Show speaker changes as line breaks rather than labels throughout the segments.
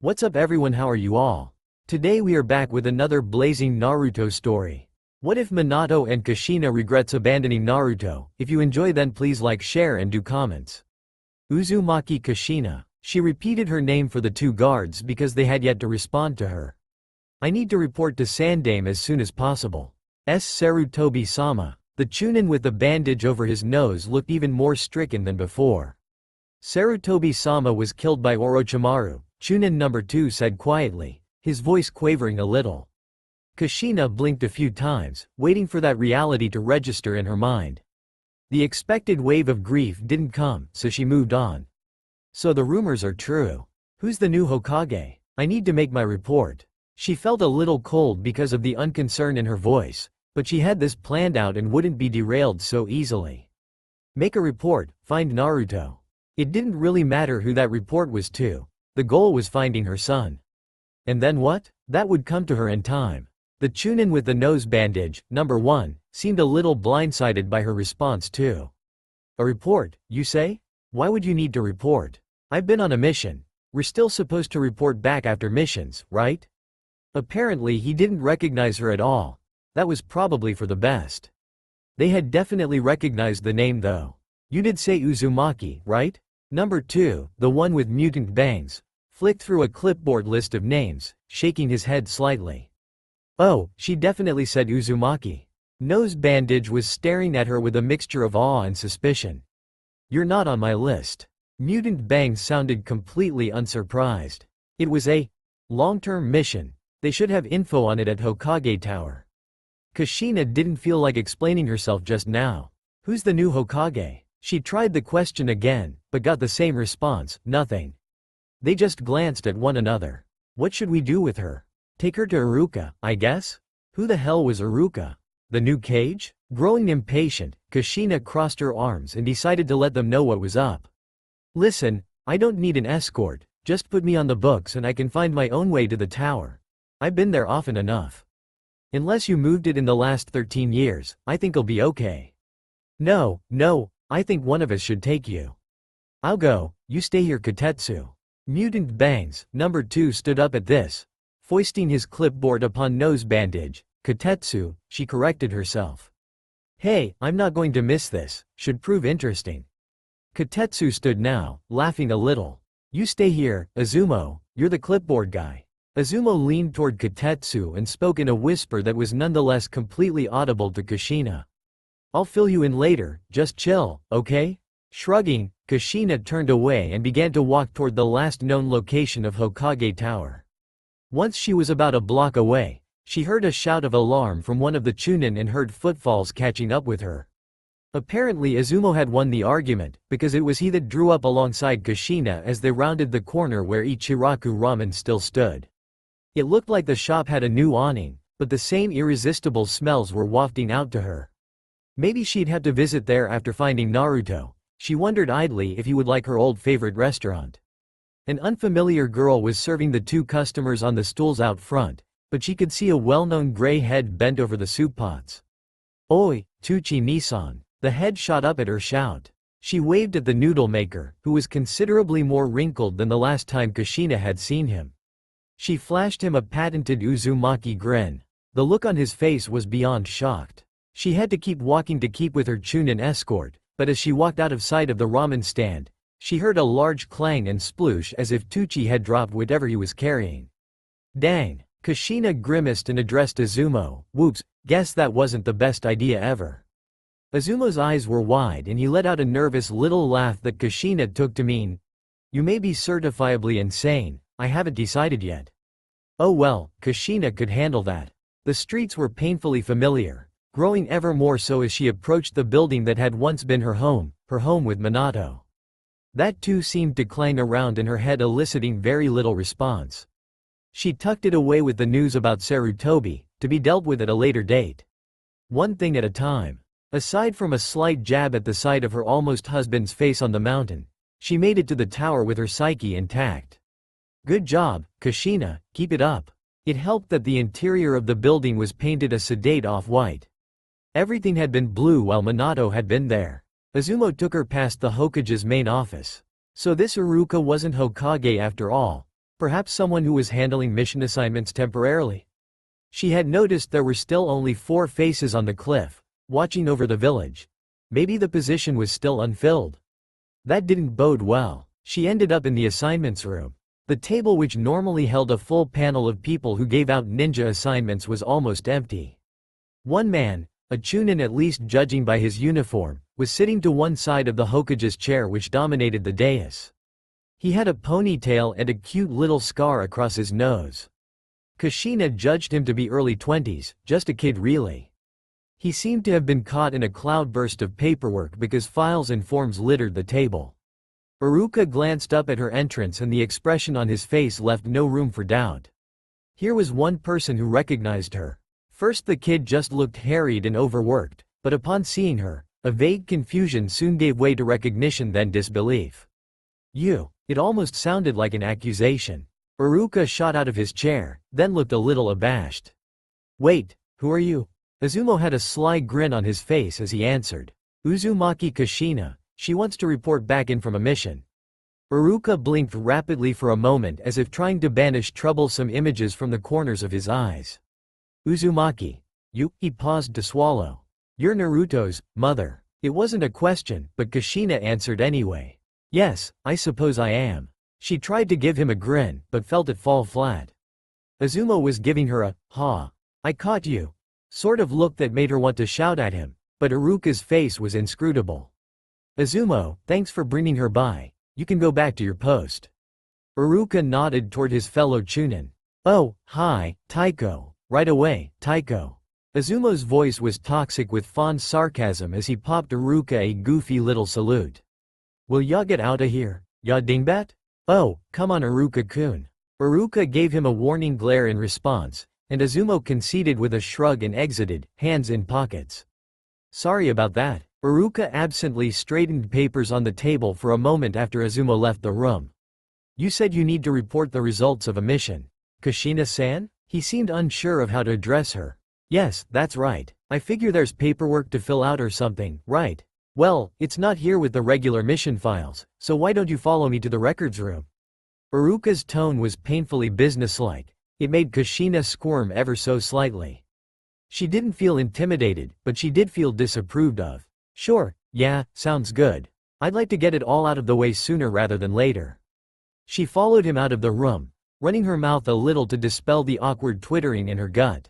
What's up everyone, how are you all? Today we are back with another blazing Naruto story. What if Minato and Kushina regrets abandoning Naruto? If you enjoy then please like, share and do comments. Uzumaki Kushina. She repeated her name for the two guards because they had yet to respond to her. I need to report to Sandame as soon as possible. Sarutobi-sama. The chunin with the bandage over his nose looked even more stricken than before. Sarutobi-sama was killed by Orochimaru, Chunin number 2 said quietly, his voice quavering a little. Kushina blinked a few times, waiting for that reality to register in her mind. The expected wave of grief didn't come, so she moved on. So the rumors are true. Who's the new Hokage? I need to make my report. She felt a little cold because of the unconcern in her voice, but she had this planned out and wouldn't be derailed so easily. Make a report, find Naruto. It didn't really matter who that report was to. The goal was finding her son. And then what? That would come to her in time. The chunin with the nose bandage, number 1, seemed a little blindsided by her response too. A report, you say? Why would you need to report? I've been on a mission. We're still supposed to report back after missions, right? Apparently he didn't recognize her at all. That was probably for the best. They had definitely recognized the name though. You did say Uzumaki, right? Number 2, the one with mutant bangs, flicked through a clipboard list of names, shaking his head slightly. Oh, she definitely said Uzumaki. Nose bandage was staring at her with a mixture of awe and suspicion. You're not on my list. Mutant bangs sounded completely unsurprised. It was a long-term mission. They should have info on it at Hokage Tower. Kushina didn't feel like explaining herself just now. Who's the new Hokage? She tried the question again, but got the same response, nothing. They just glanced at one another. What should we do with her? Take her to Iruka, I guess? Who the hell was Iruka? The new cage? Growing impatient, Kushina crossed her arms and decided to let them know what was up. Listen, I don't need an escort, just put me on the books and I can find my own way to the tower. I've been there often enough. Unless you moved it in the last 13 years, I think I'll be okay. No, I think one of us should take you. I'll go, you stay here Kotetsu. Mutant bangs, number 2 stood up at this, foisting his clipboard upon nose bandage. Kotetsu, she corrected herself. Hey, I'm not going to miss this, should prove interesting. Kotetsu stood now, laughing a little. You stay here, Izumo, you're the clipboard guy. Izumo leaned toward Kotetsu and spoke in a whisper that was nonetheless completely audible to Kushina. I'll fill you in later, just chill, okay? Shrugging, Kushina turned away and began to walk toward the last known location of Hokage Tower. Once she was about a block away, she heard a shout of alarm from one of the chunin and heard footfalls catching up with her. Apparently Izumo had won the argument, because it was he that drew up alongside Kushina as they rounded the corner where Ichiraku Ramen still stood. It looked like the shop had a new awning, but the same irresistible smells were wafting out to her. Maybe she'd have to visit there after finding Naruto. She wondered idly if he would like her old favorite restaurant. An unfamiliar girl was serving the two customers on the stools out front, but she could see a well-known gray head bent over the soup pots. Oi, Tuchi-Nisan. The head shot up at her shout. She waved at the noodle maker, who was considerably more wrinkled than the last time Kushina had seen him. She flashed him a patented Uzumaki grin. The look on his face was beyond shocked. She had to keep walking to keep with her chunin escort, but as she walked out of sight of the ramen stand, she heard a large clang and sploosh as if Tuchi had dropped whatever he was carrying. Dang! Kushina grimaced and addressed Izumo. Whoops, guess that wasn't the best idea ever. Izumo's eyes were wide and he let out a nervous little laugh that Kushina took to mean, you may be certifiably insane, I haven't decided yet. Oh well, Kushina could handle that. The streets were painfully familiar, growing ever more so as she approached the building that had once been her home with Minato. That too seemed to clang around in her head, eliciting very little response. She tucked it away with the news about Sarutobi, to be dealt with at a later date. One thing at a time. Aside from a slight jab at the sight of her almost husband's face on the mountain, she made it to the tower with her psyche intact. Good job, Kushina, keep it up. It helped that the interior of the building was painted a sedate off-white. Everything had been blue while Minato had been there. Izumo took her past the Hokage's main office. So this Iruka wasn't Hokage after all. Perhaps someone who was handling mission assignments temporarily. She had noticed there were still only 4 faces on the cliff, watching over the village. Maybe the position was still unfilled. That didn't bode well. She ended up in the assignments room. The table, which normally held a full panel of people who gave out ninja assignments, was almost empty. One man, a chunin at least judging by his uniform, was sitting to one side of the Hokage's chair which dominated the dais. He had a ponytail and a cute little scar across his nose. Kushina judged him to be early 20s, just a kid really. He seemed to have been caught in a cloudburst of paperwork because files and forms littered the table. Iruka glanced up at her entrance and the expression on his face left no room for doubt. Here was one person who recognized her. First the kid just looked harried and overworked, but upon seeing her, a vague confusion soon gave way to recognition then disbelief. "You." It almost sounded like an accusation. Iruka shot out of his chair, then looked a little abashed. "Wait, who are you?" Izumo had a sly grin on his face as he answered. "Uzumaki Kushina. She wants to report back in from a mission." Iruka blinked rapidly for a moment as if trying to banish troublesome images from the corners of his eyes. "Uzumaki. You?" He paused to swallow. "You're Naruto's mother." It wasn't a question, but Kushina answered anyway. "Yes, I suppose I am." She tried to give him a grin, but felt it fall flat. Izumo was giving her a, "Ha. I caught you." Sort of look that made her want to shout at him, but Iruka's face was inscrutable. "Izumo, thanks for bringing her by. You can go back to your post." Iruka nodded toward his fellow chunin. "Oh, hi, Taiko. Right away, Taiko." Izumo's voice was toxic with fond sarcasm as he popped Iruka a goofy little salute. "Will ya get outta here, ya dingbat?" "Oh, come on Iruka-kun." Iruka gave him a warning glare in response, and Izumo conceded with a shrug and exited, hands in pockets. "Sorry about that." Iruka absently straightened papers on the table for a moment after Izumo left the room. "You said you need to report the results of a mission. Kushina-san?" He seemed unsure of how to address her. "Yes, that's right. I figure there's paperwork to fill out or something, right? Well, it's not here with the regular mission files, so why don't you follow me to the records room?" Iruka's tone was painfully businesslike. It made Kushina squirm ever so slightly. She didn't feel intimidated, but she did feel disapproved of. "Sure, yeah, sounds good. I'd like to get it all out of the way sooner rather than later." She followed him out of the room, running her mouth a little to dispel the awkward twittering in her gut.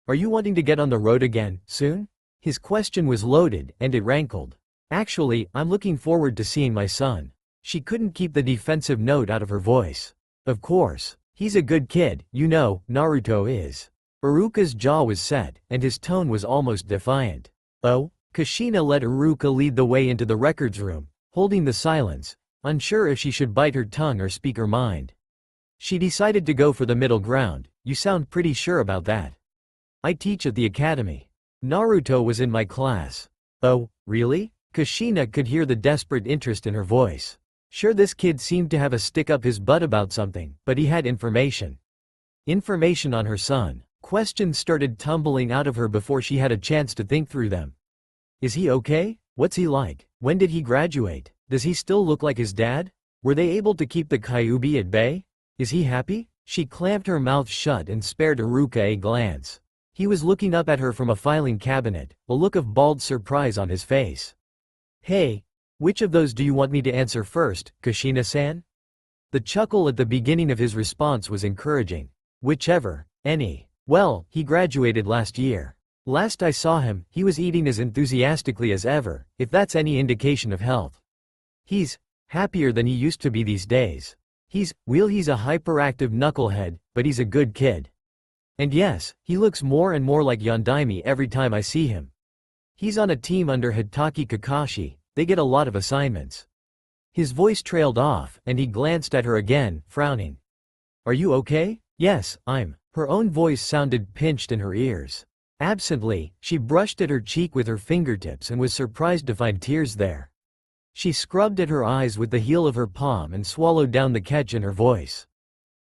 "Are you wanting to get on the road again, soon?" His question was loaded, and it rankled. "Actually, I'm looking forward to seeing my son." She couldn't keep the defensive note out of her voice. "Of course. He's a good kid, you know, Naruto is." Iruka's jaw was set, and his tone was almost defiant. "Oh?" Kushina let Iruka lead the way into the records room, holding the silence, unsure if she should bite her tongue or speak her mind. She decided to go for the middle ground. "You sound pretty sure about that." "I teach at the academy. Naruto was in my class." "Oh, really?" Kushina could hear the desperate interest in her voice. Sure, this kid seemed to have a stick up his butt about something, but he had information. Information on her son. Questions started tumbling out of her before she had a chance to think through them. Is he okay? What's he like? When did he graduate? Does he still look like his dad? Were they able to keep the Kyuubi at bay? Is he happy? She clamped her mouth shut and spared Iruka a glance. He was looking up at her from a filing cabinet, a look of bald surprise on his face. "Hey, which of those do you want me to answer first, Kushina-san?" The chuckle at the beginning of his response was encouraging. "Whichever, any. Well, he graduated last year. Last I saw him, he was eating as enthusiastically as ever, if that's any indication of health. He's happier than he used to be these days. He's a hyperactive knucklehead, but he's a good kid. And yes, he looks more and more like Yondaime every time I see him. He's on a team under Hitaki Kakashi, they get a lot of assignments." His voice trailed off, and he glanced at her again, frowning. "Are you okay?" "Yes, I'm." Her own voice sounded pinched in her ears. Absently, she brushed at her cheek with her fingertips and was surprised to find tears there. She scrubbed at her eyes with the heel of her palm and swallowed down the catch in her voice.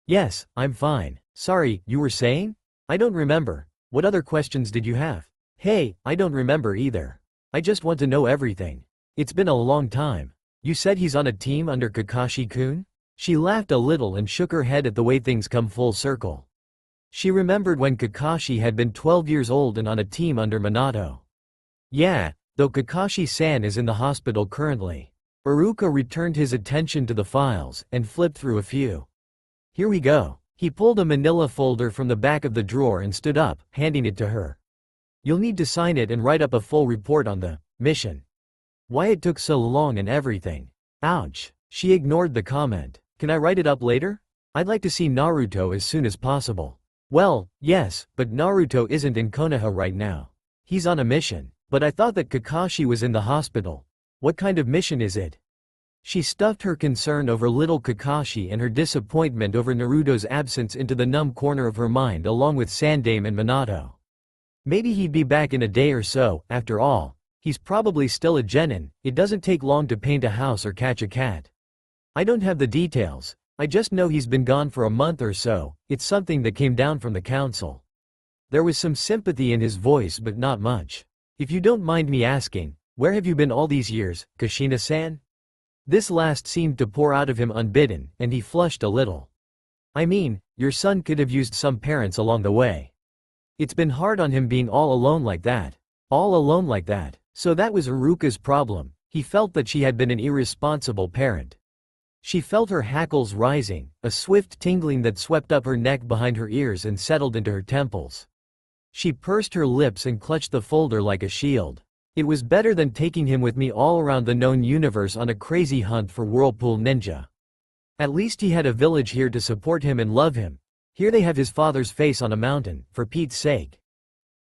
"Yes, I'm fine. Sorry, you were saying? I don't remember. What other questions did you have?" "Hey, I don't remember either. I just want to know everything. It's been a long time. You said he's on a team under Kakashi-kun?" She laughed a little and shook her head at the way things come full circle. She remembered when Kakashi had been 12 years old and on a team under Minato. Yeah, though Kakashi-san is in the hospital currently. Iruka returned his attention to the files and flipped through a few. Here we go. He pulled a manila folder from the back of the drawer and stood up, handing it to her. You'll need to sign it and write up a full report on the mission. Why it took so long and everything. Ouch. She ignored the comment. Can I write it up later? I'd like to see Naruto as soon as possible. Well, yes, but Naruto isn't in Konoha right now. He's on a mission. But I thought that Kakashi was in the hospital. What kind of mission is it? She stuffed her concern over little Kakashi and her disappointment over Naruto's absence into the numb corner of her mind along with Sandaime and Minato. Maybe he'd be back in a day or so, after all. He's probably still a genin. It doesn't take long to paint a house or catch a cat. I don't have the details. I just know he's been gone for a month or so. It's something that came down from the council. There was some sympathy in his voice but not much. If you don't mind me asking, where have you been all these years, Kushina-san? This last seemed to pour out of him unbidden, and he flushed a little. I mean, your son could have used some parents along the way. It's been hard on him being all alone like that. All alone like that. So that was Iruka's problem. He felt that she had been an irresponsible parent. She felt her hackles rising, a swift tingling that swept up her neck behind her ears and settled into her temples. She pursed her lips and clutched the folder like a shield. It was better than taking him with me all around the known universe on a crazy hunt for Whirlpool Ninja. At least he had a village here to support him and love him. Here they have his father's face on a mountain, for Pete's sake.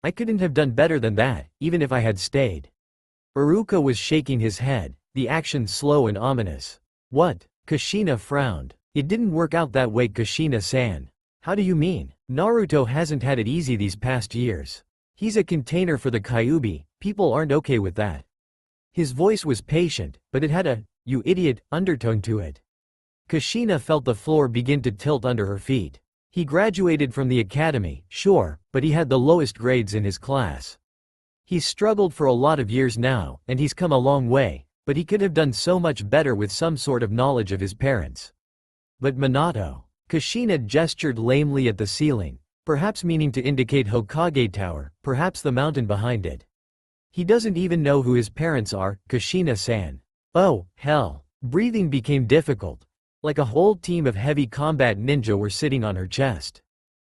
I couldn't have done better than that, even if I had stayed. Iruka was shaking his head, the action slow and ominous. What? Kushina frowned. It didn't work out that way, Kushina-san. How do you mean? Naruto hasn't had it easy these past years. He's a container for the Kyuubi. People aren't okay with that. His voice was patient, but it had a, you idiot, undertone to it. Kushina felt the floor begin to tilt under her feet. He graduated from the academy, sure, but he had the lowest grades in his class. He's struggled for a lot of years now, and he's come a long way, but he could have done so much better with some sort of knowledge of his parents. But Minato. Kushina gestured lamely at the ceiling, perhaps meaning to indicate Hokage Tower, perhaps the mountain behind it. He doesn't even know who his parents are, Kushina-san. Oh, hell. Breathing became difficult. Like a whole team of heavy combat ninja were sitting on her chest.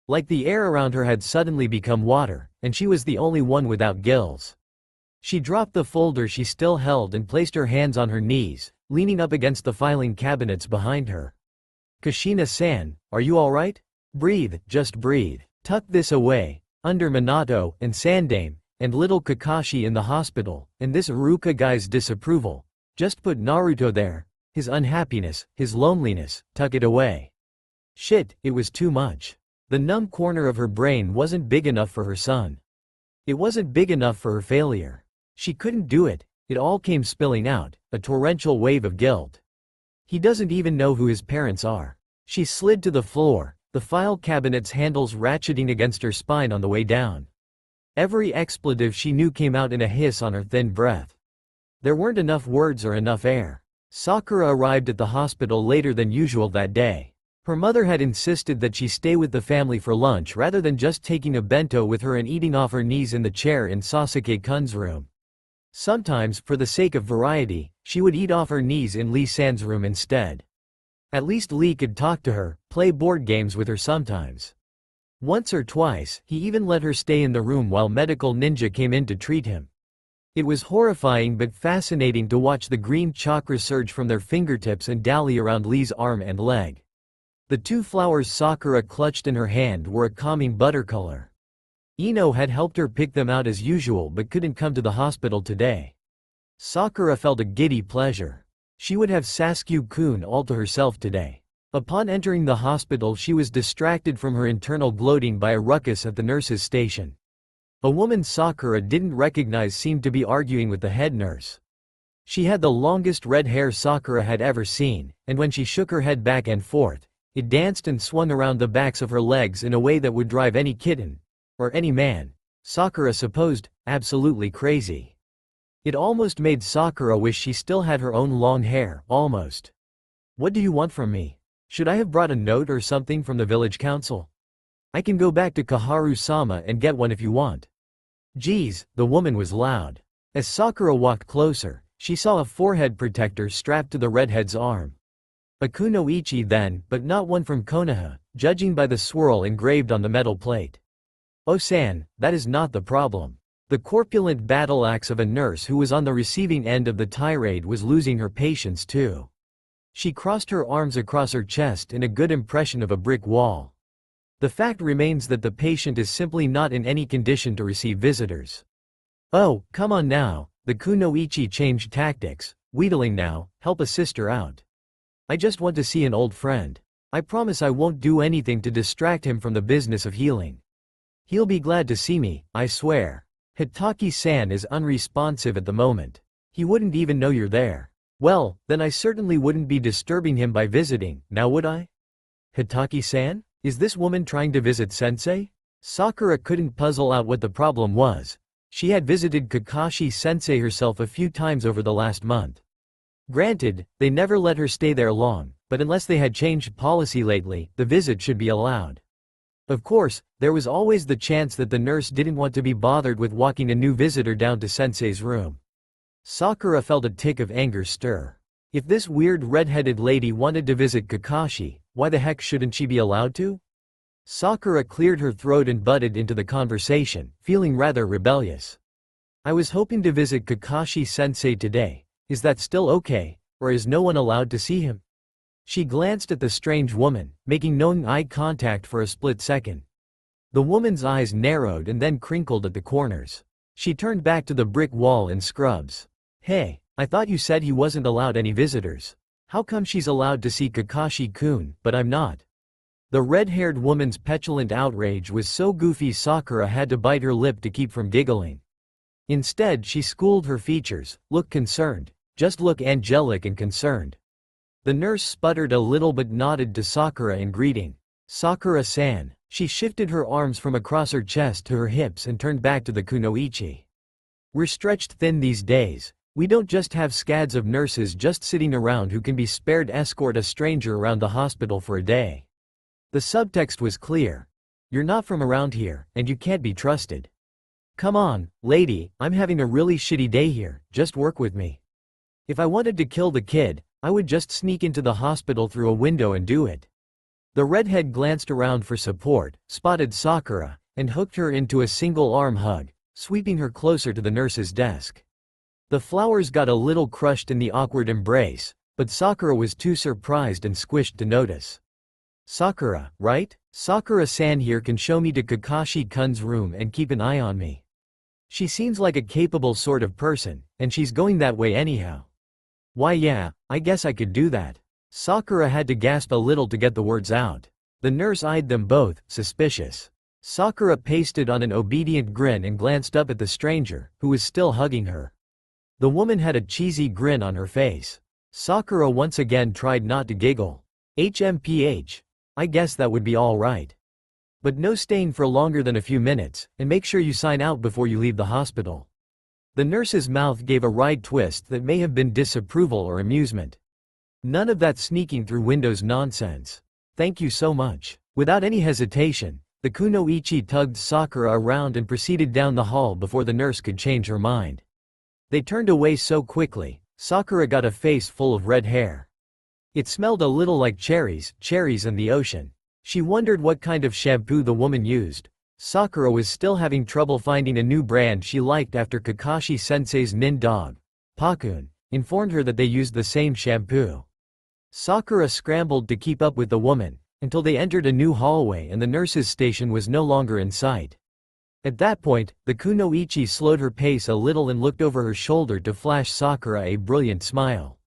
Like the air around her had suddenly become water, and she was the only one without gills. She dropped the folder she still held and placed her hands on her knees, leaning up against the filing cabinets behind her. Kushina-san, are you alright? Breathe, just breathe. Tuck this away. Under Minato and Sandaime, and little Kakashi in the hospital, and this Iruka guy's disapproval. Just put Naruto there. His unhappiness, his loneliness, tuck it away. Shit, it was too much. The numb corner of her brain wasn't big enough for her son. It wasn't big enough for her failure. She couldn't do it. It all came spilling out, a torrential wave of guilt. He doesn't even know who his parents are. She slid to the floor, the file cabinet's handles ratcheting against her spine on the way down. Every expletive she knew came out in a hiss on her thin breath. There weren't enough words or enough air. Sakura arrived at the hospital later than usual that day. Her mother had insisted that she stay with the family for lunch rather than just taking a bento with her and eating off her knees in the chair in Sasuke-kun's room. Sometimes, for the sake of variety, she would eat off her knees in Lee-san's room instead. At least Lee could talk to her, play board games with her sometimes. Once or twice, he even let her stay in the room while Medical Ninja came in to treat him. It was horrifying but fascinating to watch the green chakra surge from their fingertips and dally around Lee's arm and leg. The two flowers Sakura clutched in her hand were a calming buttercolor. Ino had helped her pick them out as usual but couldn't come to the hospital today. Sakura felt a giddy pleasure. She would have Sasuke-kun all to herself today. Upon entering the hospital, she was distracted from her internal gloating by a ruckus at the nurse's station. A woman Sakura didn't recognize seemed to be arguing with the head nurse. She had the longest red hair Sakura had ever seen, and when she shook her head back and forth, it danced and swung around the backs of her legs in a way that would drive any kitten, or any man, Sakura supposed, absolutely crazy. It almost made Sakura wish she still had her own long hair, almost. What do you want from me? Should I have brought a note or something from the village council? I can go back to Kaharu-sama and get one if you want. Geez, the woman was loud. As Sakura walked closer, she saw a forehead protector strapped to the redhead's arm. A kunoichi then, but not one from Konoha, judging by the swirl engraved on the metal plate. Oh-san, that is not the problem. The corpulent battle axe of a nurse who was on the receiving end of the tirade was losing her patience too. She crossed her arms across her chest in a good impression of a brick wall. The fact remains that the patient is simply not in any condition to receive visitors. Oh, come on now, the kunoichi changed tactics, wheedling now, help a sister out. I just want to see an old friend. I promise I won't do anything to distract him from the business of healing. He'll be glad to see me, I swear. Hitaki-san is unresponsive at the moment. He wouldn't even know you're there. Well, then I certainly wouldn't be disturbing him by visiting, now would I? Hitaki-san? Is this woman trying to visit sensei? Sakura couldn't puzzle out what the problem was. She had visited Kakashi-sensei herself a few times over the last month. Granted, they never let her stay there long, but unless they had changed policy lately, the visit should be allowed. Of course, there was always the chance that the nurse didn't want to be bothered with walking a new visitor down to sensei's room. Sakura felt a tick of anger stir. If this weird red-headed lady wanted to visit Kakashi, why the heck shouldn't she be allowed to? Sakura cleared her throat and butted into the conversation, feeling rather rebellious. I was hoping to visit Kakashi-sensei today. Is that still okay, or is no one allowed to see him? She glanced at the strange woman, making knowing eye contact for a split second. The woman's eyes narrowed and then crinkled at the corners. She turned back to the brick wall and scrubs. Hey, I thought you said he wasn't allowed any visitors. How come she's allowed to see Kakashi-kun, but I'm not? The red-haired woman's petulant outrage was so goofy Sakura had to bite her lip to keep from giggling. Instead she schooled her features, look concerned. Just look angelic and concerned. The nurse sputtered a little but nodded to Sakura in greeting. Sakura-san. She shifted her arms from across her chest to her hips and turned back to the kunoichi. We're stretched thin these days. We don't just have scads of nurses just sitting around who can be spared escort a stranger around the hospital for a day. The subtext was clear. You're not from around here, and you can't be trusted. Come on, lady, I'm having a really shitty day here, just work with me. If I wanted to kill the kid, I would just sneak into the hospital through a window and do it. The redhead glanced around for support, spotted Sakura, and hooked her into a single arm hug, sweeping her closer to the nurse's desk. The flowers got a little crushed in the awkward embrace, but Sakura was too surprised and squished to notice. Sakura, right? Sakura-san here can show me to Kakashi-kun's room and keep an eye on me. She seems like a capable sort of person, and she's going that way anyhow. Why yeah, I guess I could do that. Sakura had to gasp a little to get the words out. The nurse eyed them both, suspicious. Sakura pasted on an obedient grin and glanced up at the stranger, who was still hugging her. The woman had a cheesy grin on her face. Sakura once again tried not to giggle. HMPH. I guess that would be all right. But no staying for longer than a few minutes, and make sure you sign out before you leave the hospital. The nurse's mouth gave a wry twist that may have been disapproval or amusement. None of that sneaking through windows nonsense. Thank you so much. Without any hesitation, the kunoichi tugged Sakura around and proceeded down the hall before the nurse could change her mind. They turned away so quickly, Sakura got a face full of red hair. It smelled a little like cherries and the ocean. She wondered what kind of shampoo the woman used. Sakura was still having trouble finding a new brand she liked after Kakashi-sensei's nin dog, Pakun, informed her that they used the same shampoo. Sakura scrambled to keep up with the woman, until they entered a new hallway and the nurse's station was no longer in sight. At that point, the kunoichi slowed her pace a little and looked over her shoulder to flash Sakura a brilliant smile.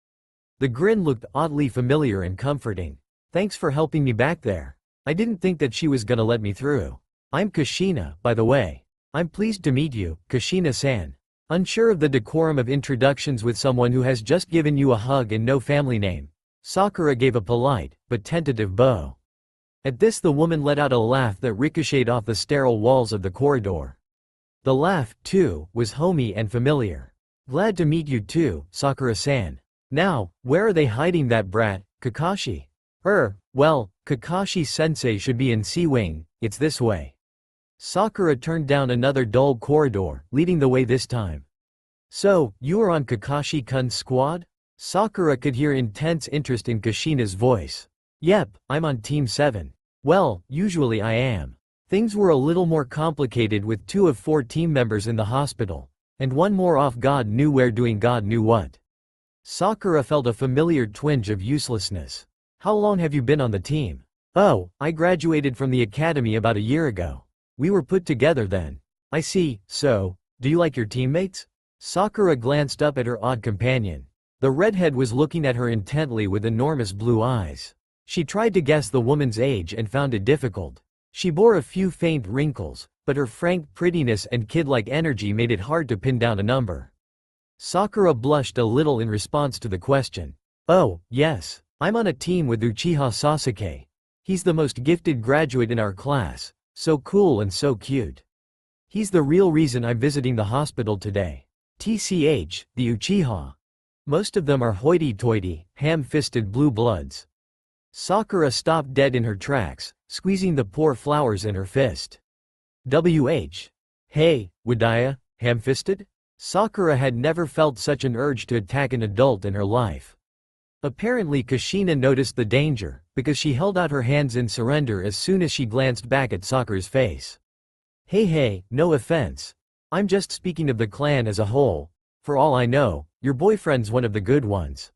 The grin looked oddly familiar and comforting. Thanks for helping me back there. I didn't think that she was gonna let me through. I'm Kushina, by the way. I'm pleased to meet you, Kushina-san. Unsure of the decorum of introductions with someone who has just given you a hug and no family name, Sakura gave a polite, but tentative bow. At this the woman let out a laugh that ricocheted off the sterile walls of the corridor. The laugh, too, was homey and familiar. Glad to meet you too, Sakura-san. Now, where are they hiding that brat, Kakashi? Well, Kakashi-sensei should be in C-Wing, it's this way. Sakura turned down another dull corridor, leading the way this time. So, you are on Kakashi-kun's squad? Sakura could hear intense interest in Kushina's voice. Yep, I'm on Team 7. Well, usually I am. Things were a little more complicated with 2 of 4 team members in the hospital, and one more off God knew where doing God knew what. Sakura felt a familiar twinge of uselessness. How long have you been on the team? Oh, I graduated from the academy about a year ago. We were put together then. I see, so, do you like your teammates? Sakura glanced up at her odd companion. The redhead was looking at her intently with enormous blue eyes. She tried to guess the woman's age and found it difficult. She bore a few faint wrinkles, but her frank prettiness and kid-like energy made it hard to pin down a number. Sakura blushed a little in response to the question. Oh, yes, I'm on a team with Uchiha Sasuke. He's the most gifted graduate in our class, so cool and so cute. He's the real reason I'm visiting the hospital today. TCH, the Uchiha. Most of them are hoity-toity, ham-fisted blue bloods. Sakura stopped dead in her tracks, squeezing the poor flowers in her fist. WH. Hey, Wadaya, ham-fisted? Sakura had never felt such an urge to attack an adult in her life. Apparently Kushina noticed the danger, because she held out her hands in surrender as soon as she glanced back at Sakura's face. Hey, no offense. I'm just speaking of the clan as a whole. For all I know, your boyfriend's one of the good ones.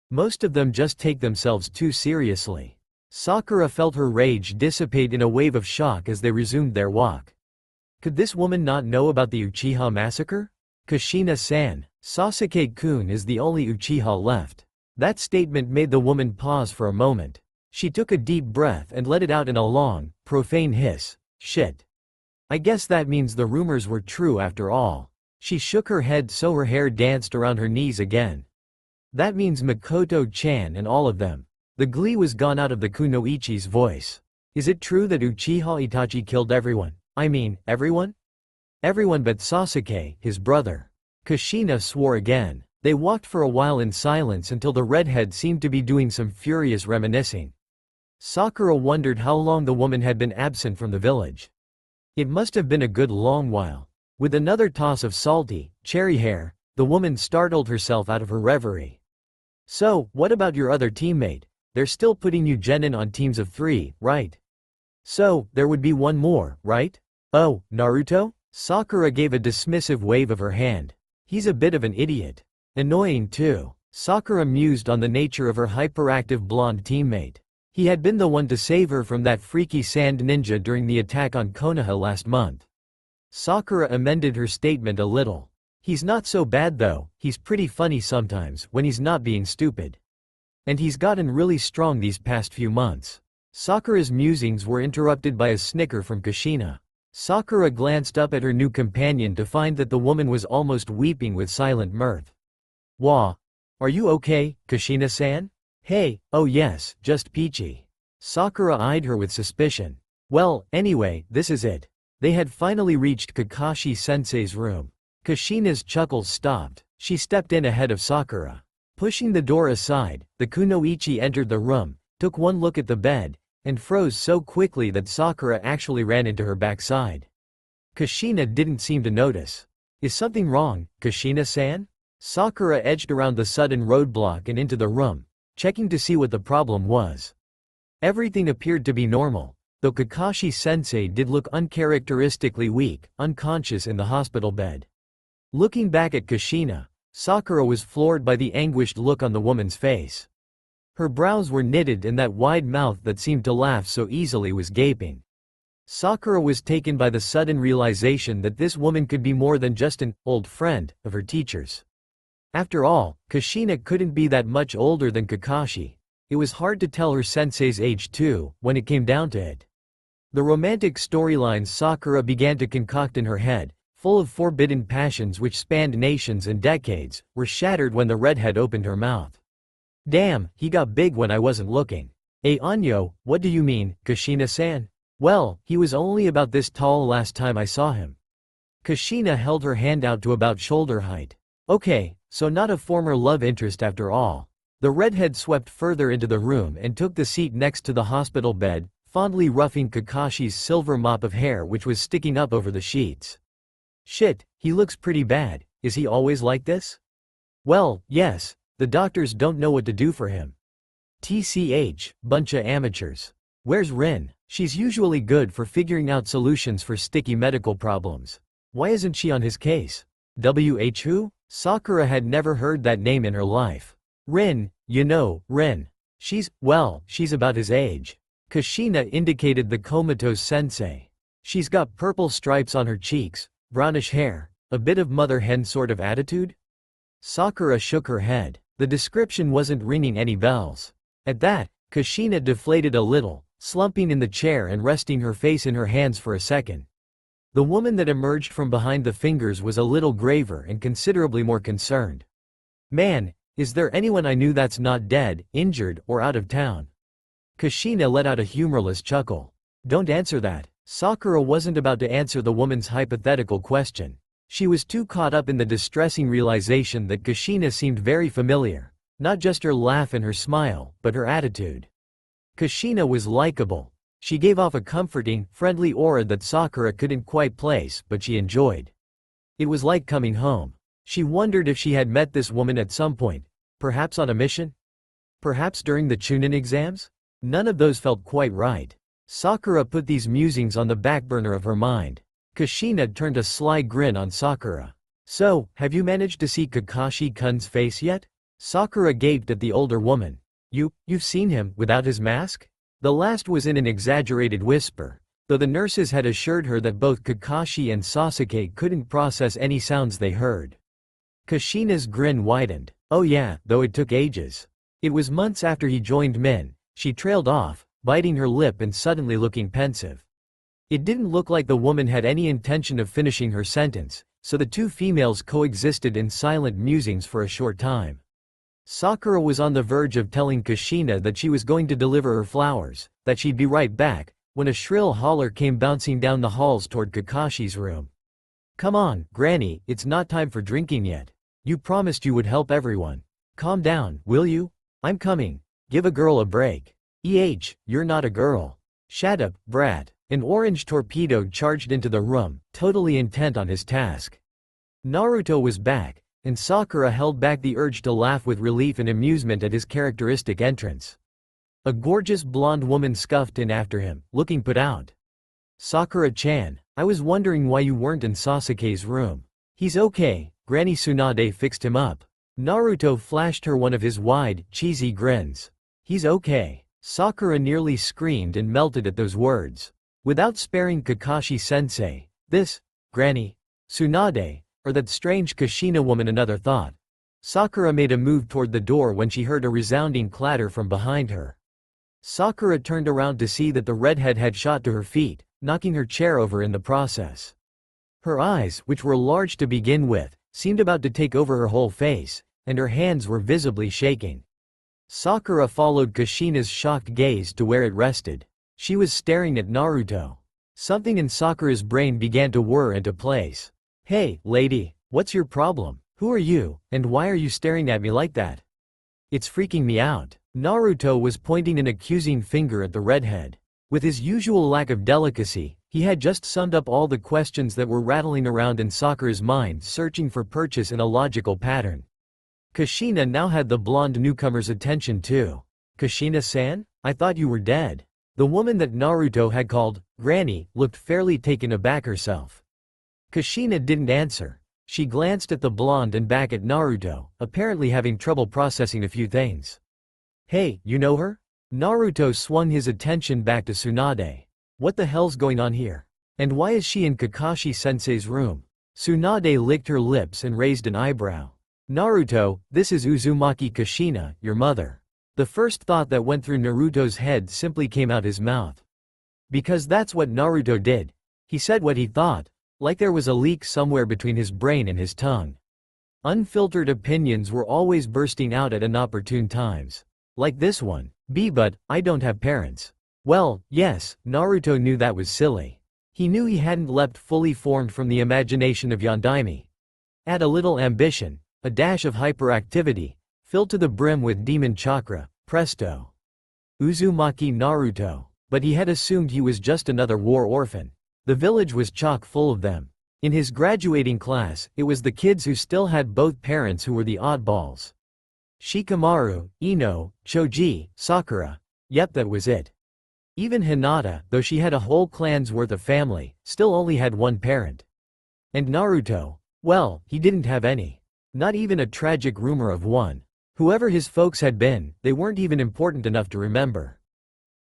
Most of them just take themselves too seriously. Sakura felt her rage dissipate in a wave of shock as they resumed their walk. Could this woman not know about the Uchiha massacre? Kushina-san, Sasuke-kun is the only Uchiha left. That statement made the woman pause for a moment. She took a deep breath and let it out in a long, profane hiss. Shit. I guess that means the rumors were true after all. She shook her head so her hair danced around her knees again. That means Makoto-chan and all of them. The glee was gone out of the kunoichi's voice. Is it true that Uchiha Itachi killed everyone? I mean, everyone? Everyone but Sasuke, his brother. Kushina swore again. They walked for a while in silence until the redhead seemed to be doing some furious reminiscing. Sakura wondered how long the woman had been absent from the village. It must have been a good long while. With another toss of salty, cherry hair, the woman startled herself out of her reverie. So, what about your other teammate? They're still putting you genin on teams of 3, right? So, there would be one more, right? Oh, Naruto? Sakura gave a dismissive wave of her hand. He's a bit of an idiot. Annoying too. Sakura mused on the nature of her hyperactive blonde teammate. He had been the one to save her from that freaky sand ninja during the attack on Konoha last month. Sakura amended her statement a little. He's not so bad though, he's pretty funny sometimes when he's not being stupid. And he's gotten really strong these past few months. Sakura's musings were interrupted by a snicker from Kushina. Sakura glanced up at her new companion to find that the woman was almost weeping with silent mirth. Wah. Are you okay, Kushina-san? Hey, oh yes, just peachy. Sakura eyed her with suspicion. Well, anyway, this is it. They had finally reached Kakashi-sensei's room. Kushina's chuckles stopped. She stepped in ahead of Sakura. Pushing the door aside, the kunoichi entered the room, took one look at the bed, and froze so quickly that Sakura actually ran into her backside. Kushina didn't seem to notice. Is something wrong, Kushina-san? Sakura edged around the sudden roadblock and into the room, checking to see what the problem was. Everything appeared to be normal, though Kakashi-sensei did look uncharacteristically weak, unconscious in the hospital bed. Looking back at Kushina, Sakura was floored by the anguished look on the woman's face. Her brows were knitted and that wide mouth that seemed to laugh so easily was gaping. Sakura was taken by the sudden realization that this woman could be more than just an old friend of her teacher's. After all, Kushina couldn't be that much older than Kakashi. It was hard to tell her sensei's age too, when it came down to it. The romantic storylines Sakura began to concoct in her head, full of forbidden passions which spanned nations and decades, were shattered when the redhead opened her mouth. Damn, he got big when I wasn't looking. Anyo, what do you mean, Kushina-san? Well, he was only about this tall last time I saw him. Kushina held her hand out to about shoulder height. Okay, so not a former love interest after all. The redhead swept further into the room and took the seat next to the hospital bed, fondly roughing Kakashi's silver mop of hair which was sticking up over the sheets. Shit, he looks pretty bad. Is he always like this? Well, yes, the doctors don't know what to do for him. TCH, buncha amateurs. Where's Rin? She's usually good for figuring out solutions for sticky medical problems. Why isn't she on his case? Who? Sakura had never heard that name in her life. Rin, you know, Rin. She's about his age. Kushina indicated the comatose sensei. She's got purple stripes on her cheeks, brownish hair, a bit of mother hen sort of attitude? Sakura shook her head. The description wasn't ringing any bells. At that, Kushina deflated a little, slumping in the chair and resting her face in her hands for a second. The woman that emerged from behind the fingers was a little graver and considerably more concerned. Man, is there anyone I knew that's not dead, injured, or out of town? Kushina let out a humorless chuckle. Don't answer that. Sakura wasn't about to answer the woman's hypothetical question. She was too caught up in the distressing realization that Kushina seemed very familiar. Not just her laugh and her smile, but her attitude. Kushina was likable. She gave off a comforting, friendly aura that Sakura couldn't quite place, but she enjoyed. It was like coming home. She wondered if she had met this woman at some point, perhaps on a mission? Perhaps during the Chunin exams? None of those felt quite right. Sakura put these musings on the back burner of her mind. Kushina turned a sly grin on Sakura. So, have you managed to see Kakashi-kun's face yet? Sakura gaped at the older woman. You've seen him, without his mask? The last was in an exaggerated whisper, though the nurses had assured her that both Kakashi and Sasuke couldn't process any sounds they heard. Kushina's grin widened. Oh yeah, though it took ages. It was months after he joined Min. She trailed off, biting her lip and suddenly looking pensive. It didn't look like the woman had any intention of finishing her sentence, so the two females coexisted in silent musings for a short time. Sakura was on the verge of telling Kushina that she was going to deliver her flowers, that she'd be right back, when a shrill holler came bouncing down the halls toward Kakashi's room. Come on, Granny, it's not time for drinking yet. You promised you would help everyone. Calm down, will you? I'm coming. Give a girl a break. You're not a girl. Shut up, brat. An orange torpedo charged into the room, totally intent on his task. Naruto was back, and Sakura held back the urge to laugh with relief and amusement at his characteristic entrance. A gorgeous blonde woman scuffed in after him, looking put out. Sakura-chan, I was wondering why you weren't in Sasuke's room. He's okay, Granny Tsunade fixed him up. Naruto flashed her one of his wide, cheesy grins. He's okay. Sakura nearly screamed and melted at those words. Without sparing Kakashi-sensei, this, Granny Tsunade, or that strange Kushina woman another thought. Sakura made a move toward the door when she heard a resounding clatter from behind her. Sakura turned around to see that the redhead had shot to her feet, knocking her chair over in the process. Her eyes, which were large to begin with, seemed about to take over her whole face, and her hands were visibly shaking. Sakura followed Kushina's shocked gaze to where it rested. She was staring at Naruto. Something in Sakura's brain began to whir into place. Hey, lady, what's your problem? Who are you, and why are you staring at me like that? It's freaking me out. Naruto was pointing an accusing finger at the redhead. With his usual lack of delicacy, he had just summed up all the questions that were rattling around in Sakura's mind, searching for purchase in a logical pattern. Kushina now had the blonde newcomer's attention too. Kushina-san? I thought you were dead. The woman that Naruto had called Granny looked fairly taken aback herself. Kushina didn't answer. She glanced at the blonde and back at Naruto, apparently having trouble processing a few things. Hey, you know her? Naruto swung his attention back to Tsunade. What the hell's going on here? And why is she in Kakashi-sensei's room? Tsunade licked her lips and raised an eyebrow. Naruto, this is Uzumaki Kushina, your mother. The first thought that went through Naruto's head simply came out his mouth. Because that's what Naruto did. He said what he thought, like there was a leak somewhere between his brain and his tongue. Unfiltered opinions were always bursting out at inopportune times. Like this one. But, I don't have parents. Well, yes, Naruto knew that was silly. He knew he hadn't leapt fully formed from the imagination of Yondaime. Add a little ambition, a dash of hyperactivity, filled to the brim with demon chakra, presto. Uzumaki Naruto. But he had assumed he was just another war orphan. The village was chock full of them. In his graduating class, it was the kids who still had both parents who were the oddballs. Shikamaru, Ino, Choji, Sakura. Yep, that was it. Even Hinata, though she had a whole clan's worth of family, still only had one parent. And Naruto, well, he didn't have any. Not even a tragic rumor of one. Whoever his folks had been, they weren't even important enough to remember.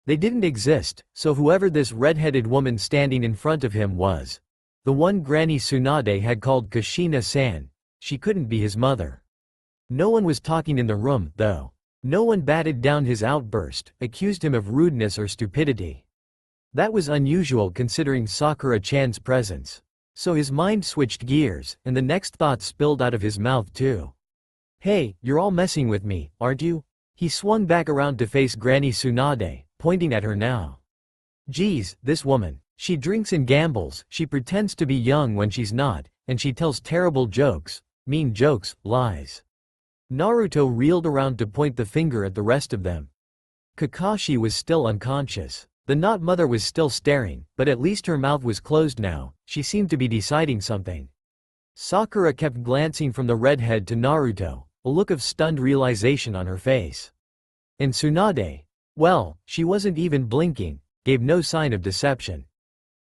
They didn't exist, so whoever this red-headed woman standing in front of him was, the one Granny Tsunade had called Kushina-san, she couldn't be his mother. No one was talking in the room, though. No one batted down his outburst, accused him of rudeness or stupidity. That was unusual considering Sakura-chan's presence. So his mind switched gears, and the next thought spilled out of his mouth too. Hey, you're all messing with me, aren't you? He swung back around to face Granny Tsunade, pointing at her now. Geez, this woman. She drinks and gambles, she pretends to be young when she's not, and she tells terrible jokes, mean jokes, lies. Naruto reeled around to point the finger at the rest of them. Kakashi was still unconscious. The not mother was still staring, but at least her mouth was closed now, she seemed to be deciding something. Sakura kept glancing from the redhead to Naruto, a look of stunned realization on her face. And Tsunade, well, she wasn't even blinking, gave no sign of deception.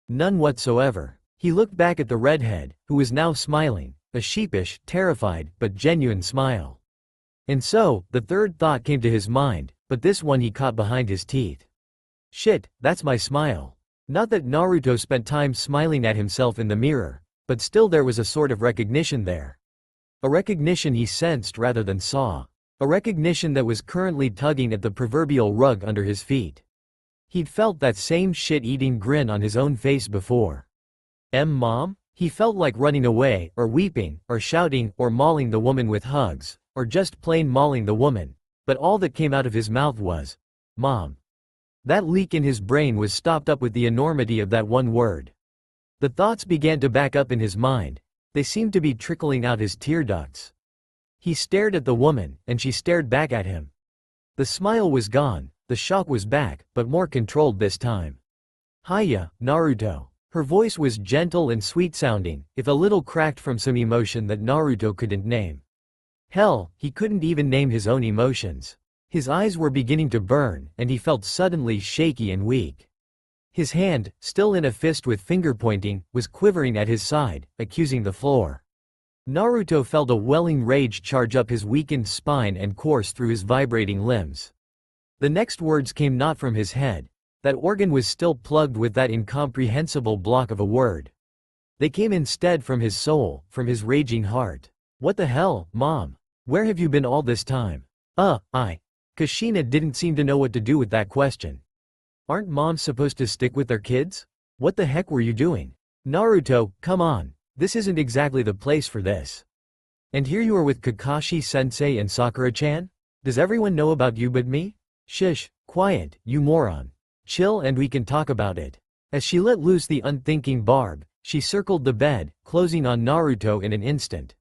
None whatsoever. He looked back at the redhead, who was now smiling, a sheepish, terrified, but genuine smile. And so, the third thought came to his mind, but this one he caught behind his teeth. Shit, that's my smile. Not that Naruto spent time smiling at himself in the mirror, but still there was a sort of recognition there. A recognition he sensed rather than saw. A recognition that was currently tugging at the proverbial rug under his feet. He'd felt that same shit-eating grin on his own face before. Mom? He felt like running away, or weeping, or shouting, or mauling the woman with hugs, or just plain mauling the woman, but all that came out of his mouth was, Mom. That leak in his brain was stopped up with the enormity of that one word. The thoughts began to back up in his mind, they seemed to be trickling out his tear ducts. He stared at the woman, and she stared back at him. The smile was gone, the shock was back, but more controlled this time. Hiya, Naruto. Her voice was gentle and sweet-sounding, if a little cracked from some emotion that Naruto couldn't name. Hell, he couldn't even name his own emotions. His eyes were beginning to burn, and he felt suddenly shaky and weak. His hand, still in a fist with finger-pointing, was quivering at his side, accusing the floor. Naruto felt a welling rage charge up his weakened spine and course through his vibrating limbs. The next words came not from his head. That organ was still plugged with that incomprehensible block of a word. They came instead from his soul, from his raging heart. What the hell, Mom? Where have you been all this time? Kushina didn't seem to know what to do with that question. Aren't moms supposed to stick with their kids? What the heck were you doing? Naruto, come on. This isn't exactly the place for this. And here you are with Kakashi-sensei and Sakura-chan? Does everyone know about you but me? Shish, quiet, you moron. Chill and we can talk about it. As she let loose the unthinking barb, she circled the bed, closing on Naruto in an instant.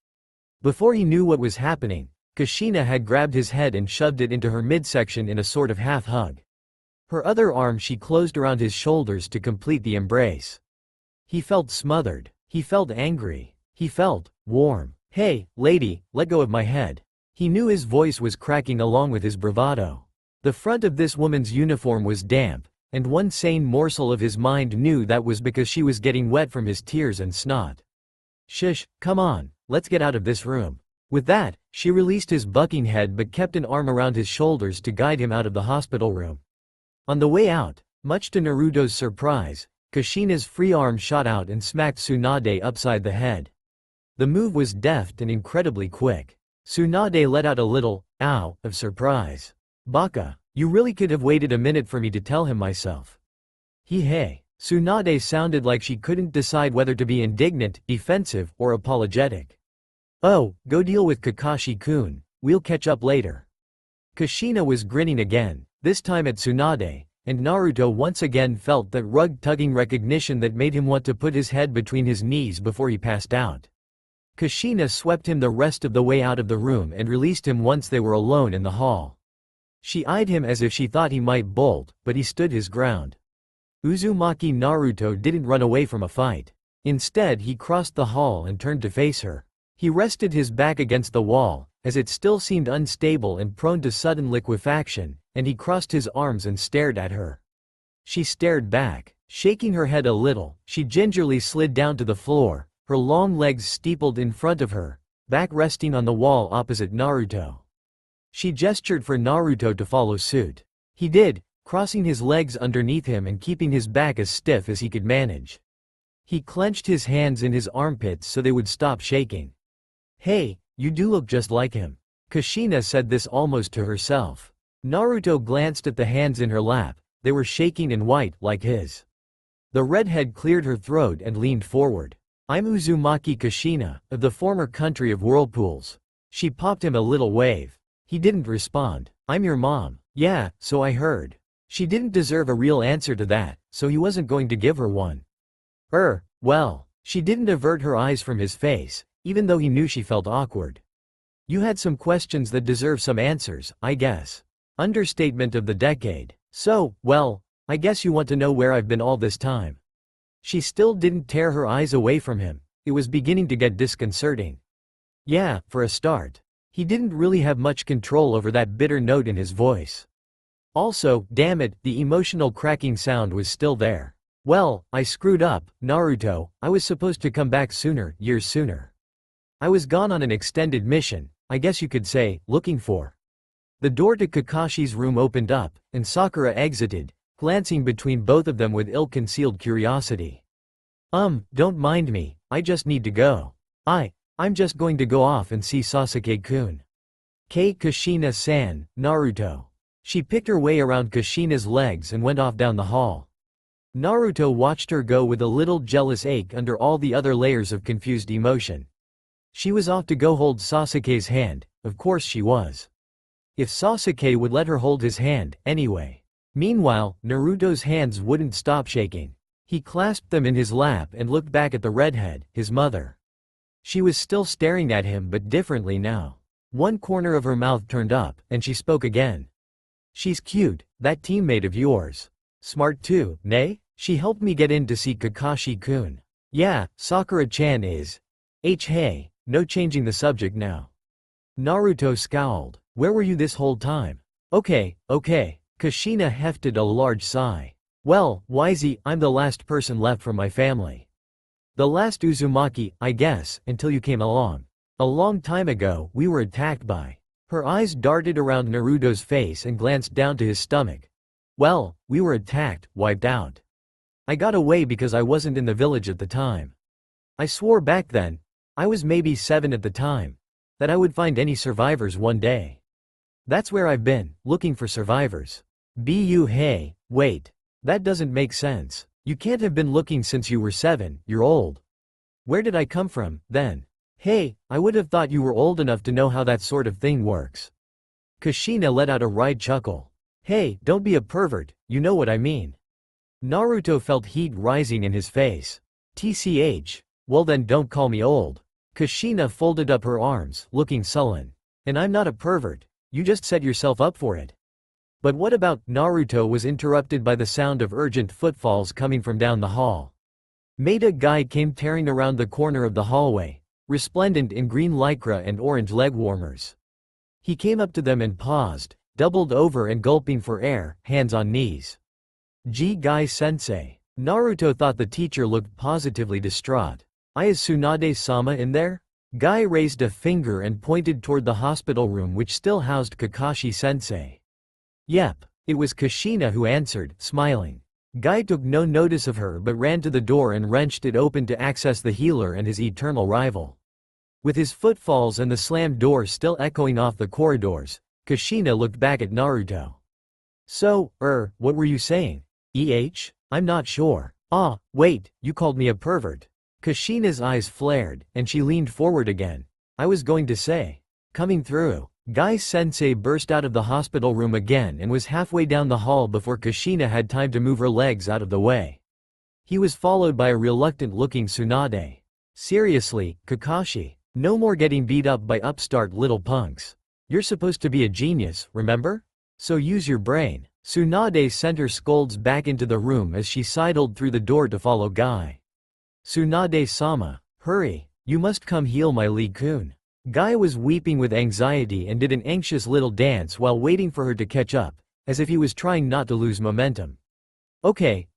Before he knew what was happening, Kushina had grabbed his head and shoved it into her midsection in a sort of half-hug. Her other arm she closed around his shoulders to complete the embrace. He felt smothered. He felt angry. He felt warm. Hey, lady, let go of my head. He knew his voice was cracking along with his bravado. The front of this woman's uniform was damp, and one sane morsel of his mind knew that was because she was getting wet from his tears and snot. Shush, come on, let's get out of this room. With that, she released his bucking head but kept an arm around his shoulders to guide him out of the hospital room. On the way out, much to Naruto's surprise, Kushina's free arm shot out and smacked Tsunade upside the head. The move was deft and incredibly quick. Tsunade let out a little, ow, of surprise. Baka, you really could have waited a minute for me to tell him myself. Hey. Tsunade sounded like she couldn't decide whether to be indignant, defensive, or apologetic. Oh, go deal with Kakashi-kun, we'll catch up later. Kushina was grinning again, this time at Tsunade, and Naruto once again felt that rug-tugging recognition that made him want to put his head between his knees before he passed out. Kushina swept him the rest of the way out of the room and released him once they were alone in the hall. She eyed him as if she thought he might bolt, but he stood his ground. Uzumaki Naruto didn't run away from a fight. Instead, he crossed the hall and turned to face her. He rested his back against the wall, as it still seemed unstable and prone to sudden liquefaction, and he crossed his arms and stared at her. She stared back. Shaking her head a little, she gingerly slid down to the floor, her long legs steepled in front of her, back resting on the wall opposite Naruto. She gestured for Naruto to follow suit. He did, crossing his legs underneath him and keeping his back as stiff as he could manage. He clenched his hands in his armpits so they would stop shaking. "Hey, you do look just like him." Kushina said this almost to herself. Naruto glanced at the hands in her lap. They were shaking and white like his. The redhead cleared her throat and leaned forward. "I'm Uzumaki Kushina, of the former country of whirlpools." She popped him a little wave. He didn't respond. "I'm your mom." "Yeah, so I heard." She didn't deserve a real answer to that, so he wasn't going to give her one. Well. She didn't avert her eyes from his face, even though he knew she felt awkward. "You had some questions that deserve some answers, I guess." Understatement of the decade. "So, well, I guess you want to know where I've been all this time." She still didn't tear her eyes away from him. It was beginning to get disconcerting. "Yeah, for a start." He didn't really have much control over that bitter note in his voice. Also, damn it, the emotional cracking sound was still there. "Well, I screwed up, Naruto. I was supposed to come back sooner, years sooner. I was gone on an extended mission, I guess you could say, looking for." The door to Kakashi's room opened up, and Sakura exited, glancing between both of them with ill-concealed curiosity. Don't mind me, I just need to go. I'm just going to go off and see Sasuke-kun." Kushina-san, Naruto. She picked her way around Kushina's legs and went off down the hall. Naruto watched her go with a little jealous ache under all the other layers of confused emotion. She was off to go hold Sasuke's hand, of course she was. If Sasuke would let her hold his hand, anyway. Meanwhile, Naruto's hands wouldn't stop shaking. He clasped them in his lap and looked back at the redhead, his mother. She was still staring at him but differently now. One corner of her mouth turned up, and she spoke again. "She's cute, that teammate of yours. Smart too, nay? She helped me get in to see Kakashi-kun." "Yeah, Sakura-chan is. Hey, no changing the subject now." Naruto scowled. "Where were you this whole time?" Okay. Kushina hefted a large sigh. "Well, Wisey, I'm the last person left from my family. The last Uzumaki, I guess, until you came along. A long time ago, we were attacked by." Her eyes darted around Naruto's face and glanced down to his stomach. "Well, we were attacked, wiped out. I got away because I wasn't in the village at the time. I swore back then, I was maybe 7 at the time, that I would find any survivors one day. That's where I've been, looking for survivors." Hey, wait. That doesn't make sense. You can't have been looking since you were 7, you're old. Where did I come from, then? Hey, I would have thought you were old enough to know how that sort of thing works. Kushina let out a wry chuckle. Hey, don't be a pervert, you know what I mean. Naruto felt heat rising in his face. TCH. Well then don't call me old. Kushina folded up her arms, looking sullen. And I'm not a pervert, you just set yourself up for it. But what about? Naruto was interrupted by the sound of urgent footfalls coming from down the hall. Maida Guy came tearing around the corner of the hallway, resplendent in green lycra and orange leg warmers. He came up to them and paused, doubled over and gulping for air, hands on knees. Guy-sensei. Naruto thought the teacher looked positively distraught. Is Tsunade-sama in there? Guy raised a finger and pointed toward the hospital room which still housed Kakashi-sensei. Yep, it was Kushina who answered, smiling. Guy took no notice of her but ran to the door and wrenched it open to access the healer and his eternal rival. With his footfalls and the slammed door still echoing off the corridors, Kushina looked back at Naruto. So, what were you saying? I'm not sure. Wait, you called me a pervert. Kushina's eyes flared, and she leaned forward again. I was going to say. Coming through. Guy-sensei burst out of the hospital room again and was halfway down the hall before Kushina had time to move her legs out of the way. He was followed by a reluctant-looking Tsunade. Seriously, Kakashi. No more getting beat up by upstart little punks. You're supposed to be a genius, remember? So use your brain. Tsunade sent her scolds back into the room as she sidled through the door to follow Guy. Tsunade-sama, hurry, you must come heal my Lee-kun. Guy was weeping with anxiety and did an anxious little dance while waiting for her to catch up, as if he was trying not to lose momentum. Okay,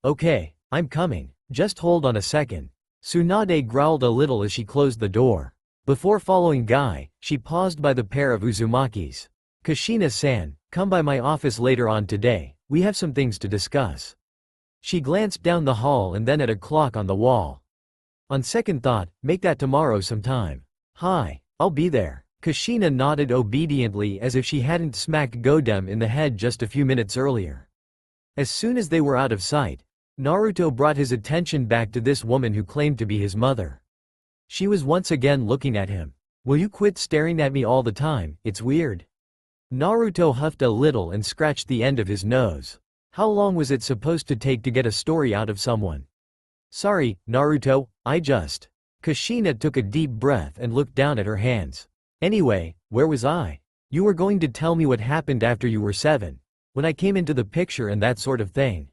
I'm coming, just hold on a second. Tsunade growled a little as she closed the door. Before following Guy, she paused by the pair of Uzumakis. Kushina-san, come by my office later on today, we have some things to discuss. She glanced down the hall and then at a clock on the wall. On second thought, make that tomorrow sometime. Hi, I'll be there. Kushina nodded obediently as if she hadn't smacked Godem in the head just a few minutes earlier. As soon as they were out of sight, Naruto brought his attention back to this woman who claimed to be his mother. She was once again looking at him. Will you quit staring at me all the time, it's weird. Naruto huffed a little and scratched the end of his nose. How long was it supposed to take to get a story out of someone? Sorry, Naruto, Kushina took a deep breath and looked down at her hands. Anyway, where was I? You were going to tell me what happened after you were 7. When I came into the picture and that sort of thing.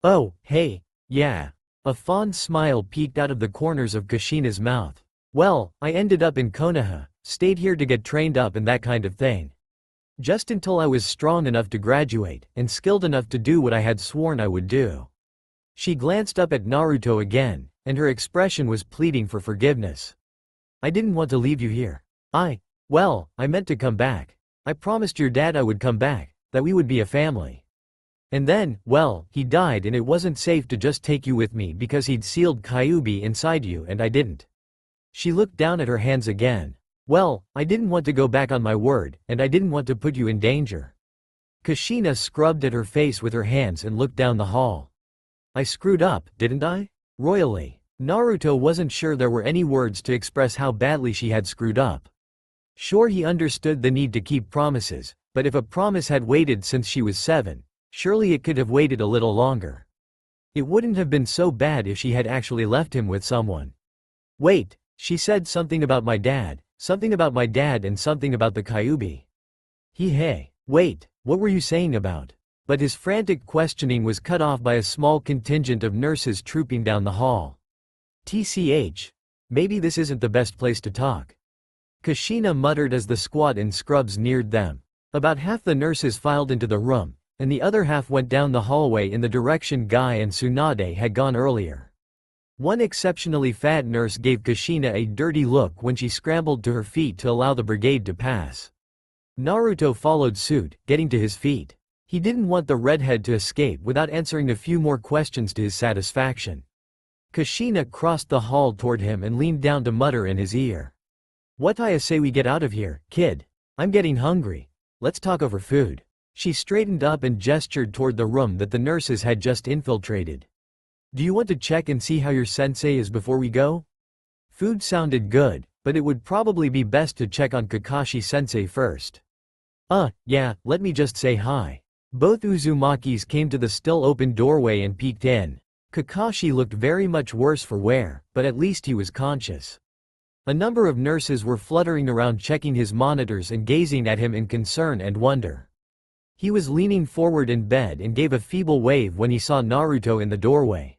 Oh, hey, yeah. A fond smile peeked out of the corners of Kushina's mouth. Well, I ended up in Konoha, stayed here to get trained up and that kind of thing. Just until I was strong enough to graduate, and skilled enough to do what I had sworn I would do. She glanced up at Naruto again, and her expression was pleading for forgiveness. I didn't want to leave you here. I meant to come back. I promised your dad I would come back, that we would be a family. And then, he died and it wasn't safe to just take you with me because he'd sealed Kyuubi inside you and I didn't. She looked down at her hands again. I didn't want to go back on my word, and I didn't want to put you in danger. Kushina scrubbed at her face with her hands and looked down the hall. I screwed up, didn't I? Royally. Naruto wasn't sure there were any words to express how badly she had screwed up. Sure, he understood the need to keep promises, but if a promise had waited since she was 7, surely it could have waited a little longer. It wouldn't have been so bad if she had actually left him with someone. Wait, she said something about my dad and something about the Kyuubi. Wait, what were you saying about? But his frantic questioning was cut off by a small contingent of nurses trooping down the hall. TCH. Maybe this isn't the best place to talk. Kushina muttered as the squad in scrubs neared them. About half the nurses filed into the room, and the other half went down the hallway in the direction Guy and Tsunade had gone earlier. One exceptionally fat nurse gave Kushina a dirty look when she scrambled to her feet to allow the brigade to pass. Naruto followed suit, getting to his feet. He didn't want the redhead to escape without answering a few more questions to his satisfaction. Kushina crossed the hall toward him and leaned down to mutter in his ear. What I say we get out of here, kid? I'm getting hungry. Let's talk over food. She straightened up and gestured toward the room that the nurses had just infiltrated. Do you want to check and see how your sensei is before we go? Food sounded good, but it would probably be best to check on Kakashi-sensei first. Yeah, let me just say hi. Both Uzumakis came to the still open doorway and peeked in. Kakashi looked very much worse for wear, but at least he was conscious. A number of nurses were fluttering around checking his monitors and gazing at him in concern and wonder. He was leaning forward in bed and gave a feeble wave when he saw Naruto in the doorway.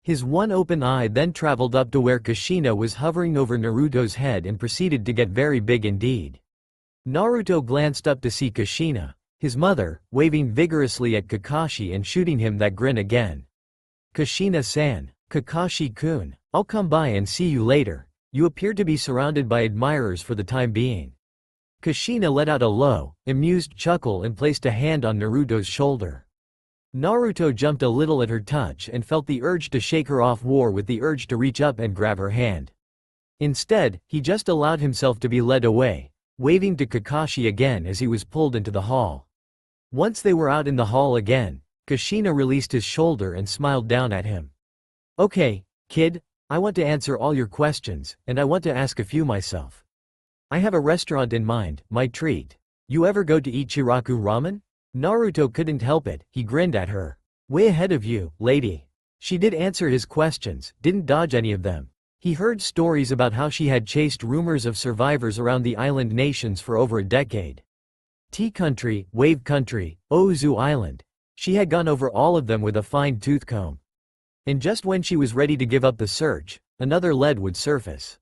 His one open eye then traveled up to where Kushina was hovering over Naruto's head and proceeded to get very big indeed. Naruto glanced up to see Kushina, his mother, waving vigorously at Kakashi and shooting him that grin again. Kushina-san, Kakashi-kun, I'll come by and see you later. You appear to be surrounded by admirers for the time being. Kushina let out a low, amused chuckle and placed a hand on Naruto's shoulder. Naruto jumped a little at her touch and felt the urge to shake her off war with the urge to reach up and grab her hand. Instead, he just allowed himself to be led away, waving to Kakashi again as he was pulled into the hall. Once they were out in the hall again, Kushina released his shoulder and smiled down at him. Okay, kid, I want to answer all your questions, and I want to ask a few myself. I have a restaurant in mind, my treat. You ever go to Ichiraku Ramen? Naruto couldn't help it, he grinned at her. Way ahead of you, lady. She did answer his questions, didn't dodge any of them. He heard stories about how she had chased rumors of survivors around the island nations for over a decade. Tea Country, Wave Country, Ozu Island. She had gone over all of them with a fine-tooth comb. And just when she was ready to give up the search, another lead would surface.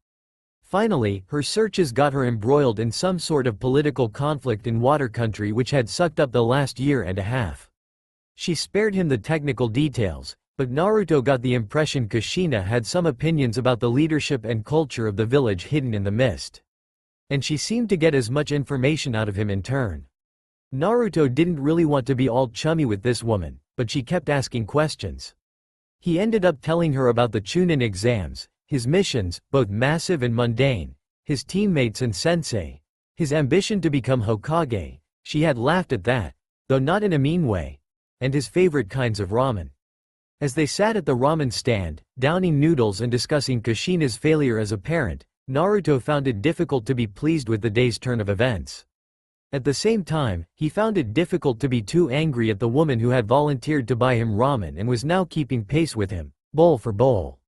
Finally, her searches got her embroiled in some sort of political conflict in Water Country which had sucked up the last year and a half. She spared him the technical details, but Naruto got the impression Kushina had some opinions about the leadership and culture of the village hidden in the mist. And she seemed to get as much information out of him in turn. Naruto didn't really want to be all chummy with this woman, but she kept asking questions. He ended up telling her about the Chunin exams, his missions, both massive and mundane, his teammates and sensei, his ambition to become Hokage. She had laughed at that, though not in a mean way, and his favorite kinds of ramen. As they sat at the ramen stand, downing noodles and discussing Kushina's failure as a parent, Naruto found it difficult to be pleased with the day's turn of events. At the same time, he found it difficult to be too angry at the woman who had volunteered to buy him ramen and was now keeping pace with him, bowl for bowl.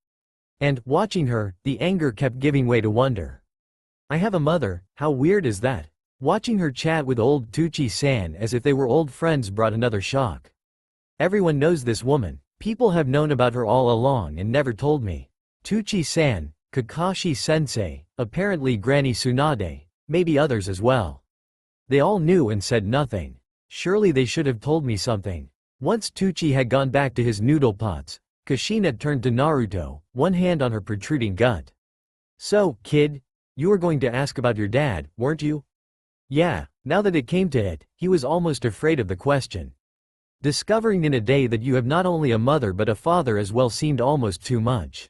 And, watching her, the anger kept giving way to wonder. I have a mother, how weird is that? Watching her chat with old Tucci-san as if they were old friends brought another shock. Everyone knows this woman. People have known about her all along and never told me. Tucci-san, Kakashi-sensei, apparently Granny Tsunade, maybe others as well. They all knew and said nothing. Surely they should have told me something. Once Tucci had gone back to his noodle pots, Kushina turned to Naruto, one hand on her protruding gut. So, kid, you were going to ask about your dad, weren't you? Yeah, now that it came to it, he was almost afraid of the question. Discovering in a day that you have not only a mother but a father as well seemed almost too much.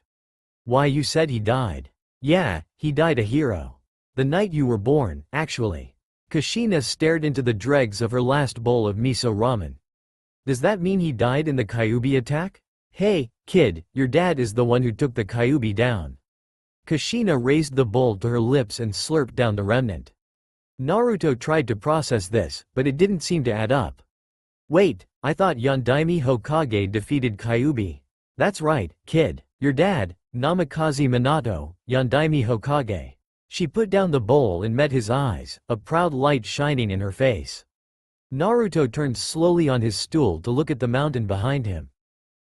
Why, you said he died. Yeah, he died a hero. The night you were born, actually. Kushina stared into the dregs of her last bowl of miso ramen. Does that mean he died in the Kyuubi attack? Hey, kid, your dad is the one who took the Kyuubi down. Kushina raised the bowl to her lips and slurped down the remnant. Naruto tried to process this, but it didn't seem to add up. Wait, I thought Yondaime Hokage defeated Kyuubi. That's right, kid. Your dad, Namikaze Minato, Yondaime Hokage. She put down the bowl and met his eyes, a proud light shining in her face. Naruto turned slowly on his stool to look at the mountain behind him.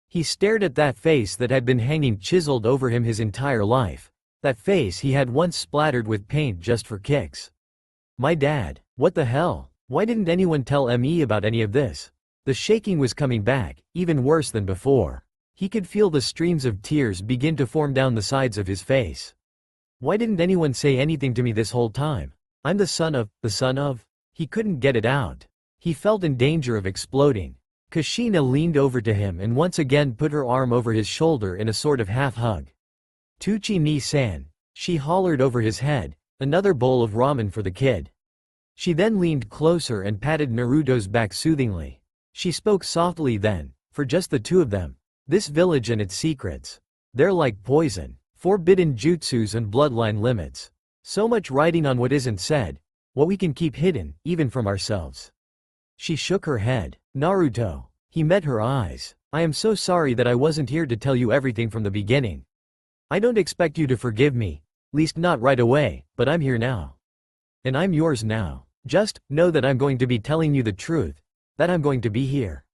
He stared at that face that had been hanging chiseled over him his entire life, that face he had once splattered with paint just for kicks. My dad, what the hell? Why didn't anyone tell me about any of this? The shaking was coming back, even worse than before. He could feel the streams of tears begin to form down the sides of his face. Why didn't anyone say anything to me this whole time? I'm the son of. He couldn't get it out. He felt in danger of exploding. Kushina leaned over to him and once again put her arm over his shoulder in a sort of half-hug. Tucci-ni-san, she hollered over his head, another bowl of ramen for the kid. She then leaned closer and patted Naruto's back soothingly. She spoke softly then, for just the two of them. This village and its secrets. They're like poison. Forbidden jutsus and bloodline limits. So much writing on what isn't said, what we can keep hidden, even from ourselves. She shook her head. Naruto. He met her eyes. I am so sorry that I wasn't here to tell you everything from the beginning. I don't expect you to forgive me, least not right away, but I'm here now. And I'm yours now. Just know that I'm going to be telling you the truth, that I'm going to be here.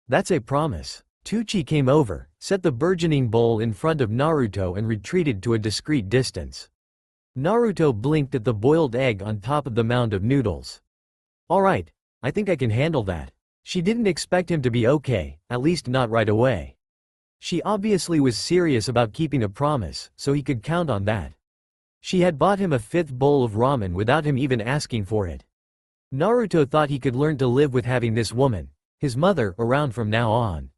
That's a promise. Tucci came over, set the burgeoning bowl in front of Naruto and retreated to a discreet distance. Naruto blinked at the boiled egg on top of the mound of noodles. Alright, I think I can handle that. She didn't expect him to be okay, at least not right away. She obviously was serious about keeping a promise, so he could count on that. She had bought him a fifth bowl of ramen without him even asking for it. Naruto thought he could learn to live with having this woman, his mother, around from now on.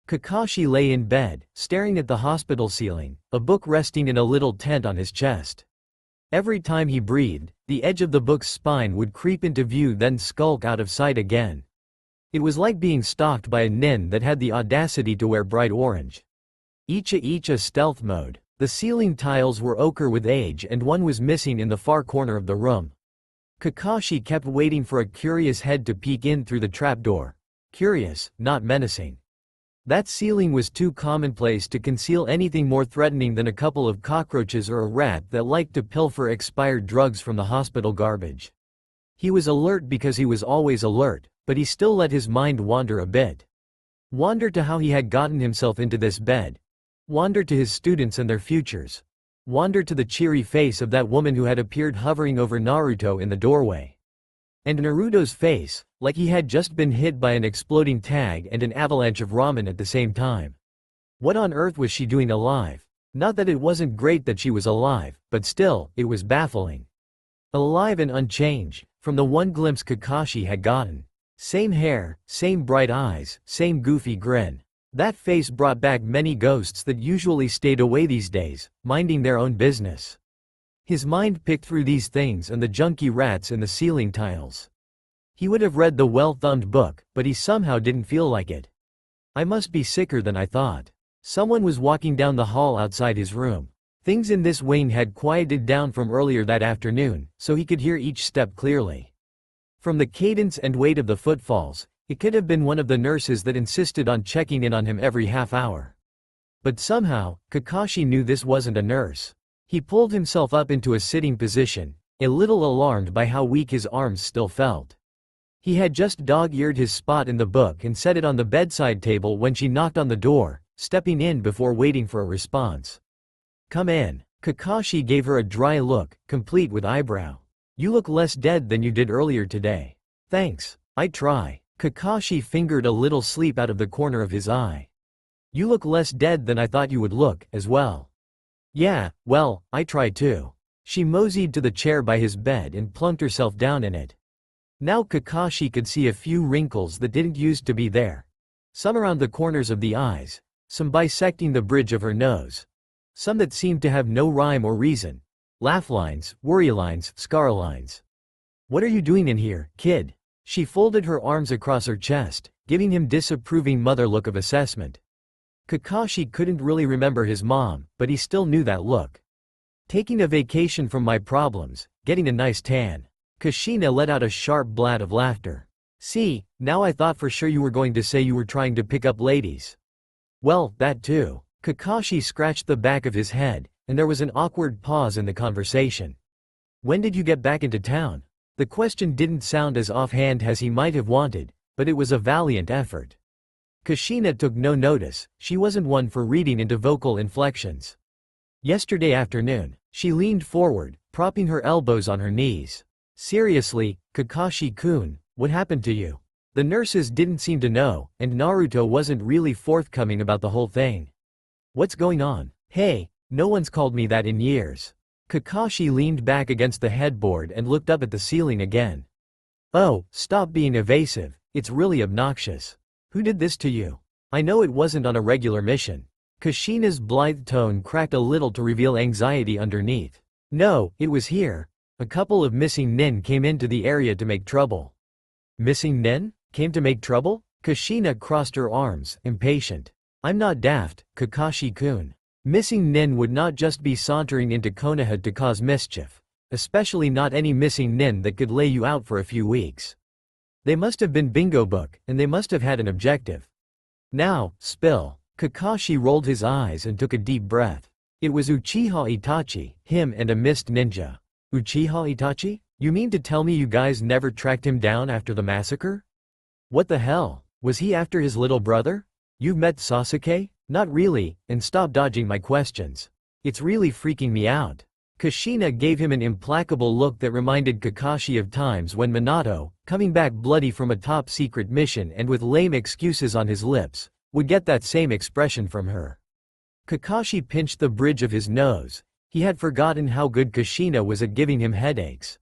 Kakashi lay in bed, staring at the hospital ceiling, a book resting in a little tent on his chest. Every time he breathed, the edge of the book's spine would creep into view then skulk out of sight again. It was like being stalked by a nin that had the audacity to wear bright orange. Icha stealth mode. The ceiling tiles were ochre with age and one was missing in the far corner of the room. Kakashi kept waiting for a curious head to peek in through the trapdoor. Curious, not menacing. That ceiling was too commonplace to conceal anything more threatening than a couple of cockroaches or a rat that liked to pilfer expired drugs from the hospital garbage. He was alert because he was always alert, but he still let his mind wander a bit. Wander to how he had gotten himself into this bed. Wander to his students and their futures. Wander to the cheery face of that woman who had appeared hovering over Naruto in the doorway. And Naruto's face, like he had just been hit by an exploding tag and an avalanche of ramen at the same time. What on earth was she doing alive? Not that it wasn't great that she was alive, but still, it was baffling. Alive and unchanged, from the one glimpse Kakashi had gotten. Same hair, same bright eyes, same goofy grin. That face brought back many ghosts that usually stayed away these days, minding their own business. His mind picked through these things and the junky rats in the ceiling tiles. He would have read the well-thumbed book, but he somehow didn't feel like it. I must be sicker than I thought. Someone was walking down the hall outside his room. Things in this wing had quieted down from earlier that afternoon, so he could hear each step clearly. From the cadence and weight of the footfalls, it could have been one of the nurses that insisted on checking in on him every half hour. But somehow, Kakashi knew this wasn't a nurse. He pulled himself up into a sitting position, a little alarmed by how weak his arms still felt. He had just dog-eared his spot in the book and set it on the bedside table when she knocked on the door, stepping in before waiting for a response. "Come in." Kakashi gave her a dry look, complete with eyebrow. "You look less dead than you did earlier today." "Thanks, I try." Kakashi fingered a little sleep out of the corner of his eye. "You look less dead than I thought you would look, as well." "Yeah, well, I try too." She moseyed to the chair by his bed and plunked herself down in it. Now Kakashi could see a few wrinkles that didn't used to be there. Some around the corners of the eyes, some bisecting the bridge of her nose. Some that seemed to have no rhyme or reason. Laugh lines, worry lines, scar lines. "What are you doing in here, kid?" She folded her arms across her chest, giving him disapproving mother look of assessment. Kakashi couldn't really remember his mom, but he still knew that look. "Taking a vacation from my problems, getting a nice tan." Kushina let out a sharp blast of laughter. "See, now I thought for sure you were going to say you were trying to pick up ladies." "Well, that too." Kakashi scratched the back of his head, and there was an awkward pause in the conversation. "When did you get back into town?" The question didn't sound as offhand as he might have wanted, but it was a valiant effort. Kushina took no notice, she wasn't one for reading into vocal inflections. "Yesterday afternoon." She leaned forward, propping her elbows on her knees. "Seriously, Kakashi-kun, what happened to you?" The nurses didn't seem to know, and Naruto wasn't really forthcoming about the whole thing. "What's going on?" "Hey, no one's called me that in years." Kakashi leaned back against the headboard and looked up at the ceiling again. "Oh, stop being evasive, it's really obnoxious. Who did this to you? I know it wasn't on a regular mission." Kushina's blithe tone cracked a little to reveal anxiety underneath. "No, it was here. A couple of missing nin came into the area to make trouble." "Missing nin? Came to make trouble?" Kushina crossed her arms, impatient. "I'm not daft, Kakashi-kun. Missing nin would not just be sauntering into Konoha to cause mischief. Especially not any missing nin that could lay you out for a few weeks. They must have been bingo book, and they must have had an objective. Now, spill." Kakashi rolled his eyes and took a deep breath. It was Uchiha Itachi, him and a mist ninja. "Uchiha Itachi? You mean to tell me you guys never tracked him down after the massacre?" "What the hell? Was he after his little brother?" "You've met Sasuke?" "Not really, and stop dodging my questions. It's really freaking me out." Kushina gave him an implacable look that reminded Kakashi of times when Minato, coming back bloody from a top-secret mission and with lame excuses on his lips, would get that same expression from her. Kakashi pinched the bridge of his nose. He had forgotten how good Kushina was at giving him headaches.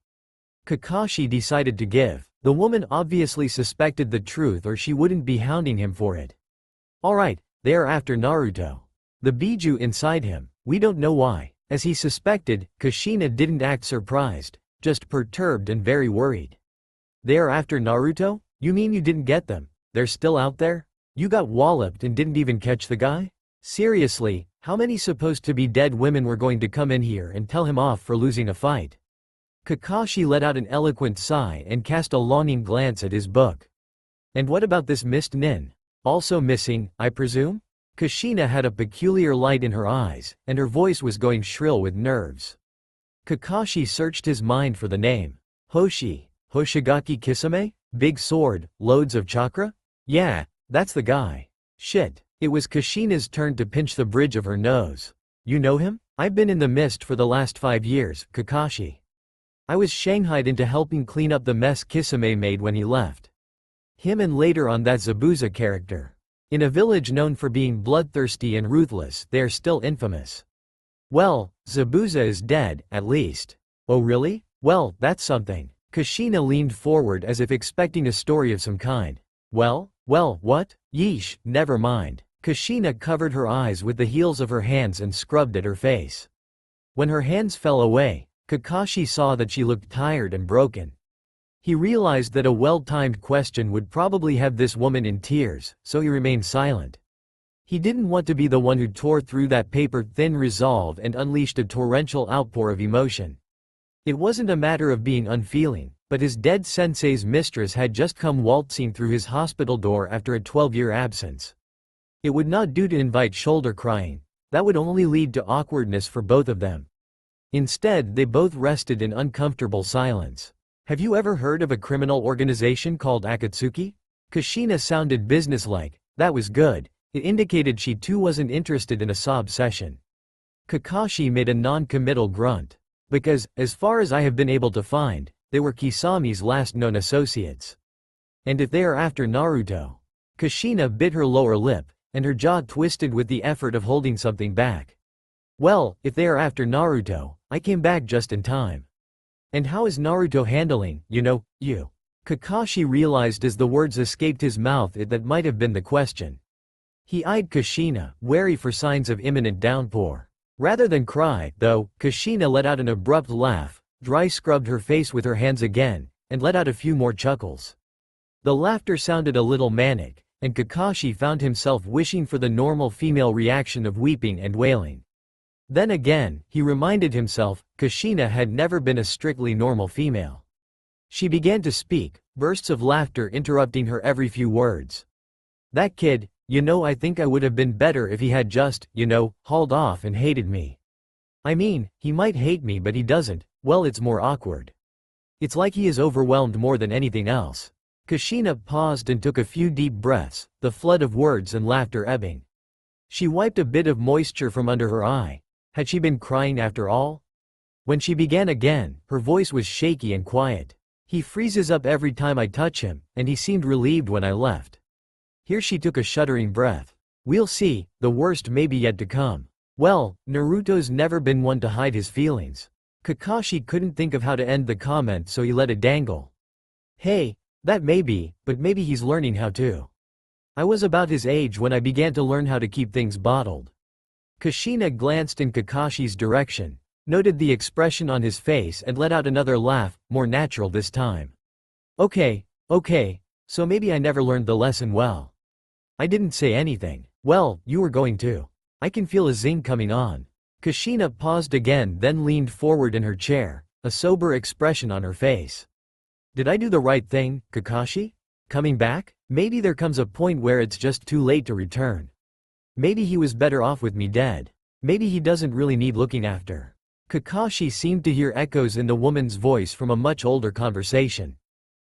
Kakashi decided to give. The woman obviously suspected the truth or she wouldn't be hounding him for it. "Alright, they are after Naruto." The Biju inside him, we don't know why. As he suspected, Kushina didn't act surprised, just perturbed and very worried. "They are after Naruto? You mean you didn't get them? They're still out there? You got walloped and didn't even catch the guy? Seriously, how many supposed to be dead women were going to come in here and tell him off for losing a fight?" Kakashi let out an eloquent sigh and cast a longing glance at his book. "And what about this mist nin? Also missing, I presume? Kushina had a peculiar light in her eyes, and her voice was going shrill with nerves. Kakashi searched his mind for the name. Hoshigaki Kisame? Big sword, loads of chakra? Yeah, that's the guy. Shit. It was Kushina's turn to pinch the bridge of her nose. You know him? I've been in the mist for the last 5 years, Kakashi. I was shanghaied into helping clean up the mess Kisame made when he left. Him and later on that Zabuza character. In a village known for being bloodthirsty and ruthless, they are still infamous. Well, Zabuza is dead, at least. Oh really? Well, that's something. Kushina leaned forward as if expecting a story of some kind. Well, what? Yeesh, never mind. Kushina covered her eyes with the heels of her hands and scrubbed at her face. When her hands fell away, Kakashi saw that she looked tired and broken. He realized that a well-timed question would probably have this woman in tears, so he remained silent. He didn't want to be the one who tore through that paper-thin resolve and unleashed a torrential outpour of emotion. It wasn't a matter of being unfeeling, but his dead sensei's mistress had just come waltzing through his hospital door after a 12-year absence. It would not do to invite shoulder crying. That would only lead to awkwardness for both of them. Instead, they both rested in uncomfortable silence. Have you ever heard of a criminal organization called Akatsuki? Kushina sounded businesslike. That was good. It indicated she too wasn't interested in a sob session. Kakashi made a non-committal grunt. Because, as far as I have been able to find, they were Kisami's last known associates. And if they are after Naruto? Kushina bit her lower lip, and her jaw twisted with the effort of holding something back. Well, if they are after Naruto, I came back just in time. And how is Naruto handling, you? Kakashi realized as the words escaped his mouth that might have been the question. He eyed Kushina, wary for signs of imminent downpour. Rather than cry, though, Kushina let out an abrupt laugh, dry scrubbed her face with her hands again, and let out a few more chuckles. The laughter sounded a little manic, and Kakashi found himself wishing for the normal female reaction of weeping and wailing. Then again, he reminded himself, Kushina had never been a strictly normal female. She began to speak, bursts of laughter interrupting her every few words. That kid, I think I would have been better if he had just, hauled off and hated me. I mean, he might hate me but he doesn't. Well, it's more awkward. It's like he is overwhelmed more than anything else. Kushina paused and took a few deep breaths, the flood of words and laughter ebbing. She wiped a bit of moisture from under her eye. Had she been crying after all? When she began again, her voice was shaky and quiet. He freezes up every time I touch him, and he seemed relieved when I left. Here she took a shuddering breath. We'll see, the worst may be yet to come. Well, Naruto's never been one to hide his feelings. Kakashi couldn't think of how to end the comment, so he let it dangle. Hey, that may be, but maybe he's learning how to. I was about his age when I began to learn how to keep things bottled. Kushina glanced in Kakashi's direction, noted the expression on his face and let out another laugh, more natural this time. Okay, so maybe I never learned the lesson well. I didn't say anything. Well, you were going to. I can feel a zing coming on. Kushina paused again, then leaned forward in her chair, a sober expression on her face. Did I do the right thing, Kakashi? Coming back? Maybe there comes a point where it's just too late to return. Maybe he was better off with me dead. Maybe he doesn't really need looking after. Kakashi seemed to hear echoes in the woman's voice from a much older conversation.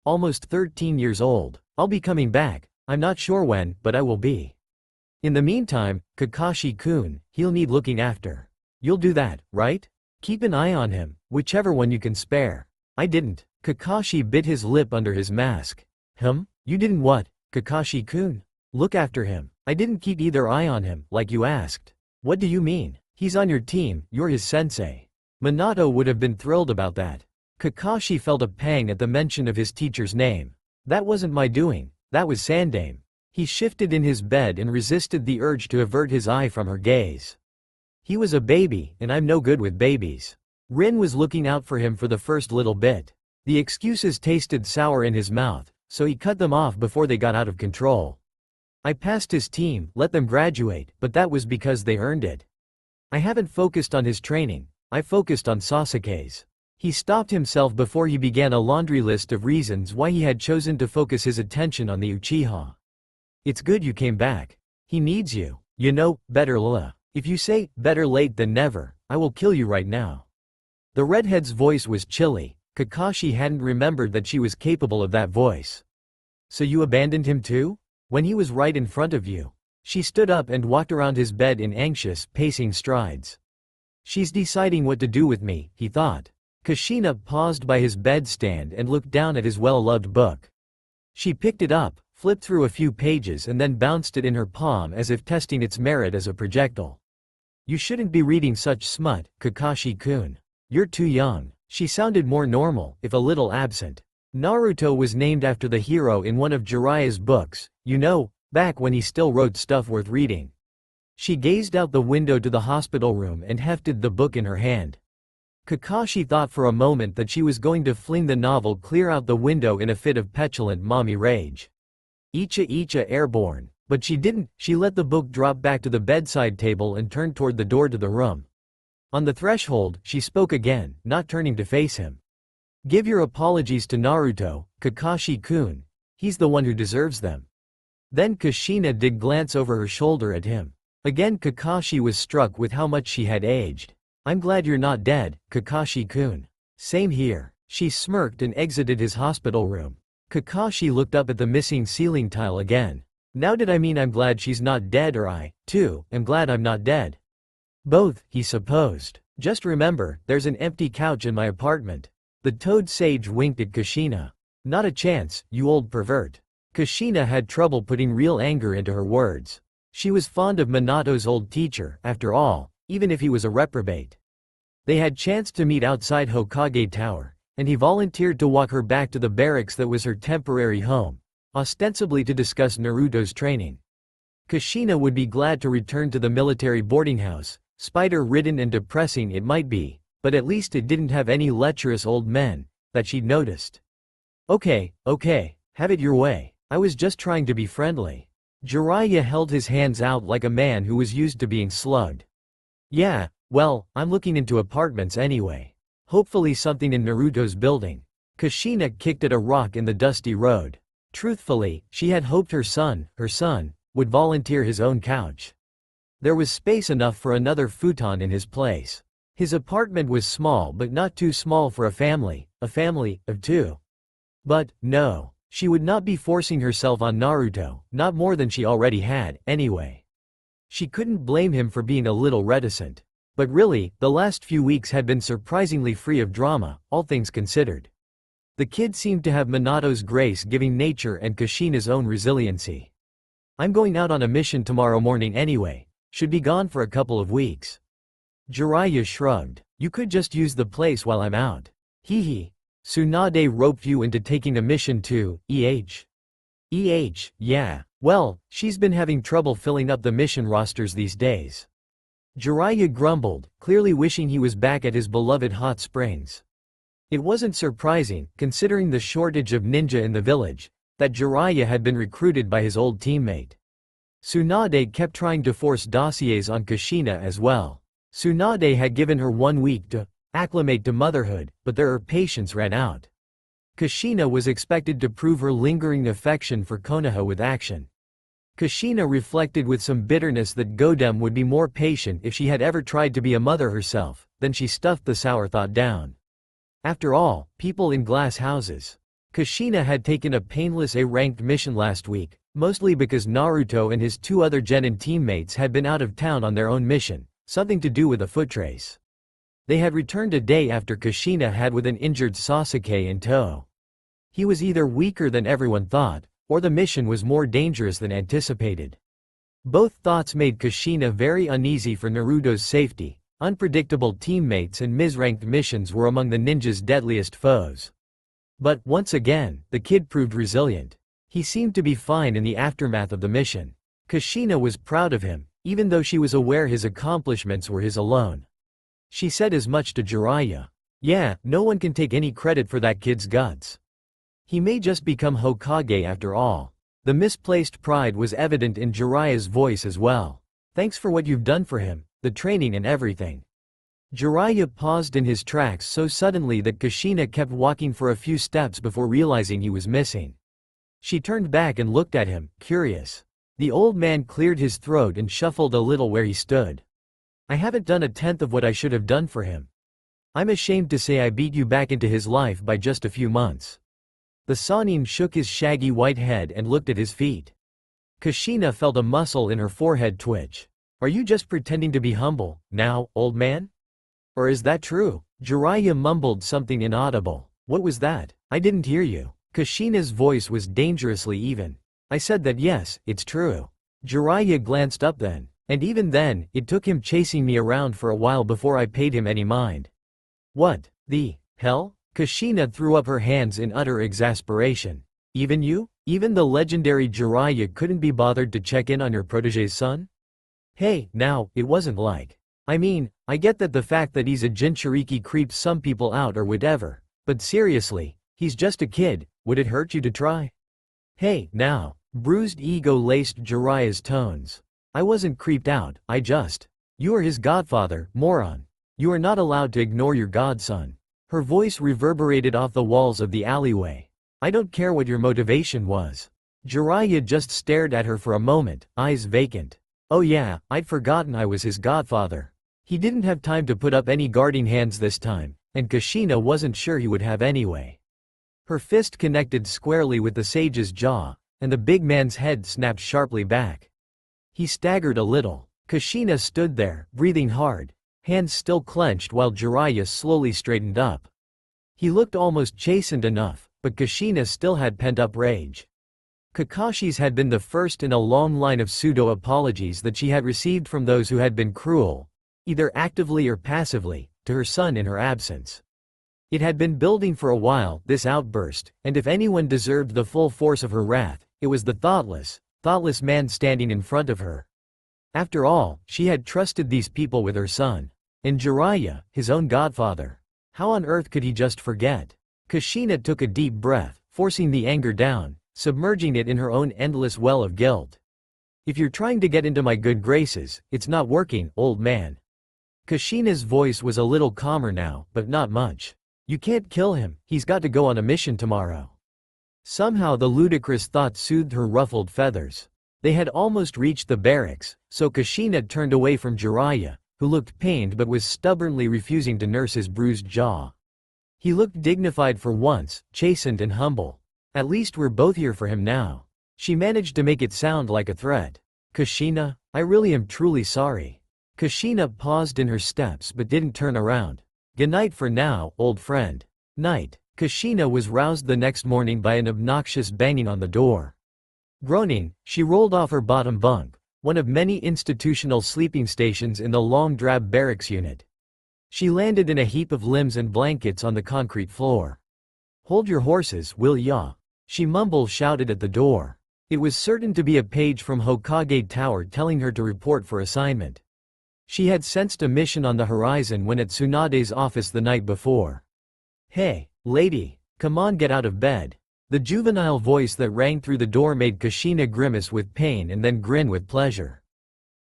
Almost 13 years old. I'll be coming back. I'm not sure when, but I will be. In the meantime, Kakashi-kun, he'll need looking after. You'll do that, right? Keep an eye on him, whichever one you can spare. I didn't. Kakashi bit his lip under his mask. You didn't what, Kakashi-kun? Look after him. I didn't keep either eye on him, like you asked. What do you mean? He's on your team, you're his sensei. Minato would have been thrilled about that. Kakashi felt a pang at the mention of his teacher's name. That wasn't my doing, that was Sandame. He shifted in his bed and resisted the urge to avert his eye from her gaze. He was a baby, and I'm no good with babies. Rin was looking out for him for the first little bit. The excuses tasted sour in his mouth, so he cut them off before they got out of control. I passed his team, let them graduate, but that was because they earned it. I haven't focused on his training, I focused on Sasuke's. He stopped himself before he began a laundry list of reasons why he had chosen to focus his attention on the Uchiha. It's good you came back. He needs you. You know, if you say, better late than never, I will kill you right now. The redhead's voice was chilly. Kakashi hadn't remembered that she was capable of that voice. So you abandoned him too? When he was right in front of you. She stood up and walked around his bed in anxious, pacing strides. She's deciding what to do with me, he thought. Kushina paused by his bedstand and looked down at his well-loved book. She picked it up, flipped through a few pages and then bounced it in her palm as if testing its merit as a projectile. You shouldn't be reading such smut, Kakashi-kun. You're too young. She sounded more normal, if a little absent. Naruto was named after the hero in one of Jiraiya's books, you know, back when he still wrote stuff worth reading. She gazed out the window to the hospital room and hefted the book in her hand. Kakashi thought for a moment that she was going to fling the novel clear out the window in a fit of petulant mommy rage. Icha airborne. But she didn't. She let the book drop back to the bedside table and turned toward the door to the room. On the threshold, she spoke again, not turning to face him. Give your apologies to Naruto, Kakashi-kun. He's the one who deserves them. Then Kushina did glance over her shoulder at him. Again Kakashi was struck with how much she had aged. I'm glad you're not dead, Kakashi-kun. Same here. She smirked and exited his hospital room. Kakashi looked up at the missing ceiling tile again. Now did I mean I'm glad she's not dead, or I, too, am glad I'm not dead? Both, he supposed. Just remember, there's an empty couch in my apartment. The toad sage winked at Kushina. Not a chance, you old pervert. Kushina had trouble putting real anger into her words. She was fond of Minato's old teacher, after all, even if he was a reprobate. They had chanced to meet outside Hokage Tower, and he volunteered to walk her back to the barracks that was her temporary home, ostensibly to discuss Naruto's training. Kushina would be glad to return to the military boarding house, spider-ridden and depressing it might be, but at least it didn't have any lecherous old men, that she'd noticed. Okay, have it your way. I was just trying to be friendly. Jiraiya held his hands out like a man who was used to being slugged. Yeah, well, I'm looking into apartments anyway. Hopefully something in Naruto's building. Kushina kicked at a rock in the dusty road. Truthfully, she had hoped her son, would volunteer his own couch. There was space enough for another futon in his place. His apartment was small but not too small for a family of two. But, no, she would not be forcing herself on Naruto, not more than she already had, anyway. She couldn't blame him for being a little reticent. But really, the last few weeks had been surprisingly free of drama, all things considered. The kid seemed to have Minato's grace-giving nature and Kushina's own resiliency. I'm going out on a mission tomorrow morning anyway. Should be gone for a couple of weeks. Jiraiya shrugged. You could just use the place while I'm out. Hee. Tsunade roped you into taking a mission too, yeah. Well, she's been having trouble filling up the mission rosters these days. Jiraiya grumbled, clearly wishing he was back at his beloved hot springs. It wasn't surprising, considering the shortage of ninja in the village, that Jiraiya had been recruited by his old teammate. Tsunade kept trying to force dossiers on Kushina as well. Tsunade had given her 1 week to acclimate to motherhood, but her patience ran out. Kushina was expected to prove her lingering affection for Konoha with action. Kushina reflected with some bitterness that Godem would be more patient if she had ever tried to be a mother herself, then she stuffed the sour thought down. After all, people in glass houses. Kushina had taken a painless A-ranked mission last week, mostly because Naruto and his 2 other genin teammates had been out of town on their own mission, something to do with a foot trace. They had returned a day after Kushina had with an injured Sasuke in tow. He was either weaker than everyone thought, or the mission was more dangerous than anticipated. Both thoughts made Kushina very uneasy for Naruto's safety. Unpredictable teammates and misranked missions were among the ninja's deadliest foes. But, once again, the kid proved resilient. He seemed to be fine in the aftermath of the mission. Kushina was proud of him, even though she was aware his accomplishments were his alone. She said as much to Jiraiya. Yeah, no one can take any credit for that kid's guts. He may just become Hokage after all. The misplaced pride was evident in Jiraiya's voice as well. Thanks for what you've done for him, the training and everything. Jiraiya paused in his tracks so suddenly that Kushina kept walking for a few steps before realizing he was missing. She turned back and looked at him, curious. The old man cleared his throat and shuffled a little where he stood. I haven't done a tenth of what I should have done for him. I'm ashamed to say I beat you back into his life by just a few months. The Sannin shook his shaggy white head and looked at his feet. Kushina felt a muscle in her forehead twitch. Are you just pretending to be humble, now, old man? Or is that true? Jiraiya mumbled something inaudible. What was that? I didn't hear you. Kushina's voice was dangerously even. I said that yes, it's true. Jiraiya glanced up then. And even then, it took him chasing me around for a while before I paid him any mind. What the hell? Kushina threw up her hands in utter exasperation. Even you? Even the legendary Jiraiya couldn't be bothered to check in on your protege's son? Hey, now, it wasn't like. I mean, I get that the fact that he's a Jinchuriki creeps some people out or whatever, but seriously, he's just a kid, would it hurt you to try? Hey, now. Bruised ego laced Jiraiya's tones. I wasn't creeped out, You are his godfather, moron. You are not allowed to ignore your godson. Her voice reverberated off the walls of the alleyway. I don't care what your motivation was. Jiraiya just stared at her for a moment, eyes vacant. Oh yeah, I'd forgotten I was his godfather. He didn't have time to put up any guarding hands this time, and Kushina wasn't sure he would have anyway. Her fist connected squarely with the sage's jaw, and the big man's head snapped sharply back. He staggered a little. Kushina stood there, breathing hard, hands still clenched while Jiraiya slowly straightened up. He looked almost chastened enough, but Kushina still had pent-up rage. Kakashi's had been the first in a long line of pseudo-apologies that she had received from those who had been cruel, either actively or passively, to her son in her absence. It had been building for a while, this outburst, and if anyone deserved the full force of her wrath, it was the thoughtless man standing in front of her. After all, she had trusted these people with her son. And Jiraiya, his own godfather. How on earth could he just forget? Kushina took a deep breath, forcing the anger down, submerging it in her own endless well of guilt. If you're trying to get into my good graces, it's not working, old man. Kushina's voice was a little calmer now, but not much. You can't kill him, he's got to go on a mission tomorrow. Somehow the ludicrous thought soothed her ruffled feathers. They had almost reached the barracks, so Kushina turned away from Jiraiya, who looked pained but was stubbornly refusing to nurse his bruised jaw. He looked dignified for once, chastened and humble. At least we're both here for him now. She managed to make it sound like a threat. Kushina, I really am truly sorry. Kushina paused in her steps but didn't turn around. Good night for now, old friend. Night. Kushina was roused the next morning by an obnoxious banging on the door. Groaning, she rolled off her bottom bunk, one of many institutional sleeping stations in the long drab barracks unit. She landed in a heap of limbs and blankets on the concrete floor. Hold your horses, will ya? She shouted at the door. It was certain to be a page from Hokage Tower telling her to report for assignment. She had sensed a mission on the horizon when at Tsunade's office the night before. Hey, lady, come on, get out of bed. The juvenile voice that rang through the door made Kushina grimace with pain and then grin with pleasure.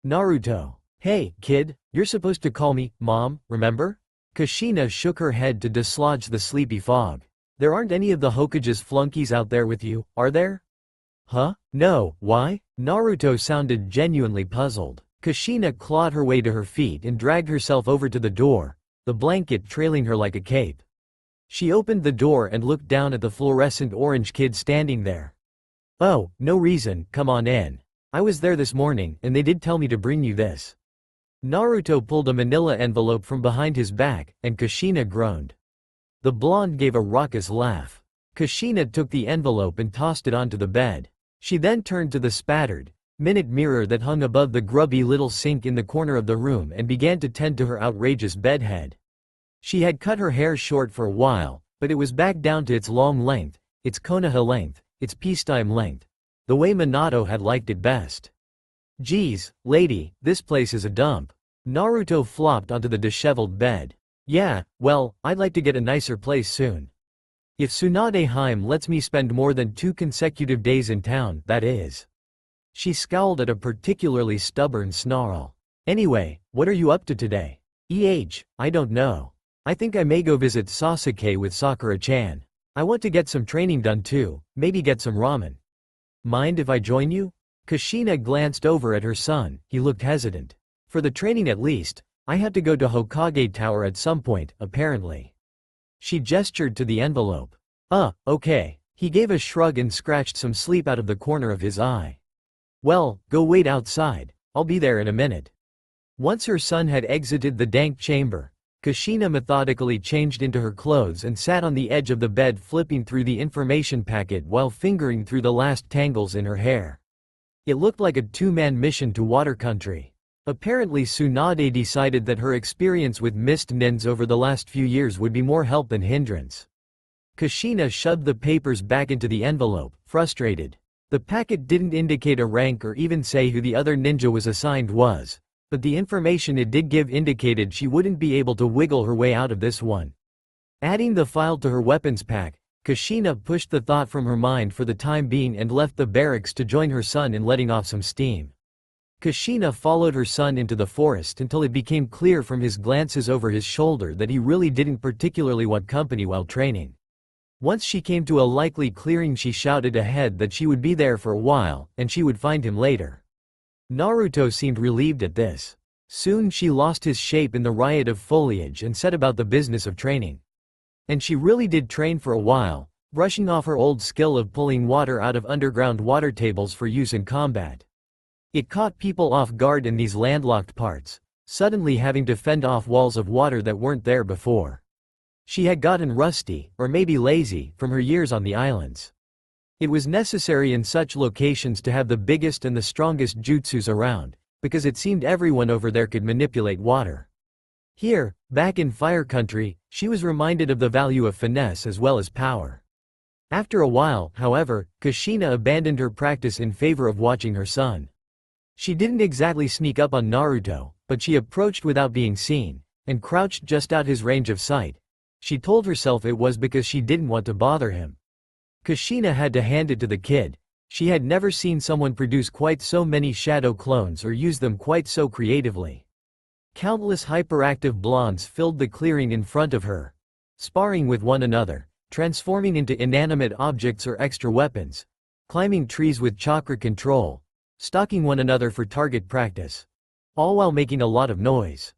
Naruto. Hey, kid, you're supposed to call me Mom, remember? Kushina shook her head to dislodge the sleepy fog. There aren't any of the Hokage's flunkies out there with you, are there? Huh? No, why? Naruto sounded genuinely puzzled. Kushina clawed her way to her feet and dragged herself over to the door, the blanket trailing her like a cape. She opened the door and looked down at the fluorescent orange kid standing there. Oh, no reason, come on in. I was there this morning and they did tell me to bring you this. Naruto pulled a manila envelope from behind his back, and Kushina groaned. The blonde gave a raucous laugh. Kushina took the envelope and tossed it onto the bed. She then turned to the spattered, minute mirror that hung above the grubby little sink in the corner of the room and began to tend to her outrageous bedhead. She had cut her hair short for a while, but it was back down to its long length, its Konoha length, its peacetime length. The way Minato had liked it best. Geez, lady, this place is a dump. Naruto flopped onto the disheveled bed. Yeah, well, I'd like to get a nicer place soon. If Tsunade Heim lets me spend more than 2 consecutive days in town, that is. She scowled at a particularly stubborn snarl. Anyway, what are you up to today? I don't know. I think I may go visit Sasuke with Sakura-chan. I want to get some training done too, maybe get some ramen. Mind if I join you? Kushina glanced over at her son, he looked hesitant. For the training at least, I have to go to Hokage Tower at some point, apparently. She gestured to the envelope. Okay. He gave a shrug and scratched some sleep out of the corner of his eye. Well, go wait outside, I'll be there in a minute. Once her son had exited the dank chamber, Kushina methodically changed into her clothes and sat on the edge of the bed flipping through the information packet while fingering through the last tangles in her hair. It looked like a two-man mission to water country. Apparently Tsunade decided that her experience with mist ninjas over the last few years would be more help than hindrance. Kushina shoved the papers back into the envelope, frustrated. The packet didn't indicate a rank or even say who the other ninja was assigned was, but the information it did give indicated she wouldn't be able to wiggle her way out of this one. Adding the file to her weapons pack, Kushina pushed the thought from her mind for the time being and left the barracks to join her son in letting off some steam. Kushina followed her son into the forest until it became clear from his glances over his shoulder that he really didn't particularly want company while training. Once she came to a likely clearing, she shouted ahead that she would be there for a while, and she would find him later. Naruto seemed relieved at this. Soon she lost his shape in the riot of foliage and set about the business of training. And she really did train for a while, brushing off her old skill of pulling water out of underground water tables for use in combat. It caught people off guard in these landlocked parts, suddenly having to fend off walls of water that weren't there before. She had gotten rusty, or maybe lazy, from her years on the islands. It was necessary in such locations to have the biggest and the strongest jutsus around, because it seemed everyone over there could manipulate water. Here, back in Fire Country, she was reminded of the value of finesse as well as power. After a while, however, Kushina abandoned her practice in favor of watching her son. She didn't exactly sneak up on Naruto, but she approached without being seen, and crouched just out his range of sight. She told herself it was because she didn't want to bother him. Kushina had to hand it to the kid. She had never seen someone produce quite so many shadow clones or use them quite so creatively. Countless hyperactive blondes filled the clearing in front of her, sparring with one another, transforming into inanimate objects or extra weapons, climbing trees with chakra control, stalking one another for target practice, all while making a lot of noise.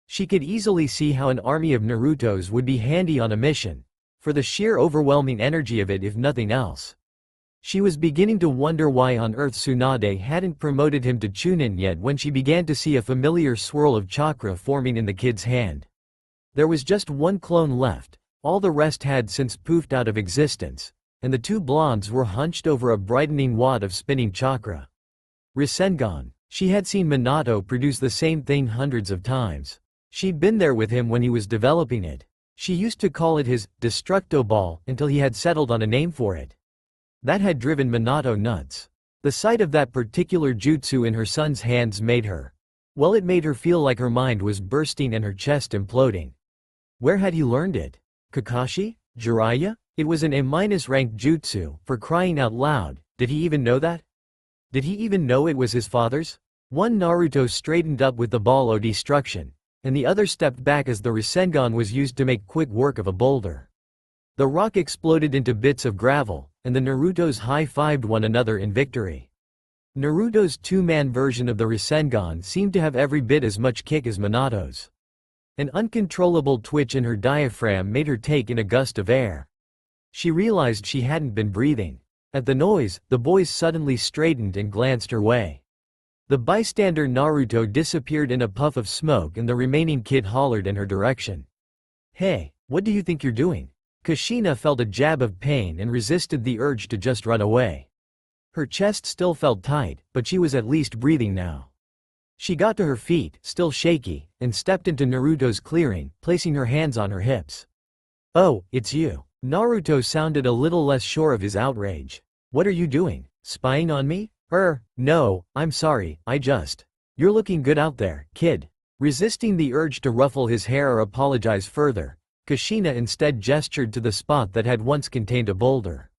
She could easily see how an army of Narutos would be handy on a mission, for the sheer overwhelming energy of it if nothing else. She was beginning to wonder why on earth Tsunade hadn't promoted him to Chunin yet when she began to see a familiar swirl of chakra forming in the kid's hand. There was just one clone left, all the rest had since poofed out of existence, and the two blondes were hunched over a brightening wad of spinning chakra. Rasengan. She had seen Minato produce the same thing hundreds of times. She'd been there with him when he was developing it. She used to call it his Destructo Ball until he had settled on a name for it. That had driven Minato nuts. The sight of that particular jutsu in her son's hands made her, well, it made her feel like her mind was bursting and her chest imploding. Where had he learned it? Kakashi? Jiraiya? It was an A-ranked jutsu, for crying out loud. Did he even know that? Did he even know it was his father's? One Naruto straightened up with the ball of destruction, and the other stepped back as the Rasengan was used to make quick work of a boulder. The rock exploded into bits of gravel, and the Narutos high-fived one another in victory. Naruto's two-man version of the Rasengan seemed to have every bit as much kick as Minato's. An uncontrollable twitch in her diaphragm made her take in a gust of air. She realized she hadn't been breathing. At the noise, the boys suddenly straightened and glanced her way. The bystander Naruto disappeared in a puff of smoke and the remaining kid hollered in her direction. "Hey, what do you think you're doing?" Kushina felt a jab of pain and resisted the urge to just run away. Her chest still felt tight, but she was at least breathing now. She got to her feet, still shaky, and stepped into Naruto's clearing, placing her hands on her hips. "Oh, it's you." Naruto sounded a little less sure of his outrage. "What are you doing? Spying on me?" No, I'm sorry, You're looking good out there, kid." Resisting the urge to ruffle his hair or apologize further, Kushina instead gestured to the spot that had once contained a boulder.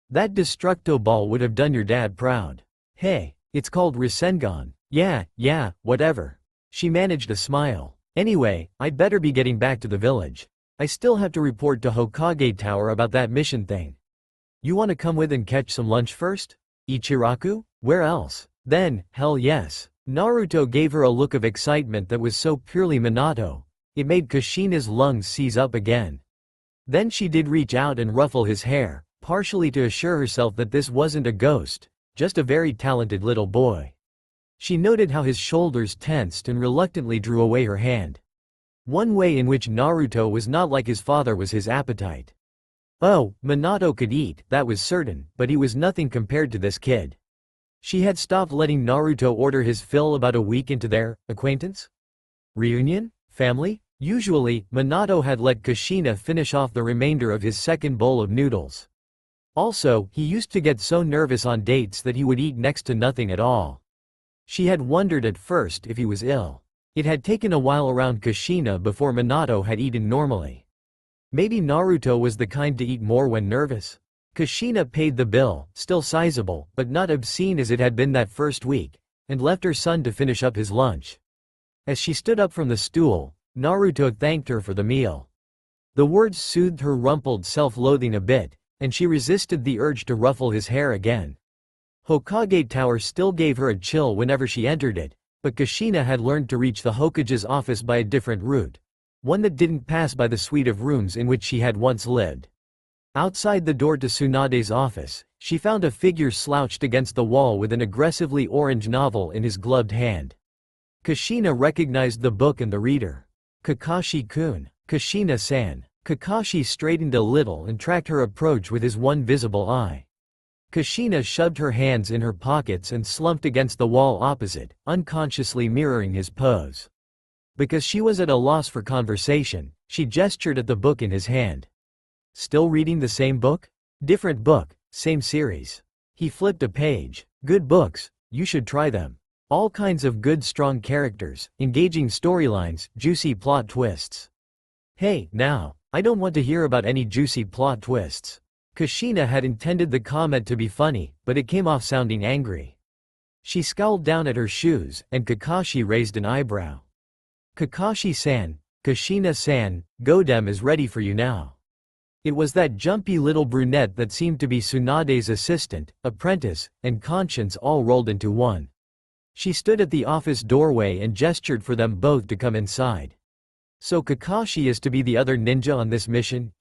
"That Destructo Ball would have done your dad proud." "Hey, it's called Rasengan." Yeah, whatever." She managed a smile. "Anyway, I'd better be getting back to the village. I still have to report to Hokage Tower about that mission thing. You want to come with and catch some lunch first?" Ichiraku? Where else? Then, hell yes. Naruto gave her a look of excitement that was so purely Minato. It made Kushina's lungs seize up again. Then she did reach out and ruffle his hair, partially to assure herself that this wasn't a ghost, just a very talented little boy. She noted how his shoulders tensed and reluctantly drew away her hand. One way in which Naruto was not like his father was his appetite. Oh, Minato could eat, that was certain, but he was nothing compared to this kid. She had stopped letting Naruto order his fill about a week into their acquaintance? Reunion? Family? Usually, Minato had let Kushina finish off the remainder of his second bowl of noodles. Also, he used to get so nervous on dates that he would eat next to nothing at all. She had wondered at first if he was ill. It had taken a while around Kushina before Minato had eaten normally. Maybe Naruto was the kind to eat more when nervous. Kushina paid the bill, still sizable, but not obscene as it had been that first week, and left her son to finish up his lunch. As she stood up from the stool, Naruto thanked her for the meal. The words soothed her rumpled self-loathing a bit, and she resisted the urge to ruffle his hair again. Hokage Tower still gave her a chill whenever she entered it, but Kushina had learned to reach the Hokage's office by a different route, one that didn't pass by the suite of rooms in which she had once lived. Outside the door to Tsunade's office, she found a figure slouched against the wall with an aggressively orange novel in his gloved hand. Kushina recognized the book and the reader. Kakashi-kun. Kushina-san. Kakashi straightened a little and tracked her approach with his one visible eye. Kushina shoved her hands in her pockets and slumped against the wall opposite, unconsciously mirroring his pose. Because she was at a loss for conversation, she gestured at the book in his hand. Still reading the same book? Different book, same series. He flipped a page. Good books, you should try them. All kinds of good strong characters, engaging storylines, juicy plot twists. Hey, now, I don't want to hear about any juicy plot twists. Kushina had intended the comment to be funny, but it came off sounding angry. She scowled down at her shoes, and Kakashi raised an eyebrow. Kakashi-san, Kushina-san, Godem is ready for you now. It was that jumpy little brunette that seemed to be Tsunade's assistant, apprentice, and conscience all rolled into one. She stood at the office doorway and gestured for them both to come inside. So Kakashi is to be the other ninja on this mission,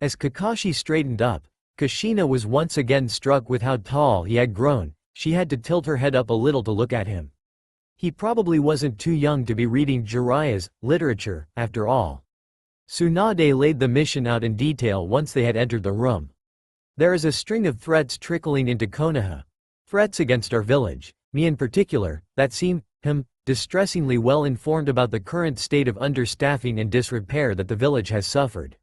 As Kakashi straightened up, Kushina was once again struck with how tall he had grown. She had to tilt her head up a little to look at him. He probably wasn't too young to be reading Jiraiya's literature, after all. Tsunade laid the mission out in detail once they had entered the room. There is a string of threats trickling into Konoha. Threats against our village, me in particular, that seem, distressingly well informed about the current state of understaffing and disrepair that the village has suffered.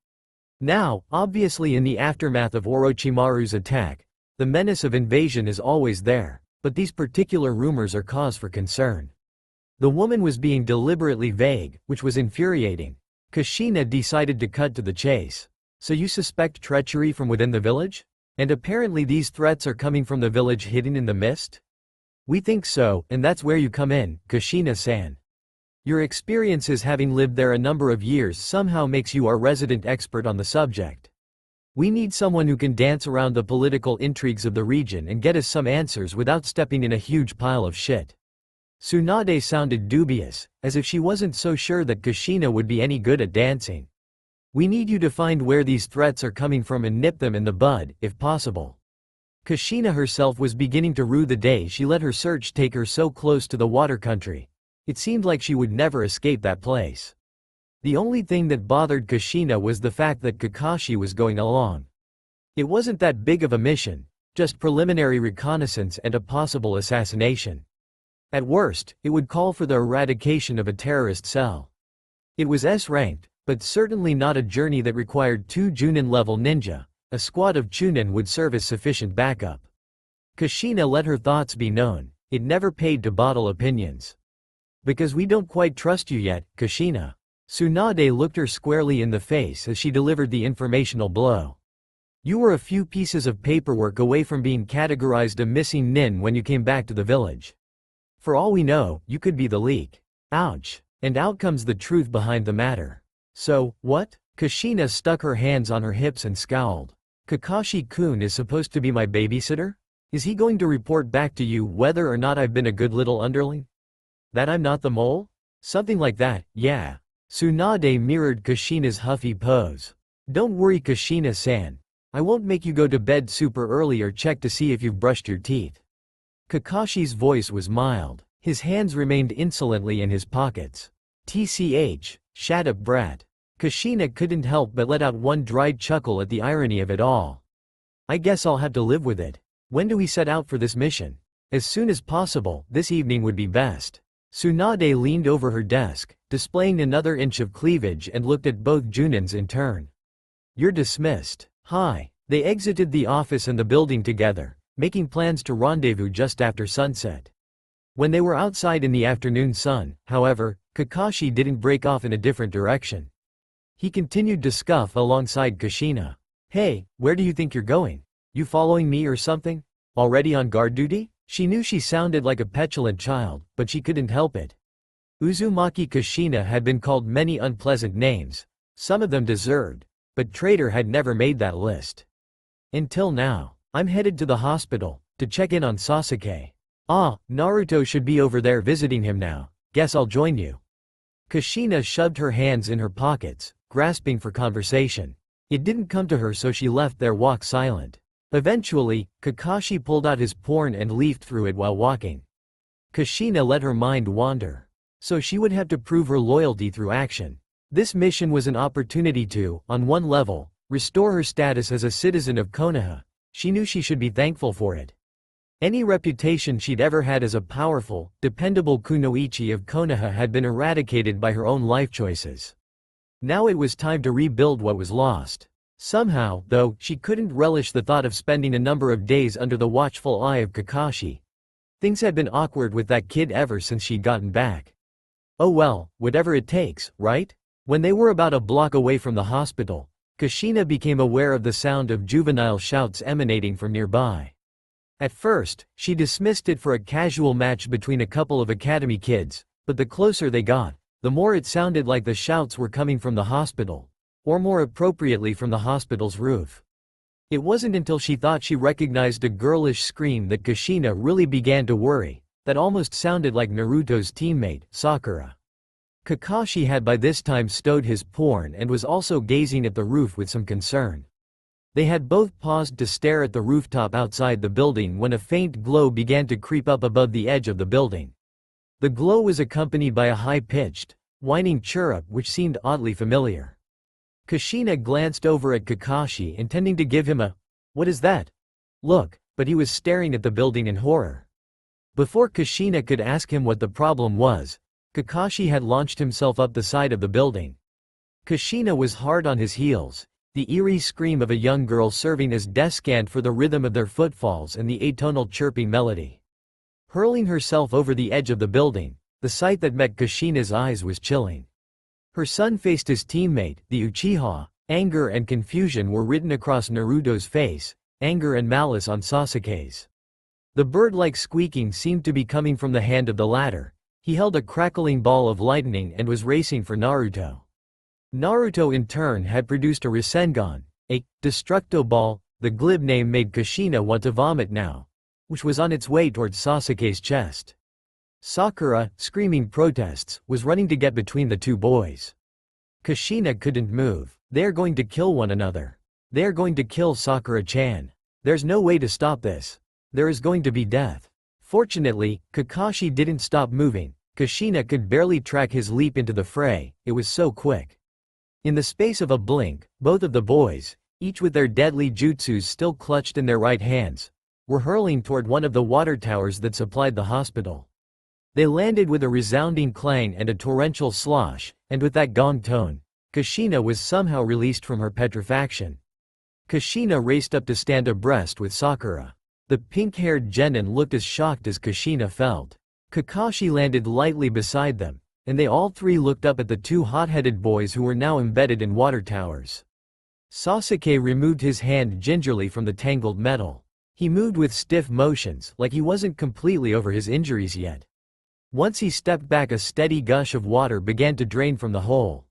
Now, obviously in the aftermath of Orochimaru's attack, the menace of invasion is always there, but these particular rumors are cause for concern. The woman was being deliberately vague, which was infuriating. Kushina decided to cut to the chase. So you suspect treachery from within the village? And apparently these threats are coming from the village hidden in the mist? We think so, and that's where you come in, Kushina-san. Your experiences having lived there a number of years somehow makes you our resident expert on the subject. We need someone who can dance around the political intrigues of the region and get us some answers without stepping in a huge pile of shit. Tsunade sounded dubious, as if she wasn't so sure that Kushina would be any good at dancing. We need you to find where these threats are coming from and nip them in the bud, if possible. Kushina herself was beginning to rue the day she let her search take her so close to the water country. It seemed like she would never escape that place. The only thing that bothered Kushina was the fact that Kakashi was going along. It wasn't that big of a mission, just preliminary reconnaissance and a possible assassination. At worst, it would call for the eradication of a terrorist cell. It was S-ranked, but certainly not a journey that required 2 Chunin-level ninja. A squad of Chunin would serve as sufficient backup. Kushina let her thoughts be known. It never paid to bottle opinions. Because we don't quite trust you yet, Kushina. Tsunade looked her squarely in the face as she delivered the informational blow. You were a few pieces of paperwork away from being categorized a missing nin when you came back to the village. For all we know, you could be the leak. Ouch. And out comes the truth behind the matter. So, what? Kushina stuck her hands on her hips and scowled. Kakashi-kun is supposed to be my babysitter? Is he going to report back to you whether or not I've been a good little underling? That I'm not the mole? Something like that, yeah. Tsunade mirrored Kushina's huffy pose. Don't worry Kushina-san. I won't make you go to bed super early or check to see if you've brushed your teeth. Kakashi's voice was mild. His hands remained insolently in his pockets. TCH, shut up brat. Kushina couldn't help but let out one dry chuckle at the irony of it all. I guess I'll have to live with it. When do we set out for this mission? As soon as possible, this evening would be best. Tsunade leaned over her desk, displaying another inch of cleavage and looked at both Junins in turn. You're dismissed. Hi. They exited the office and the building together, making plans to rendezvous just after sunset. When they were outside in the afternoon sun, however, Kakashi didn't break off in a different direction. He continued to scuff alongside Kushina. Hey, where do you think you're going? You following me or something? Already on guard duty? She knew she sounded like a petulant child, but she couldn't help it. Uzumaki Kushina had been called many unpleasant names. Some of them deserved, but traitor had never made that list. Until now. I'm headed to the hospital, to check in on Sasuke. Ah, Naruto should be over there visiting him now. Guess I'll join you. Kushina shoved her hands in her pockets, grasping for conversation. It didn't come to her, so she left their walk silent. Eventually, Kakashi pulled out his porn and leafed through it while walking. Kushina let her mind wander. So she would have to prove her loyalty through action. This mission was an opportunity to, on one level, restore her status as a citizen of Konoha. She knew she should be thankful for it. Any reputation she'd ever had as a powerful, dependable kunoichi of Konoha had been eradicated by her own life choices. Now it was time to rebuild what was lost. Somehow, though, she couldn't relish the thought of spending a number of days under the watchful eye of Kakashi. Things had been awkward with that kid ever since she'd gotten back. Oh well, whatever it takes, right? When they were about a block away from the hospital, Kushina became aware of the sound of juvenile shouts emanating from nearby. At first, she dismissed it for a casual match between a couple of academy kids, but the closer they got, the more it sounded like the shouts were coming from the hospital, or more appropriately from the hospital's roof. It wasn't until she thought she recognized a girlish scream that Kushina really began to worry, that almost sounded like Naruto's teammate, Sakura. Kakashi had by this time stowed his porn and was also gazing at the roof with some concern. They had both paused to stare at the rooftop outside the building when a faint glow began to creep up above the edge of the building. The glow was accompanied by a high-pitched, whining chirrup which seemed oddly familiar. Kushina glanced over at Kakashi intending to give him a, "What is that?" look, but he was staring at the building in horror. Before Kushina could ask him what the problem was, Kakashi had launched himself up the side of the building. Kushina was hard on his heels, the eerie scream of a young girl serving as descant for the rhythm of their footfalls and the atonal chirping melody. Hurling herself over the edge of the building, the sight that met Kushina's eyes was chilling. Her son faced his teammate, the Uchiha. Anger and confusion were written across Naruto's face, anger and malice on Sasuke's. The bird-like squeaking seemed to be coming from the hand of the latter. He held a crackling ball of lightning and was racing for Naruto. Naruto in turn had produced a Rasengan, a Destructo ball. The glib name made Kushina want to vomit now, which was on its way towards Sasuke's chest. Sakura, screaming protests, was running to get between the two boys. Kushina couldn't move. They're going to kill one another. They're going to kill Sakura-chan. There's no way to stop this. There is going to be death. Fortunately, Kakashi didn't stop moving. Kushina could barely track his leap into the fray, it was so quick. In the space of a blink, both of the boys, each with their deadly jutsus still clutched in their right hands, were hurling toward one of the water towers that supplied the hospital. They landed with a resounding clang and a torrential slosh, and with that gong tone, Kushina was somehow released from her petrifaction. Kushina raced up to stand abreast with Sakura. The pink-haired genin looked as shocked as Kushina felt. Kakashi landed lightly beside them, and they all three looked up at the two hot-headed boys who were now embedded in water towers. Sasuke removed his hand gingerly from the tangled metal. He moved with stiff motions, like he wasn't completely over his injuries yet. Once he stepped back, a steady gush of water began to drain from the hole.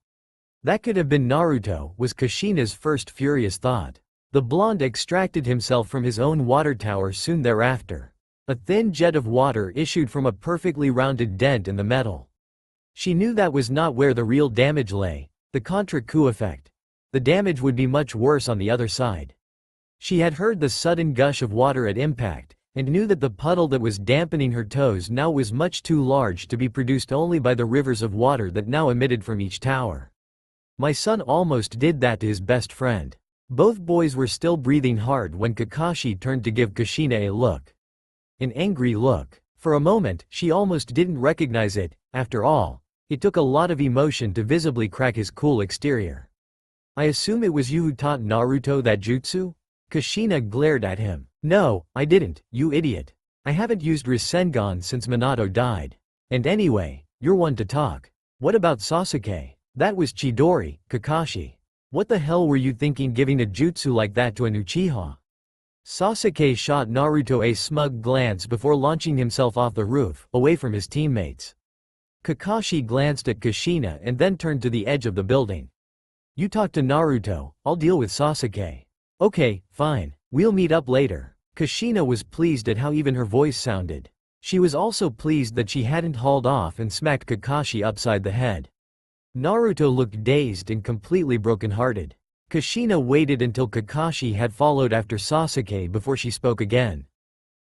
That could have been Naruto, was Kushina's first furious thought. The blonde extracted himself from his own water tower soon thereafter. A thin jet of water issued from a perfectly rounded dent in the metal. She knew that was not where the real damage lay, the contre-coup effect. The damage would be much worse on the other side. She had heard the sudden gush of water at impact, and knew that the puddle that was dampening her toes now was much too large to be produced only by the rivers of water that now emitted from each tower. My son almost did that to his best friend. Both boys were still breathing hard when Kakashi turned to give Kushina a look. An angry look. For a moment, she almost didn't recognize it. After all, it took a lot of emotion to visibly crack his cool exterior. I assume it was you who taught Naruto that jutsu? Kushina glared at him. No, I didn't, you idiot. I haven't used Rasengan since Minato died. And anyway, you're one to talk. What about Sasuke? That was Chidori, Kakashi. What the hell were you thinking giving a jutsu like that to an Uchiha? Sasuke shot Naruto a smug glance before launching himself off the roof, away from his teammates. Kakashi glanced at Kushina and then turned to the edge of the building. You talk to Naruto, I'll deal with Sasuke. Okay, fine, we'll meet up later. Kushina was pleased at how even her voice sounded. She was also pleased that she hadn't hauled off and smacked Kakashi upside the head. Naruto looked dazed and completely brokenhearted. Kushina waited until Kakashi had followed after Sasuke before she spoke again.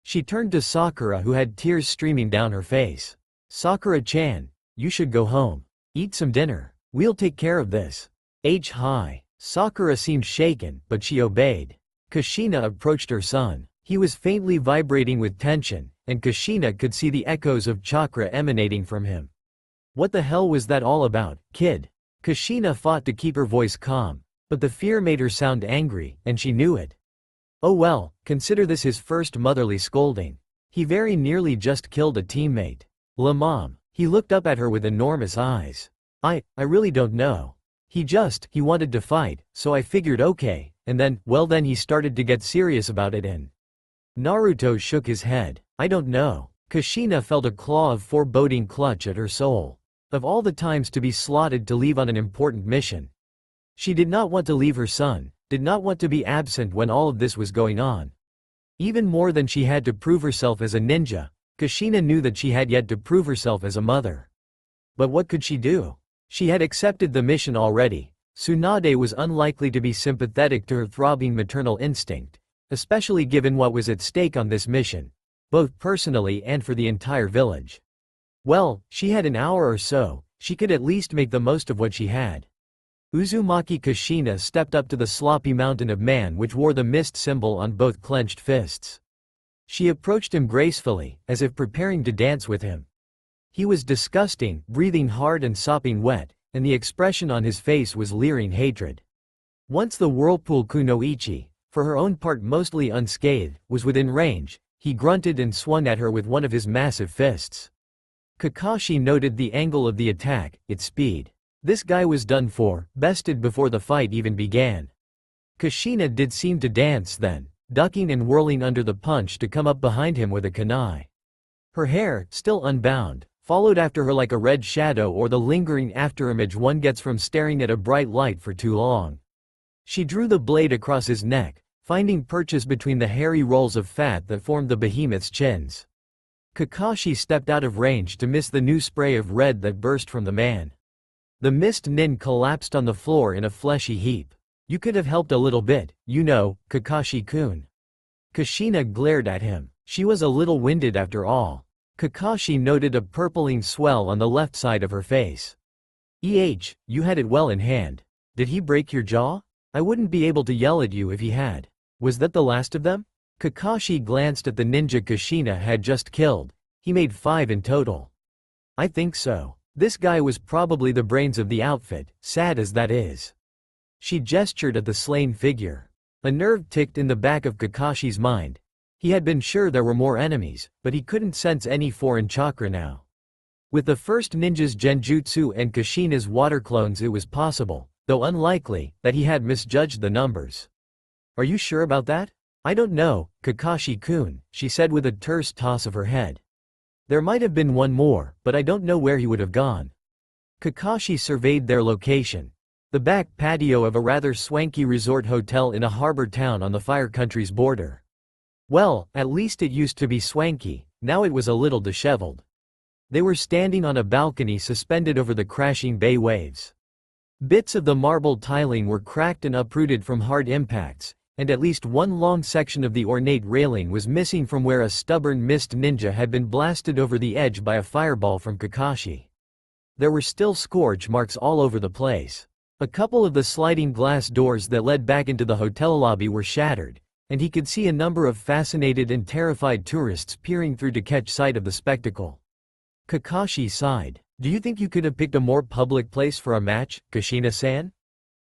She turned to Sakura, who had tears streaming down her face. Sakura-chan, you should go home. Eat some dinner. We'll take care of this. Hi. Sakura seemed shaken, but she obeyed. Kushina approached her son. He was faintly vibrating with tension, and Kushina could see the echoes of chakra emanating from him. What the hell was that all about, kid? Kushina fought to keep her voice calm, but the fear made her sound angry, and she knew it. Oh well, consider this his first motherly scolding. He very nearly just killed a teammate. La mom. He looked up at her with enormous eyes. I really don't know. He wanted to fight, so I figured okay, and then he started to get serious about it and… Naruto shook his head. I don't know. Kushina felt a claw of foreboding clutch at her soul. Of all the times to be slotted to leave on an important mission. She did not want to leave her son, did not want to be absent when all of this was going on. Even more than she had to prove herself as a ninja, Kushina knew that she had yet to prove herself as a mother. But what could she do? She had accepted the mission already. Tsunade was unlikely to be sympathetic to her throbbing maternal instinct, especially given what was at stake on this mission, both personally and for the entire village. Well, she had an hour or so, she could at least make the most of what she had. Uzumaki Kushina stepped up to the sloppy mountain of man which wore the mist symbol on both clenched fists. She approached him gracefully, as if preparing to dance with him. He was disgusting, breathing hard and sopping wet, and the expression on his face was leering hatred. Once the whirlpool kunoichi, for her own part mostly unscathed, was within range, he grunted and swung at her with one of his massive fists. Kakashi noted the angle of the attack, its speed. This guy was done for, bested before the fight even began. Kushina did seem to dance then, ducking and whirling under the punch to come up behind him with a kunai. Her hair, still unbound, followed after her like a red shadow or the lingering afterimage one gets from staring at a bright light for too long. She drew the blade across his neck, finding purchase between the hairy rolls of fat that formed the behemoth's chins. Kakashi stepped out of range to miss the new spray of red that burst from the man. The mist nin collapsed on the floor in a fleshy heap. You could have helped a little bit, you know, Kakashi-kun. Kushina glared at him. She was a little winded after all. Kakashi noted a purpling swell on the left side of her face. You had it well in hand. Did he break your jaw? I wouldn't be able to yell at you if he had. Was that the last of them? Kakashi glanced at the ninja Kushina had just killed. He made 5 in total. I think so. This guy was probably the brains of the outfit, sad as that is. She gestured at the slain figure. A nerve ticked in the back of Kakashi's mind. He had been sure there were more enemies, but he couldn't sense any foreign chakra now. With the first ninja's genjutsu and Kushina's water clones it was possible, though unlikely, that he had misjudged the numbers. Are you sure about that? I don't know, Kakashi-kun, she said with a terse toss of her head. There might have been one more, but I don't know where he would have gone. Kakashi surveyed their location. The back patio of a rather swanky resort hotel in a harbor town on the Fire Country's border. Well, at least it used to be swanky, now it was a little disheveled. They were standing on a balcony suspended over the crashing bay waves. Bits of the marble tiling were cracked and uprooted from hard impacts, and at least one long section of the ornate railing was missing from where a stubborn mist ninja had been blasted over the edge by a fireball from Kakashi. There were still scorch marks all over the place. A couple of the sliding glass doors that led back into the hotel lobby were shattered, and he could see a number of fascinated and terrified tourists peering through to catch sight of the spectacle. Kakashi sighed. "Do you think you could have picked a more public place for a match, Kushina-san?"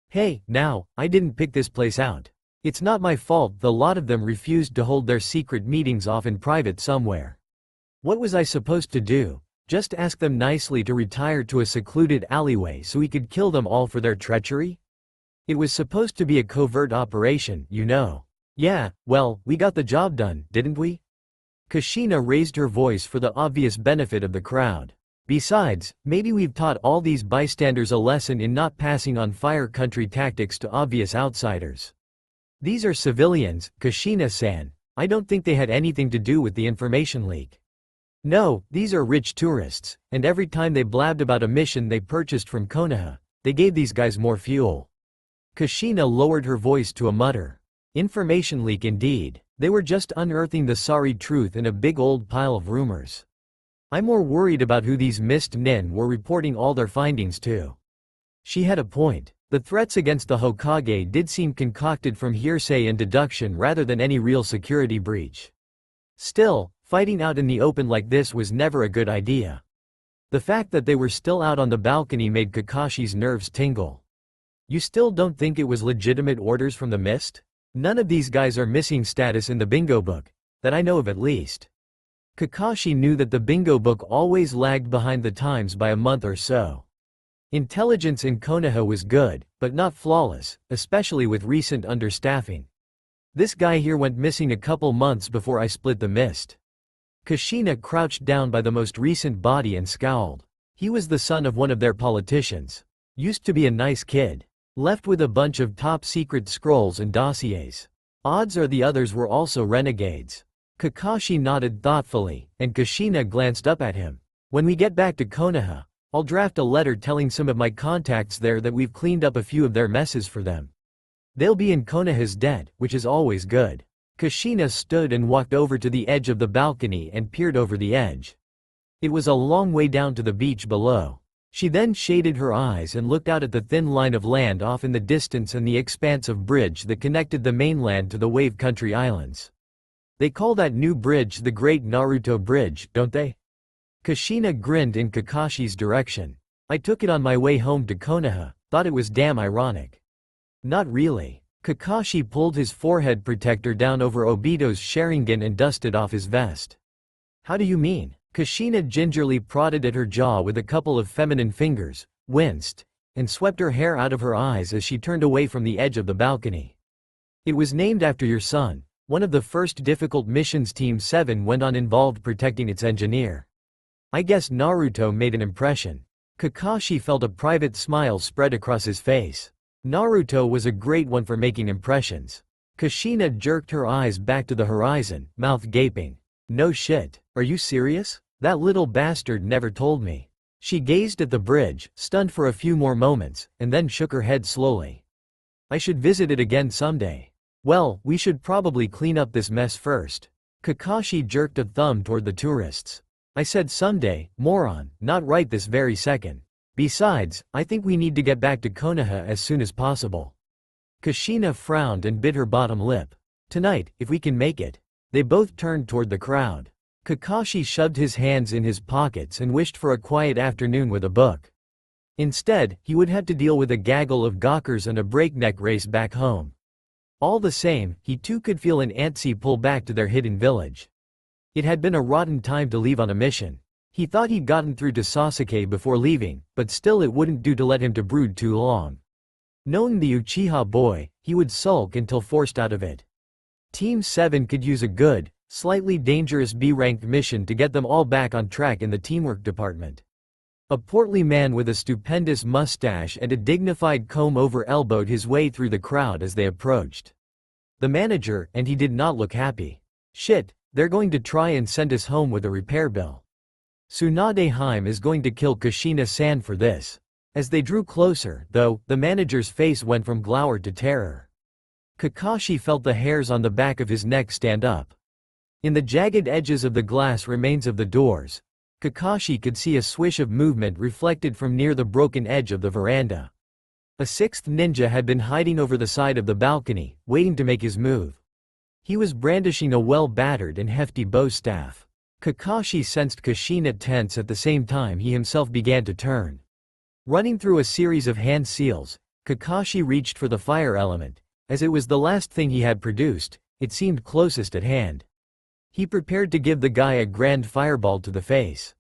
"Hey, now, I didn't pick this place out. It's not my fault the lot of them refused to hold their secret meetings off in private somewhere. What was I supposed to do? Just ask them nicely to retire to a secluded alleyway so we could kill them all for their treachery? It was supposed to be a covert operation, you know." "Yeah, well, we got the job done, didn't we?" Kushina raised her voice for the obvious benefit of the crowd. "Besides, maybe we've taught all these bystanders a lesson in not passing on Fire Country tactics to obvious outsiders. These are civilians, Kushina-san. I don't think they had anything to do with the information leak. No, these are rich tourists, and every time they blabbed about a mission they purchased from Konoha, they gave these guys more fuel." Kushina lowered her voice to a mutter. Information leak indeed. They were just unearthing the sorry truth in a big old pile of rumors. I'm more worried about who these mist nin were reporting all their findings to. She had a point. The threats against the Hokage did seem concocted from hearsay and deduction rather than any real security breach. Still, fighting out in the open like this was never a good idea. The fact that they were still out on the balcony made Kakashi's nerves tingle. "You still don't think it was legitimate orders from the mist? None of these guys are missing status in the bingo book, that I know of at least." Kakashi knew that the bingo book always lagged behind the times by a month or so. Intelligence in Konoha was good, but not flawless, especially with recent understaffing. "This guy here went missing a couple months before I split the mist." Kushina crouched down by the most recent body and scowled. He was the son of one of their politicians. Used to be a nice kid. Left with a bunch of top-secret scrolls and dossiers. Odds are the others were also renegades. Kakashi nodded thoughtfully, and Kushina glanced up at him. "When we get back to Konoha, I'll draft a letter telling some of my contacts there that we've cleaned up a few of their messes for them. They'll be in Konoha's debt, which is always good." Kushina stood and walked over to the edge of the balcony and peered over the edge. It was a long way down to the beach below. She then shaded her eyes and looked out at the thin line of land off in the distance and the expanse of bridge that connected the mainland to the Wave Country Islands. "They call that new bridge the Great Naruto Bridge, don't they?" Kushina grinned in Kakashi's direction. "I took it on my way home to Konoha, thought it was damn ironic." "Not really." Kakashi pulled his forehead protector down over Obito's Sharingan and dusted off his vest. "How do you mean?" Kushina gingerly prodded at her jaw with a couple of feminine fingers, winced, and swept her hair out of her eyes as she turned away from the edge of the balcony. "It was named after your son. One of the first difficult missions Team 7 went on involved protecting its engineer. I guess Naruto made an impression." Kakashi felt a private smile spread across his face. Naruto was a great one for making impressions. Kushina jerked her eyes back to the horizon, mouth gaping. "No shit. Are you serious? That little bastard never told me." She gazed at the bridge, stunned for a few more moments, and then shook her head slowly. "I should visit it again someday." "Well, we should probably clean up this mess first." Kakashi jerked a thumb toward the tourists. "I said someday, moron, not right this very second. Besides, I think we need to get back to Konoha as soon as possible." Kushina frowned and bit her bottom lip. "Tonight, if we can make it." They both turned toward the crowd. Kakashi shoved his hands in his pockets and wished for a quiet afternoon with a book. Instead, he would have to deal with a gaggle of gawkers and a breakneck race back home. All the same, he too could feel an antsy pull back to their hidden village. It had been a rotten time to leave on a mission. He thought he'd gotten through to Sasuke before leaving, but still it wouldn't do to let him to brood too long. Knowing the Uchiha boy, he would sulk until forced out of it. Team 7 could use a good, slightly dangerous B-ranked mission to get them all back on track in the teamwork department. A portly man with a stupendous mustache and a dignified comb-over elbowed his way through the crowd as they approached. The manager, and he did not look happy. "Shit, they're going to try and send us home with a repair bill. Tsunade is going to kill Kushina-san for this." As they drew closer, though, the manager's face went from glower to terror. Kakashi felt the hairs on the back of his neck stand up. In the jagged edges of the glass remains of the doors, Kakashi could see a swish of movement reflected from near the broken edge of the veranda. A sixth ninja had been hiding over the side of the balcony, waiting to make his move. He was brandishing a well-battered and hefty bow staff. Kakashi sensed Kushina tense at the same time he himself began to turn. Running through a series of hand seals, Kakashi reached for the fire element. As it was the last thing he had produced, it seemed closest at hand. He prepared to give the guy a grand fireball to the face.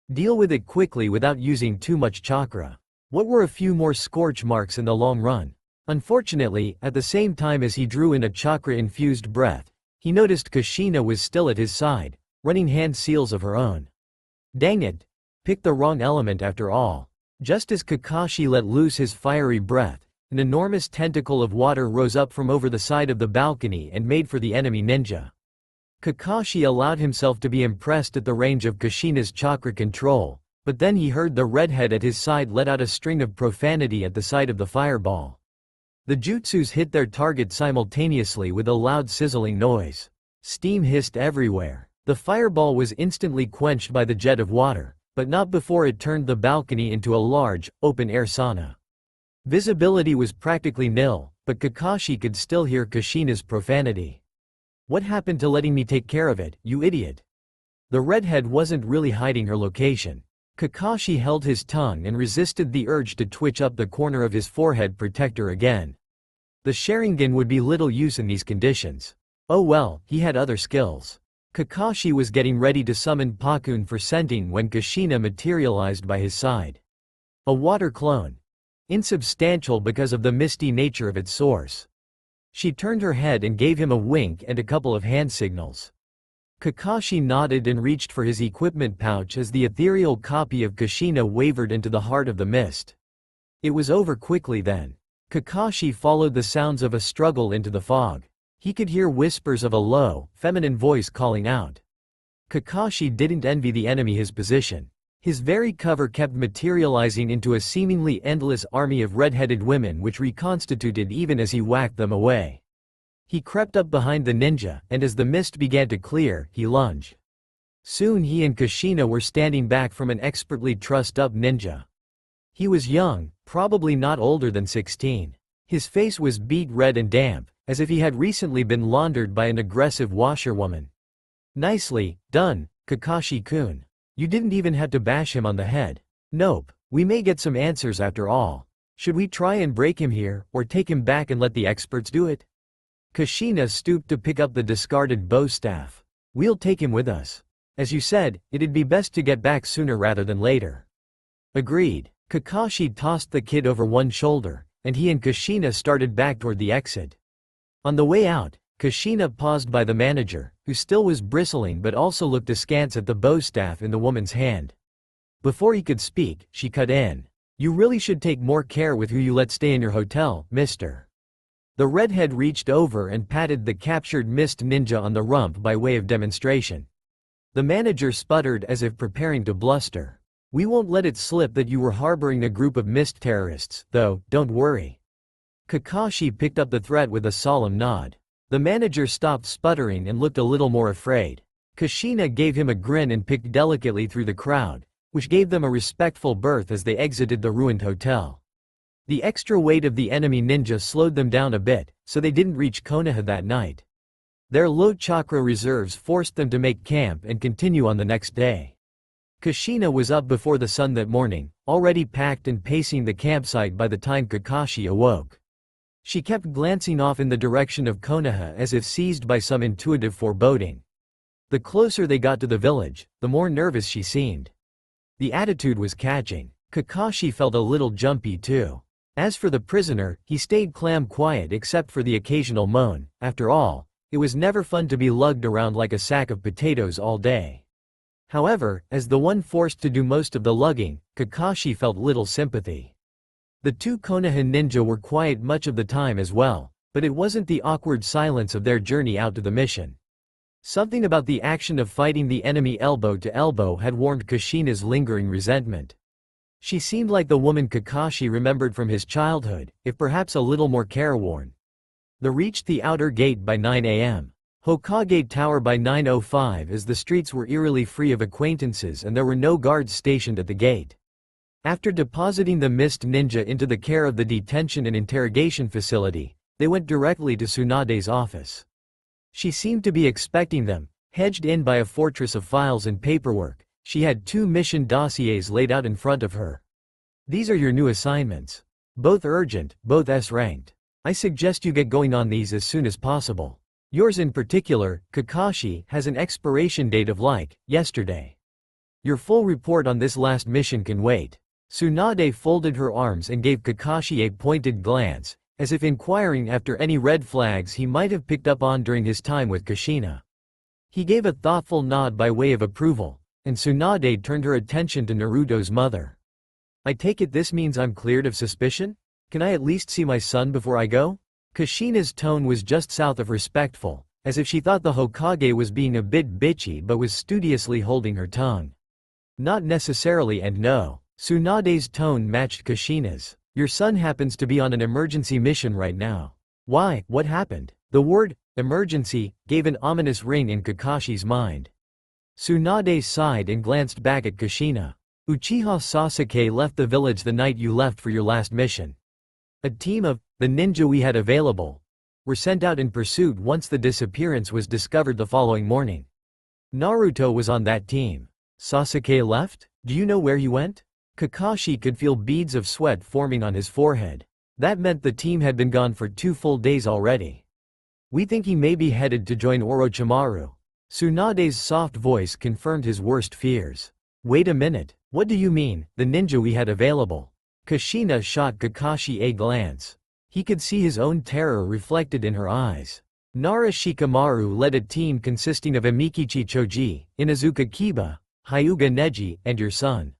Deal with it quickly without using too much chakra. What were a few more scorch marks in the long run? Unfortunately, at the same time as he drew in a chakra-infused breath, he noticed Kushina was still at his side, running hand seals of her own. Dang it! Picked the wrong element after all. Just as Kakashi let loose his fiery breath, an enormous tentacle of water rose up from over the side of the balcony and made for the enemy ninja. Kakashi allowed himself to be impressed at the range of Kushina's chakra control, but then he heard the redhead at his side let out a string of profanity at the sight of the fireball. The jutsus hit their target simultaneously with a loud sizzling noise. Steam hissed everywhere. The fireball was instantly quenched by the jet of water, but not before it turned the balcony into a large, open-air sauna. Visibility was practically nil, but Kakashi could still hear Kushina's profanity. "What happened to letting me take care of it, you idiot?" The redhead wasn't really hiding her location. Kakashi held his tongue and resisted the urge to twitch up the corner of his forehead protector again. The Sharingan would be little use in these conditions. Oh well, he had other skills. Kakashi was getting ready to summon Pakun for scenting when Kushina materialized by his side. A water clone. Insubstantial because of the misty nature of its source. She turned her head and gave him a wink and a couple of hand signals. Kakashi nodded and reached for his equipment pouch as the ethereal copy of Kushina wavered into the heart of the mist. It was over quickly then. Kakashi followed the sounds of a struggle into the fog. He could hear whispers of a low, feminine voice calling out. Kakashi didn't envy the enemy his position. His very cover kept materializing into a seemingly endless army of red-headed women which reconstituted even as he whacked them away. He crept up behind the ninja, and as the mist began to clear, he lunged. Soon he and Kushina were standing back from an expertly trussed-up ninja. He was young, probably not older than 16. His face was beet red and damp, as if he had recently been laundered by an aggressive washerwoman. "Nicely done, Kakashi-kun. You didn't even have to bash him on the head." "Nope, we may get some answers after all. Should we try and break him here, or take him back and let the experts do it?" Kushina stooped to pick up the discarded bow staff. "We'll take him with us. As you said, it'd be best to get back sooner rather than later." Agreed. Kakashi tossed the kid over one shoulder, and he and Kushina started back toward the exit. On the way out, Kushina paused by the manager, who still was bristling but also looked askance at the bow staff in the woman's hand. Before he could speak, she cut in. "You really should take more care with who you let stay in your hotel, mister." The redhead reached over and patted the captured mist ninja on the rump by way of demonstration. The manager sputtered as if preparing to bluster. "We won't let it slip that you were harboring a group of mist terrorists, though, don't worry." Kakashi picked up the threat with a solemn nod. The manager stopped sputtering and looked a little more afraid. Kushina gave him a grin and picked delicately through the crowd, which gave them a respectful berth as they exited the ruined hotel. The extra weight of the enemy ninja slowed them down a bit, so they didn't reach Konoha that night. Their low chakra reserves forced them to make camp and continue on the next day. Kushina was up before the sun that morning, already packed and pacing the campsite by the time Kakashi awoke. She kept glancing off in the direction of Konoha as if seized by some intuitive foreboding. The closer they got to the village, the more nervous she seemed. The attitude was catching. Kakashi felt a little jumpy too. As for the prisoner, he stayed clam quiet except for the occasional moan. After all, it was never fun to be lugged around like a sack of potatoes all day. However, as the one forced to do most of the lugging, Kakashi felt little sympathy. The two Konoha ninja were quiet much of the time as well, but it wasn't the awkward silence of their journey out to the mission. Something about the action of fighting the enemy elbow to elbow had warmed Kushina's lingering resentment. She seemed like the woman Kakashi remembered from his childhood, if perhaps a little more careworn. They reached the outer gate by 9 a.m. Hokage Tower by 9:05 as the streets were eerily free of acquaintances and there were no guards stationed at the gate. After depositing the mist ninja into the care of the detention and interrogation facility, they went directly to Tsunade's office. She seemed to be expecting them, hedged in by a fortress of files and paperwork. She had 2 mission dossiers laid out in front of her. These are your new assignments. Both urgent, both S-ranked. I suggest you get going on these as soon as possible. Yours in particular, Kakashi, has an expiration date of yesterday. Your full report on this last mission can wait. Tsunade folded her arms and gave Kakashi a pointed glance, as if inquiring after any red flags he might have picked up on during his time with Kushina. He gave a thoughtful nod by way of approval, and Tsunade turned her attention to Naruto's mother. I take it this means I'm cleared of suspicion? Can I at least see my son before I go? Kushina's tone was just south of respectful, as if she thought the Hokage was being a bit bitchy but was studiously holding her tongue. Not necessarily, and no. Tsunade's tone matched Kushina's. Your son happens to be on an emergency mission right now. Why, what happened? The word, emergency, gave an ominous ring in Kakashi's mind. Tsunade sighed and glanced back at Kushina. Uchiha Sasuke left the village the night you left for your last mission. A team of the ninja we had available were sent out in pursuit once the disappearance was discovered the following morning. Naruto was on that team. Sasuke left? Do you know where he went? Kakashi could feel beads of sweat forming on his forehead. That meant the team had been gone for 2 full days already. We think he may be headed to join Orochimaru. Tsunade's soft voice confirmed his worst fears. Wait a minute, what do you mean, the ninja we had available? Kushina shot Kakashi a glance. He could see his own terror reflected in her eyes. Nara Shikamaru led a team consisting of Amikichi Choji, Inazuka Kiba, Hyuga Neji, and your son.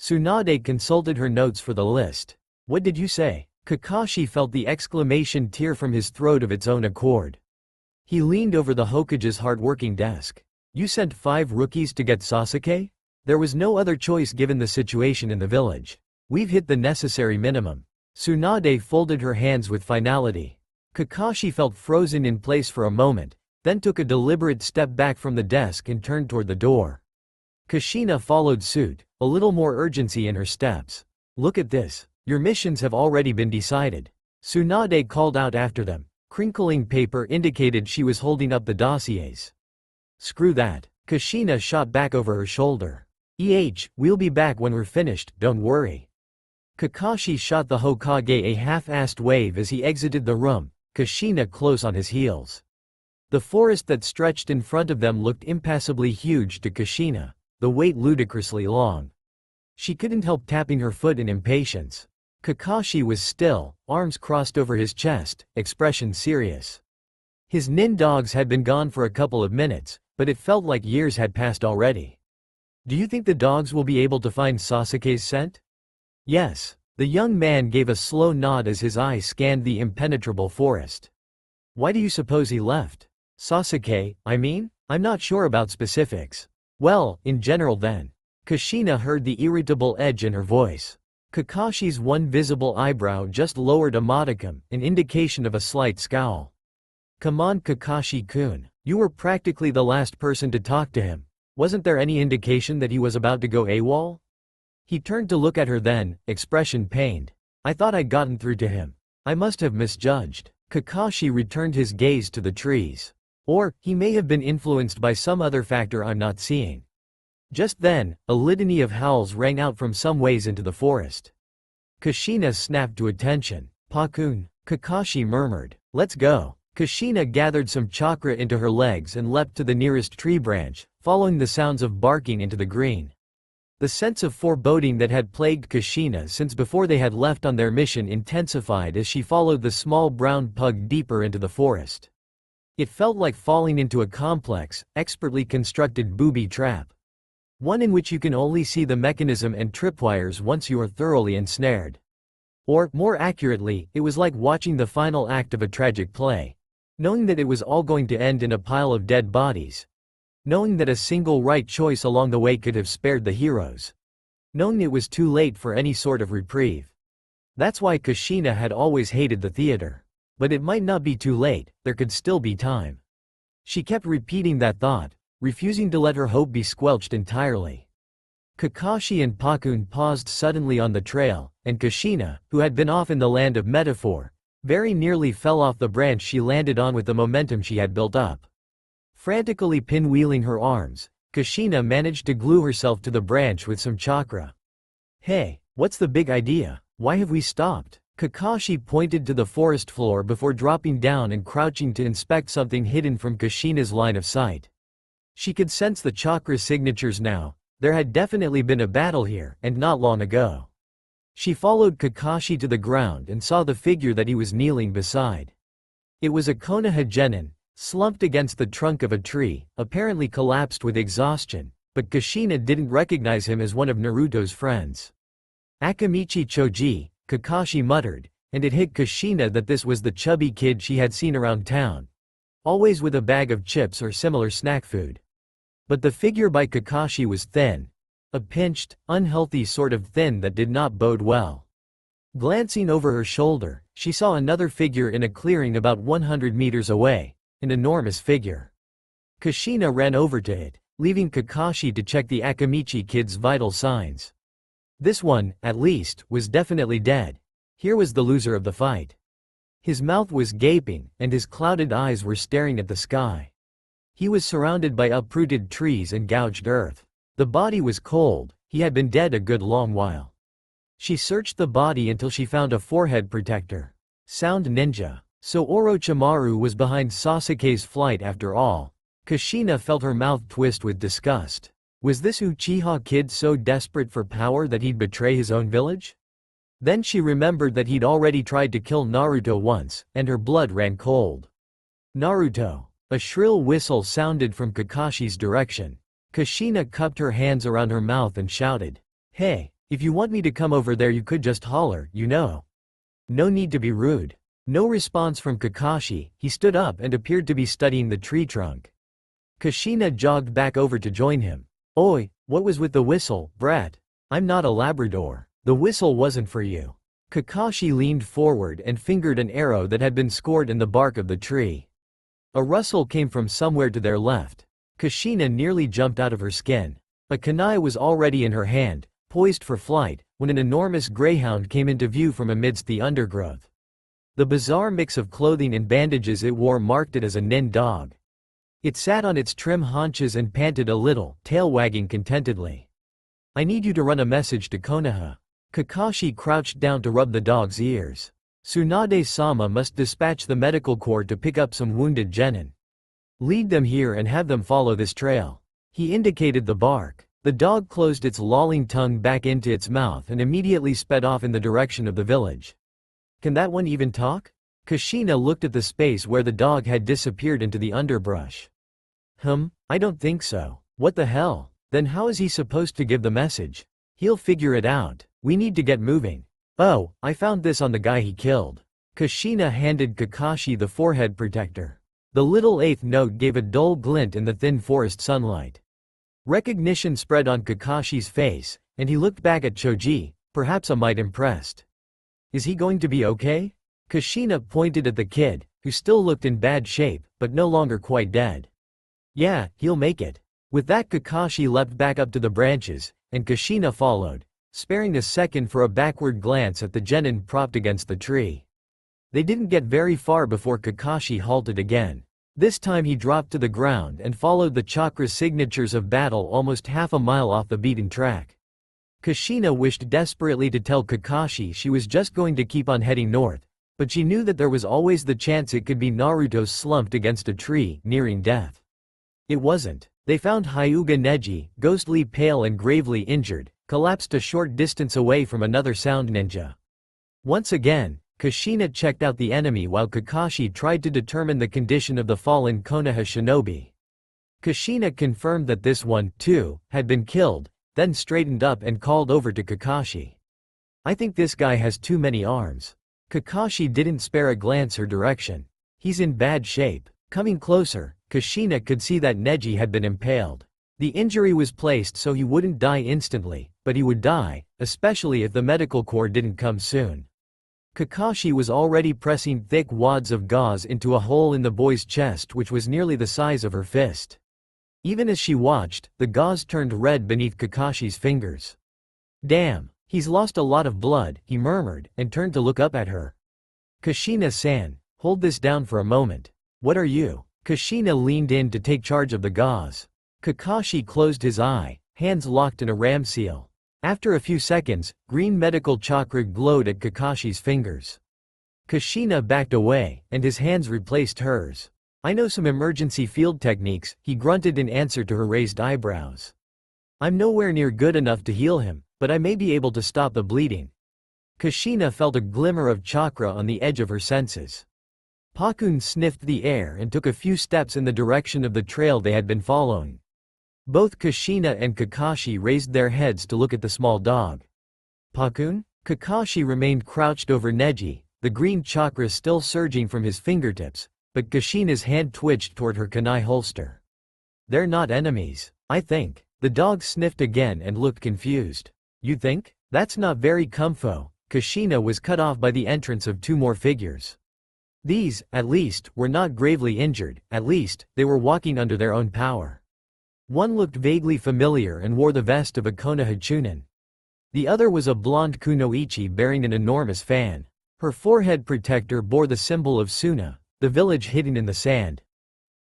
Tsunade consulted her notes for the list. What did you say? Kakashi felt the exclamation tear from his throat of its own accord. He leaned over the Hokage's hard-working desk. You sent 5 rookies to get Sasuke? There was no other choice given the situation in the village. We've hit the necessary minimum. Tsunade folded her hands with finality. Kakashi felt frozen in place for a moment, then took a deliberate step back from the desk and turned toward the door. Kushina followed suit, a little more urgency in her steps. Look at this. Your missions have already been decided. Tsunade called out after them. Crinkling paper indicated she was holding up the dossiers. Screw that. Kushina shot back over her shoulder. We'll be back when we're finished, don't worry. Kakashi shot the Hokage a half-assed wave as he exited the room, Kushina close on his heels. The forest that stretched in front of them looked impassably huge to Kushina, the wait ludicrously long. She couldn't help tapping her foot in impatience. Kakashi was still, arms crossed over his chest, expression serious. His nin dogs had been gone for a couple of minutes, but it felt like years had passed already. Do you think the dogs will be able to find Sasuke's scent? Yes. The young man gave a slow nod as his eyes scanned the impenetrable forest. Why do you suppose he left? Sasuke, I mean? I'm not sure about specifics. Well, in general then. Kushina heard the irritable edge in her voice. Kakashi's one visible eyebrow just lowered a modicum, an indication of a slight scowl. Come on Kakashi-kun, you were practically the last person to talk to him. Wasn't there any indication that he was about to go AWOL? He turned to look at her then, expression pained. I thought I'd gotten through to him. I must have misjudged. Kakashi returned his gaze to the trees. Or, he may have been influenced by some other factor I'm not seeing. Just then, a litany of howls rang out from some ways into the forest. Kushina snapped to attention. Pakun, Kakashi murmured. Let's go. Kushina gathered some chakra into her legs and leapt to the nearest tree branch, following the sounds of barking into the green. The sense of foreboding that had plagued Kushina since before they had left on their mission intensified as she followed the small brown pug deeper into the forest. It felt like falling into a complex, expertly constructed booby trap. One in which you can only see the mechanism and tripwires once you are thoroughly ensnared. Or, more accurately, it was like watching the final act of a tragic play. Knowing that it was all going to end in a pile of dead bodies. Knowing that a single right choice along the way could have spared the heroes. Knowing it was too late for any sort of reprieve. That's why Kushina had always hated the theater. But it might not be too late, there could still be time. She kept repeating that thought, refusing to let her hope be squelched entirely. Kakashi and Pakun paused suddenly on the trail, and Kushina, who had been off in the land of metaphor, very nearly fell off the branch she landed on with the momentum she had built up. Frantically pinwheeling her arms, Kushina managed to glue herself to the branch with some chakra. Hey, what's the big idea? Why have we stopped? Kakashi pointed to the forest floor before dropping down and crouching to inspect something hidden from Kushina's line of sight. She could sense the chakra signatures now. There had definitely been a battle here, and not long ago. She followed Kakashi to the ground and saw the figure that he was kneeling beside. It was a Konoha genin, slumped against the trunk of a tree, apparently collapsed with exhaustion, but Kushina didn't recognize him as one of Naruto's friends. Akamichi Choji, Kakashi muttered, and it hit Kushina that this was the chubby kid she had seen around town. Always with a bag of chips or similar snack food. But the figure by Kakashi was thin. A pinched, unhealthy sort of thin that did not bode well. Glancing over her shoulder, she saw another figure in a clearing about 100 meters away, an enormous figure. Kushina ran over to it, leaving Kakashi to check the Akamichi kid's vital signs. This one, at least, was definitely dead. Here was the loser of the fight. His mouth was gaping, and his clouded eyes were staring at the sky. He was surrounded by uprooted trees and gouged earth. The body was cold, he had been dead a good long while. She searched the body until she found a forehead protector. Sound ninja. So Orochimaru was behind Sasuke's flight after all. Kushina felt her mouth twist with disgust. Was this Uchiha kid so desperate for power that he'd betray his own village? Then she remembered that he'd already tried to kill Naruto once, and her blood ran cold. Naruto. A shrill whistle sounded from Kakashi's direction. Kushina cupped her hands around her mouth and shouted, "Hey, if you want me to come over there you could just holler, you know. No need to be rude." No response from Kakashi, he stood up and appeared to be studying the tree trunk. Kushina jogged back over to join him. "Oi, what was with the whistle, brat? I'm not a Labrador. The whistle wasn't for you." Kakashi leaned forward and fingered an arrow that had been scored in the bark of the tree. A rustle came from somewhere to their left. Kushina nearly jumped out of her skin. A kunai was already in her hand, poised for flight, when an enormous greyhound came into view from amidst the undergrowth. The bizarre mix of clothing and bandages it wore marked it as a nin dog. It sat on its trim haunches and panted a little, tail wagging contentedly. "I need you to run a message to Konoha." Kakashi crouched down to rub the dog's ears. Tsunade-sama must dispatch the medical corps to pick up some wounded genin. Lead them here and have them follow this trail. He indicated the bark. The dog closed its lolling tongue back into its mouth and immediately sped off in the direction of the village. Can that one even talk? Kushina looked at the space where the dog had disappeared into the underbrush. I don't think so. What the hell? Then how is he supposed to give the message? He'll figure it out. We need to get moving. Oh, I found this on the guy he killed. Kushina handed Kakashi the forehead protector. The little eighth note gave a dull glint in the thin forest sunlight. Recognition spread on Kakashi's face, and he looked back at Choji, perhaps a mite impressed. Is he going to be okay? Kushina pointed at the kid, who still looked in bad shape, but no longer quite dead. Yeah, he'll make it. With that Kakashi leapt back up to the branches, and Kushina followed, sparing a second for a backward glance at the genin propped against the tree. They didn't get very far before Kakashi halted again. This time he dropped to the ground and followed the chakra signatures of battle almost half a mile off the beaten track. Kushina wished desperately to tell Kakashi she was just going to keep on heading north, but she knew that there was always the chance it could be Naruto slumped against a tree, nearing death. It wasn't. They found Hyuga Neji, ghostly pale and gravely injured, collapsed a short distance away from another sound ninja. Once again, Kushina checked out the enemy while Kakashi tried to determine the condition of the fallen Konoha shinobi. Kushina confirmed that this one, too, had been killed, then straightened up and called over to Kakashi. I think this guy has too many arms. Kakashi didn't spare a glance her direction. He's in bad shape. Coming closer, Kushina could see that Neji had been impaled. The injury was placed so he wouldn't die instantly, but he would die, especially if the medical corps didn't come soon. Kakashi was already pressing thick wads of gauze into a hole in the boy's chest which was nearly the size of her fist. Even as she watched, the gauze turned red beneath Kakashi's fingers. Damn, he's lost a lot of blood, he murmured, and turned to look up at her. Kushina-san, hold this down for a moment. What are you? Kushina leaned in to take charge of the gauze. Kakashi closed his eye, hands locked in a ram seal. After a few seconds, green medical chakra glowed at Kakashi's fingers. Kushina backed away, and his hands replaced hers. I know some emergency field techniques, he grunted in answer to her raised eyebrows. I'm nowhere near good enough to heal him, but I may be able to stop the bleeding. Kushina felt a glimmer of chakra on the edge of her senses. Pakun sniffed the air and took a few steps in the direction of the trail they had been following. Both Kushina and Kakashi raised their heads to look at the small dog. Pakun? Kakashi remained crouched over Neji, the green chakra still surging from his fingertips, but Kushina's hand twitched toward her kunai holster. They're not enemies, I think. The dog sniffed again and looked confused. You think? That's not very comfo. Kushina was cut off by the entrance of two more figures. These, at least, were not gravely injured, at least, they were walking under their own power. One looked vaguely familiar and wore the vest of a Konoha Chunin. The other was a blonde kunoichi bearing an enormous fan. Her forehead protector bore the symbol of Suna, the village hidden in the sand.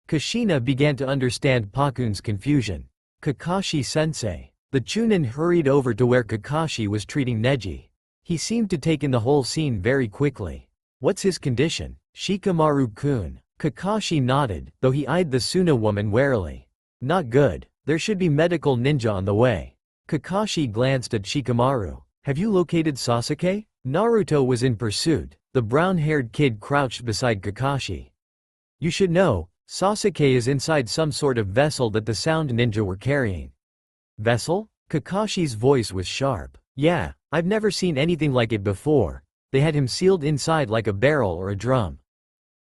Kushina began to understand Pakun's confusion. Kakashi-sensei. The Chunin hurried over to where Kakashi was treating Neji. He seemed to take in the whole scene very quickly. What's his condition? Shikamaru-kun. Kakashi nodded, though he eyed the Suna woman warily. Not good. There should be medical ninja on the way. Kakashi glanced at Shikamaru. Have you located Sasuke? Naruto was in pursuit. The brown-haired kid crouched beside Kakashi. You should know, Sasuke is inside some sort of vessel that the sound ninja were carrying. Vessel? Kakashi's voice was sharp. Yeah, I've never seen anything like it before. They had him sealed inside like a barrel or a drum.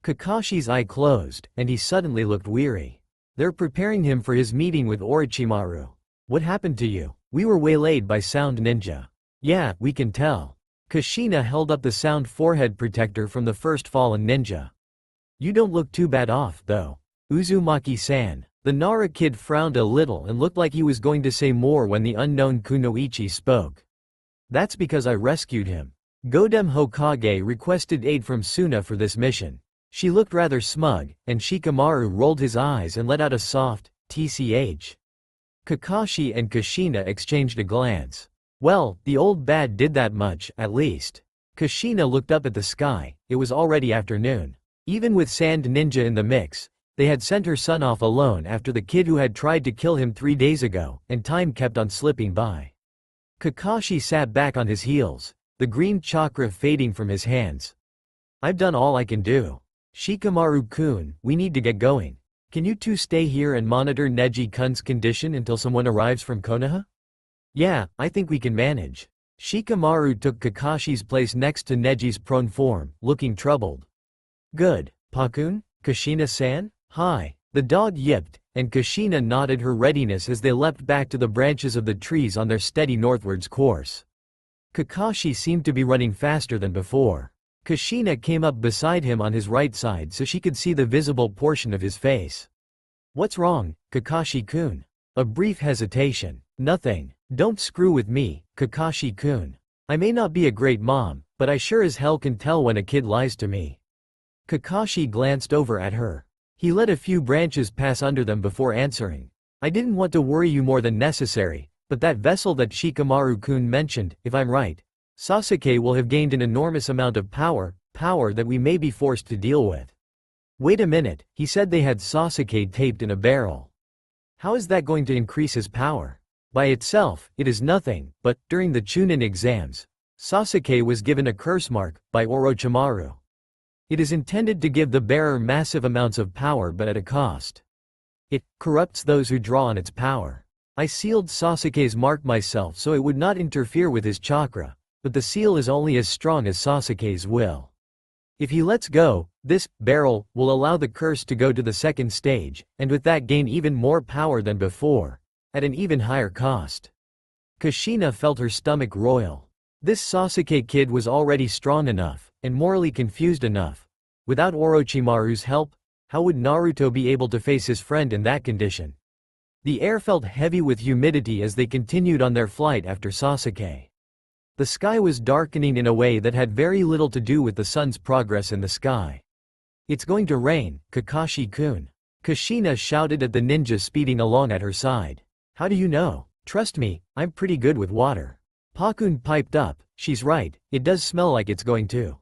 Kakashi's eye closed, and he suddenly looked weary. They're preparing him for his meeting with Orochimaru. What happened to you? We were waylaid by Sound Ninja. Yeah, we can tell. Kushina held up the sound forehead protector from the first fallen ninja. You don't look too bad off, though. Uzumaki-san. The Nara kid frowned a little and looked like he was going to say more when the unknown kunoichi spoke. That's because I rescued him. Godem Hokage requested aid from Suna for this mission. She looked rather smug, and Shikamaru rolled his eyes and let out a soft, tch. Kakashi and Kushina exchanged a glance. Well, the old bad did that much, at least. Kushina looked up at the sky, it was already afternoon. Even with Sand Ninja in the mix, they had sent her son off alone after the kid who had tried to kill him 3 days ago, and time kept on slipping by. Kakashi sat back on his heels, the green chakra fading from his hands. I've done all I can do. Shikamaru-kun, we need to get going. Can you two stay here and monitor Neji-kun's condition until someone arrives from Konoha? Yeah, I think we can manage. Shikamaru took Kakashi's place next to Neji's prone form, looking troubled. Good. Pakun? Kushina-san? Hi. The dog yipped, and Kushina nodded her readiness as they leapt back to the branches of the trees on their steady northwards course. Kakashi seemed to be running faster than before. Kushina came up beside him on his right side so she could see the visible portion of his face. What's wrong, Kakashi-kun? A brief hesitation. Nothing. Don't screw with me, Kakashi-kun. I may not be a great mom, but I sure as hell can tell when a kid lies to me. Kakashi glanced over at her. He let a few branches pass under them before answering. I didn't want to worry you more than necessary, but that vessel that Shikamaru-kun mentioned, if I'm right, Sasuke will have gained an enormous amount of power that we may be forced to deal with. Wait a minute, he said they had Sasuke taped in a barrel. How is that going to increase his power? By itself, it is nothing, but, during the Chunin exams, Sasuke was given a curse mark, by Orochimaru. It is intended to give the bearer massive amounts of power but at a cost. It corrupts those who draw on its power. I sealed Sasuke's mark myself so it would not interfere with his chakra, but the seal is only as strong as Sasuke's will. If he lets go, this barrel will allow the curse to go to the second stage, and with that gain even more power than before, at an even higher cost. Kushina felt her stomach roil. This Sasuke kid was already strong enough, and morally confused enough. Without Orochimaru's help, how would Naruto be able to face his friend in that condition? The air felt heavy with humidity as they continued on their flight after Sasuke. The sky was darkening in a way that had very little to do with the sun's progress in the sky. It's going to rain, Kakashi-kun. Kushina shouted at the ninja speeding along at her side. How do you know? Trust me, I'm pretty good with water. Pakun piped up, she's right, it does smell like it's going to.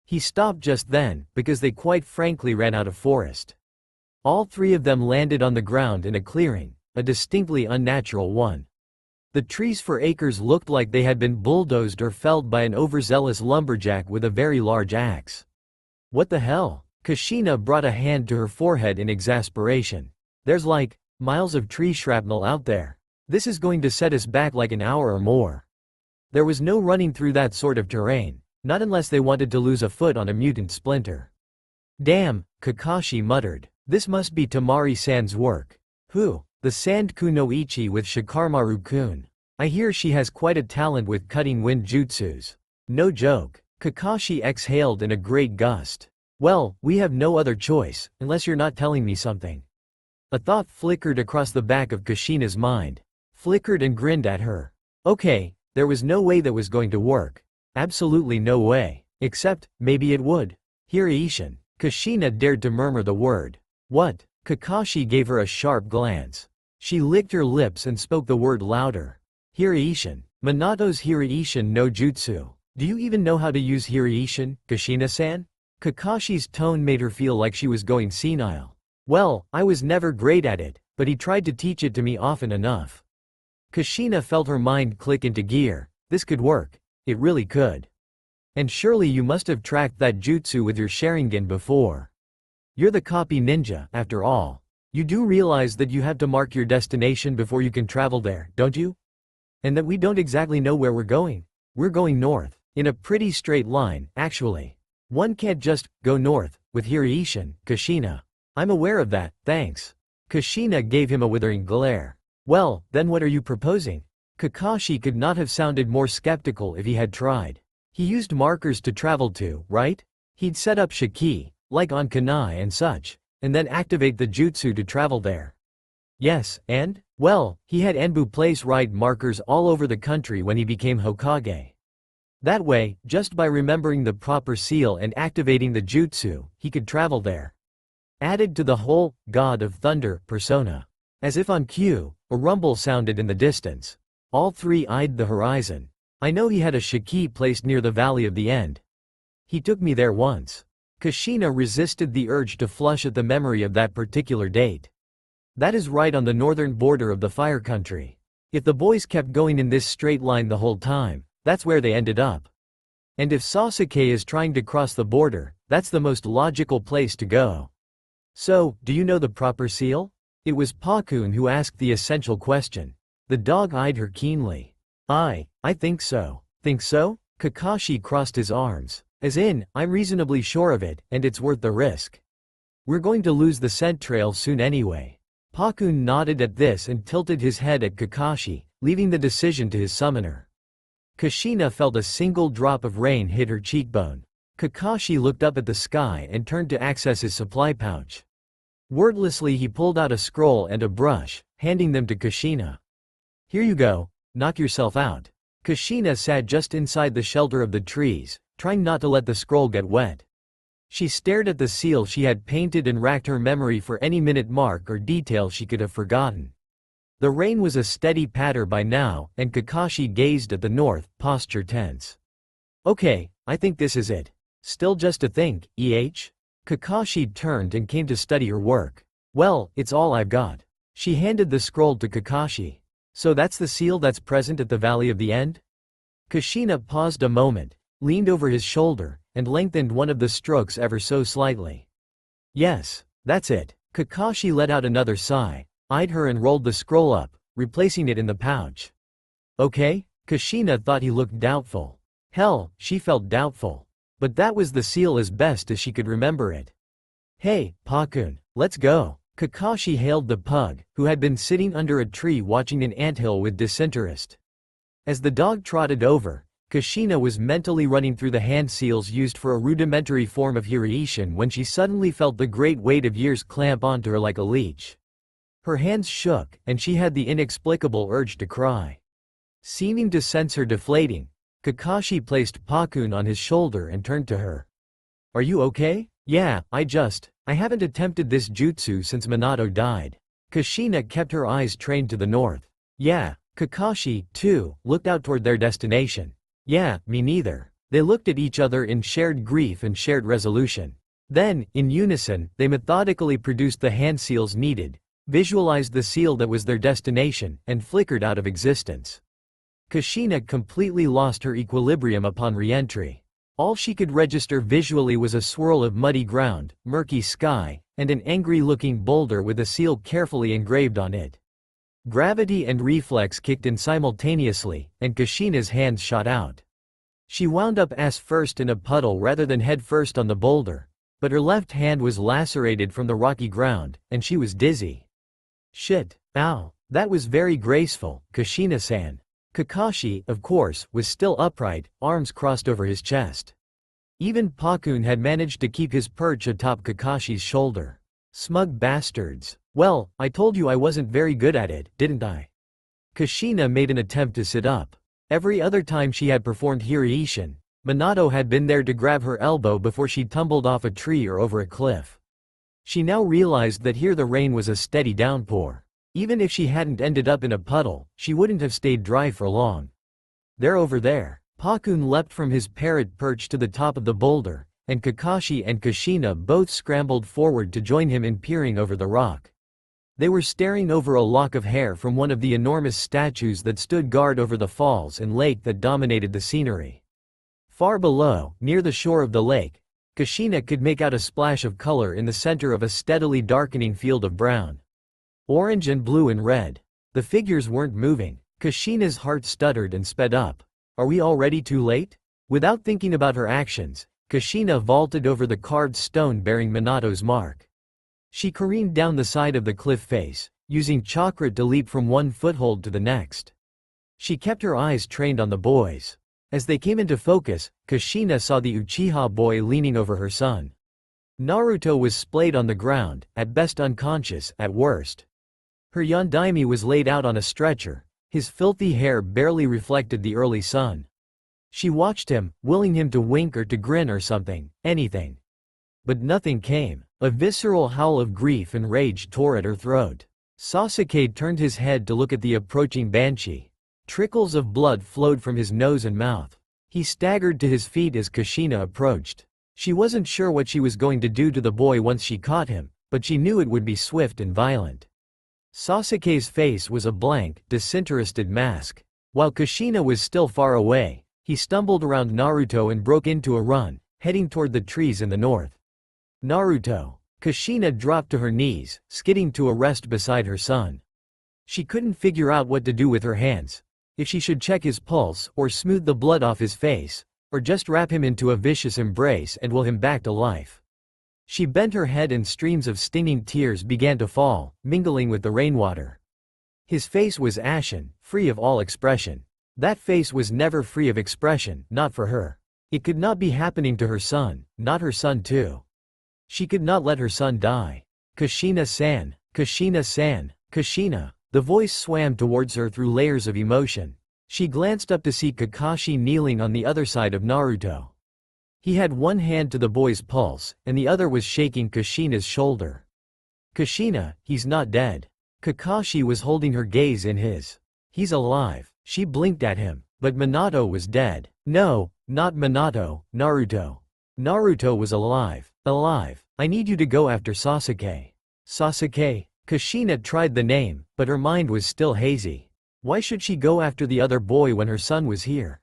He stopped just then, because they quite frankly ran out of forest. All three of them landed on the ground in a clearing, a distinctly unnatural one. The trees for acres looked like they had been bulldozed or felled by an overzealous lumberjack with a very large axe. What the hell? Kushina brought a hand to her forehead in exasperation. There's like miles of tree shrapnel out there. This is going to set us back like an hour or more. There was no running through that sort of terrain, not unless they wanted to lose a foot on a mutant splinter. Damn, Kakashi muttered. This must be Tamari-san's work. Who? The Sand Kunoichi with Shikamaru-kun. I hear she has quite a talent with cutting wind jutsus. No joke. Kakashi exhaled in a great gust. Well, we have no other choice, unless you're not telling me something. A thought flickered across the back of Kushina's mind. Flickered and grinned at her. Okay, there was no way that was going to work. Absolutely no way. Except, maybe it would. Hiraishin. Kushina dared to murmur the word. What? Kakashi gave her a sharp glance. She licked her lips and spoke the word louder. Hiraishin. Minato's Hiraishin no jutsu. Do you even know how to use Hiraishin, Kushina-san? Kakashi's tone made her feel like she was going senile. Well, I was never great at it, but he tried to teach it to me often enough. Kushina felt her mind click into gear. This could work. It really could. And surely you must have tracked that jutsu with your Sharingan before. You're the copy ninja, after all. You do realize that you have to mark your destination before you can travel there, don't you? And that we don't exactly know where we're going. We're going north. In a pretty straight line, actually. One can't just go north with Hiraishin, Kushina. I'm aware of that, thanks. Kushina gave him a withering glare. Well, then what are you proposing? Kakashi could not have sounded more skeptical if he had tried. He used markers to travel to, right? He'd set up Shiki, like on Kunai and such, and then activate the jutsu to travel there. Yes, and? Well, he had Enbu place ride markers all over the country when he became Hokage. That way, just by remembering the proper seal and activating the jutsu, he could travel there. Added to the whole God of Thunder persona. As if on cue, a rumble sounded in the distance. All three eyed the horizon. I know he had a Shiki placed near the Valley of the End. He took me there once. Kushina resisted the urge to flush at the memory of that particular date. That is right on the northern border of the Fire Country. If the boys kept going in this straight line the whole time, that's where they ended up. And if Sasuke is trying to cross the border, that's the most logical place to go. So, do you know the proper seal? It was Pakun who asked the essential question. The dog eyed her keenly. I think so. Think so? Kakashi crossed his arms. As in, I'm reasonably sure of it, and it's worth the risk. We're going to lose the scent trail soon anyway. Pakun nodded at this and tilted his head at Kakashi, leaving the decision to his summoner. Kushina felt a single drop of rain hit her cheekbone. Kakashi looked up at the sky and turned to access his supply pouch. Wordlessly he pulled out a scroll and a brush, handing them to Kushina. Here you go, knock yourself out. Kushina sat just inside the shelter of the trees, trying not to let the scroll get wet. She stared at the seal she had painted and racked her memory for any minute mark or detail she could have forgotten. The rain was a steady patter by now, and Kakashi gazed at the north, posture tense. Okay, I think this is it. Still just a think, Kakashi turned and came to study her work. Well, it's all I've got. She handed the scroll to Kakashi. So that's the seal that's present at the Valley of the End? Kushina paused a moment, leaned over his shoulder, and lengthened one of the strokes ever so slightly. Yes, that's it. Kakashi let out another sigh, eyed her and rolled the scroll up, replacing it in the pouch. Okay? Kushina thought he looked doubtful. Hell, she felt doubtful. But that was the seal as best as she could remember it. Hey, Pakun, let's go. Kakashi hailed the pug, who had been sitting under a tree watching an anthill with disinterest. As the dog trotted over, Kushina was mentally running through the hand seals used for a rudimentary form of Hiraishin when she suddenly felt the great weight of years clamp onto her like a leech. Her hands shook, and she had the inexplicable urge to cry. Seeming to sense her deflating, Kakashi placed Pakun on his shoulder and turned to her. Are you okay? Yeah, I haven't attempted this jutsu since Minato died. Kushina kept her eyes trained to the north. Yeah, Kakashi, too, looked out toward their destination. Yeah, me neither. They looked at each other in shared grief and shared resolution. Then, in unison, they methodically produced the hand seals needed, visualized the seal that was their destination, and flickered out of existence. Kushina completely lost her equilibrium upon re-entry. All she could register visually was a swirl of muddy ground, murky sky, and an angry-looking boulder with a seal carefully engraved on it. Gravity and reflex kicked in simultaneously, and Kushina's hands shot out. She wound up ass first in a puddle rather than head first on the boulder, but her left hand was lacerated from the rocky ground, and she was dizzy. Shit. Ow. That was very graceful, Kushina-san. Kakashi, of course, was still upright, arms crossed over his chest. Even Pakun had managed to keep his perch atop Kakashi's shoulder. Smug bastards. Well, I told you I wasn't very good at it, didn't I? Kushina made an attempt to sit up. Every other time she had performed Hiraishin, Minato had been there to grab her elbow before she tumbled off a tree or over a cliff. She now realized that here the rain was a steady downpour. Even if she hadn't ended up in a puddle, she wouldn't have stayed dry for long. They're over there. Pakun leapt from his parrot perch to the top of the boulder, and Kakashi and Kushina both scrambled forward to join him in peering over the rock. They were staring over a lock of hair from one of the enormous statues that stood guard over the falls and lake that dominated the scenery. Far below, near the shore of the lake, Kushina could make out a splash of color in the center of a steadily darkening field of brown. Orange and blue and red. The figures weren't moving. Kushina's heart stuttered and sped up. Are we already too late? Without thinking about her actions, Kushina vaulted over the carved stone bearing Minato's mark. She careened down the side of the cliff face, using chakra to leap from one foothold to the next. She kept her eyes trained on the boys. As they came into focus, Kushina saw the Uchiha boy leaning over her son. Naruto was splayed on the ground, at best unconscious, at worst. Her yondaime was laid out on a stretcher, his filthy hair barely reflected the early sun. She watched him, willing him to wink or to grin or something, anything. But nothing came. A visceral howl of grief and rage tore at her throat. Sasuke turned his head to look at the approaching banshee. Trickles of blood flowed from his nose and mouth. He staggered to his feet as Kushina approached. She wasn't sure what she was going to do to the boy once she caught him, but she knew it would be swift and violent. Sasuke's face was a blank, disinterested mask. While Kushina was still far away, he stumbled around Naruto and broke into a run, heading toward the trees in the north. Naruto. Kushina dropped to her knees, skidding to a rest beside her son. She couldn't figure out what to do with her hands. If she should check his pulse, or smooth the blood off his face, or just wrap him into a vicious embrace and will him back to life. She bent her head and streams of stinging tears began to fall, mingling with the rainwater. His face was ashen, free of all expression. That face was never free of expression, not for her. It could not be happening to her son, not her son too. She could not let her son die. Kushina-san, Kushina-san, Kushina. The voice swam towards her through layers of emotion. She glanced up to see Kakashi kneeling on the other side of Naruto. He had one hand to the boy's pulse, and the other was shaking Kushina's shoulder. Kushina, he's not dead. Kakashi was holding her gaze in his. He's alive. She blinked at him, but Minato was dead. No, not Minato, Naruto. Naruto was alive. Alive. I need you to go after Sasuke. Sasuke? Kushina tried the name, but her mind was still hazy. Why should she go after the other boy when her son was here?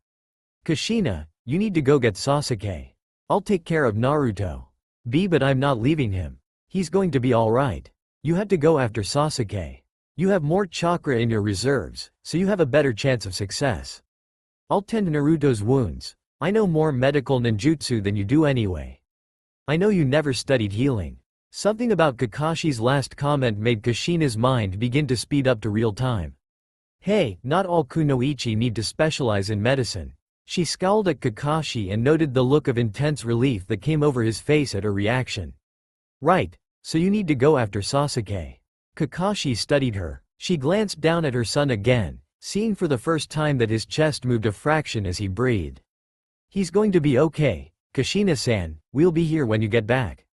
Kushina, you need to go get Sasuke. I'll take care of Naruto. But I'm not leaving him. He's going to be alright. You have to go after Sasuke. You have more chakra in your reserves, so you have a better chance of success. I'll tend Naruto's wounds. I know more medical ninjutsu than you do anyway. I know you never studied healing. Something about Kakashi's last comment made Kushina's mind begin to speed up to real time. Hey, not all kunoichi need to specialize in medicine. She scowled at Kakashi and noted the look of intense relief that came over his face at her reaction. Right, so you need to go after Sasuke. Kakashi studied her. She glanced down at her son again, seeing for the first time that his chest moved a fraction as he breathed. He's going to be okay, Kushina-san, we'll be here when you get back.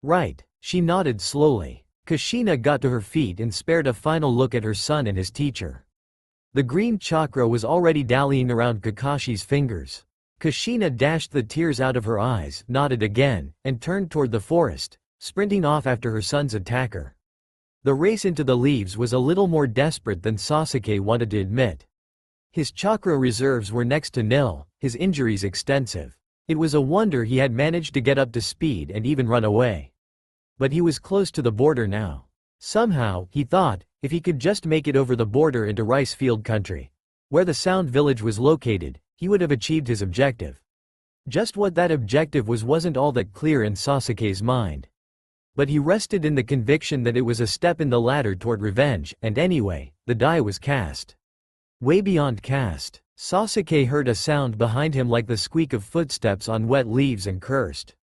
Right, she nodded slowly. Kushina got to her feet and spared a final look at her son and his teacher. The green chakra was already dallying around Kakashi's fingers. Kushina dashed the tears out of her eyes, nodded again, and turned toward the forest, sprinting off after her son's attacker. The race into the leaves was a little more desperate than Sasuke wanted to admit. His chakra reserves were next to nil, his injuries extensive. It was a wonder he had managed to get up to speed and even run away. But he was close to the border now. Somehow, he thought, if he could just make it over the border into rice field country, where the Sound Village was located, he would have achieved his objective. Just what that objective was wasn't all that clear in Sasuke's mind. But he rested in the conviction that it was a step in the ladder toward revenge, and anyway, the die was cast. Way beyond cast, Sasuke heard a sound behind him like the squeak of footsteps on wet leaves and cursed.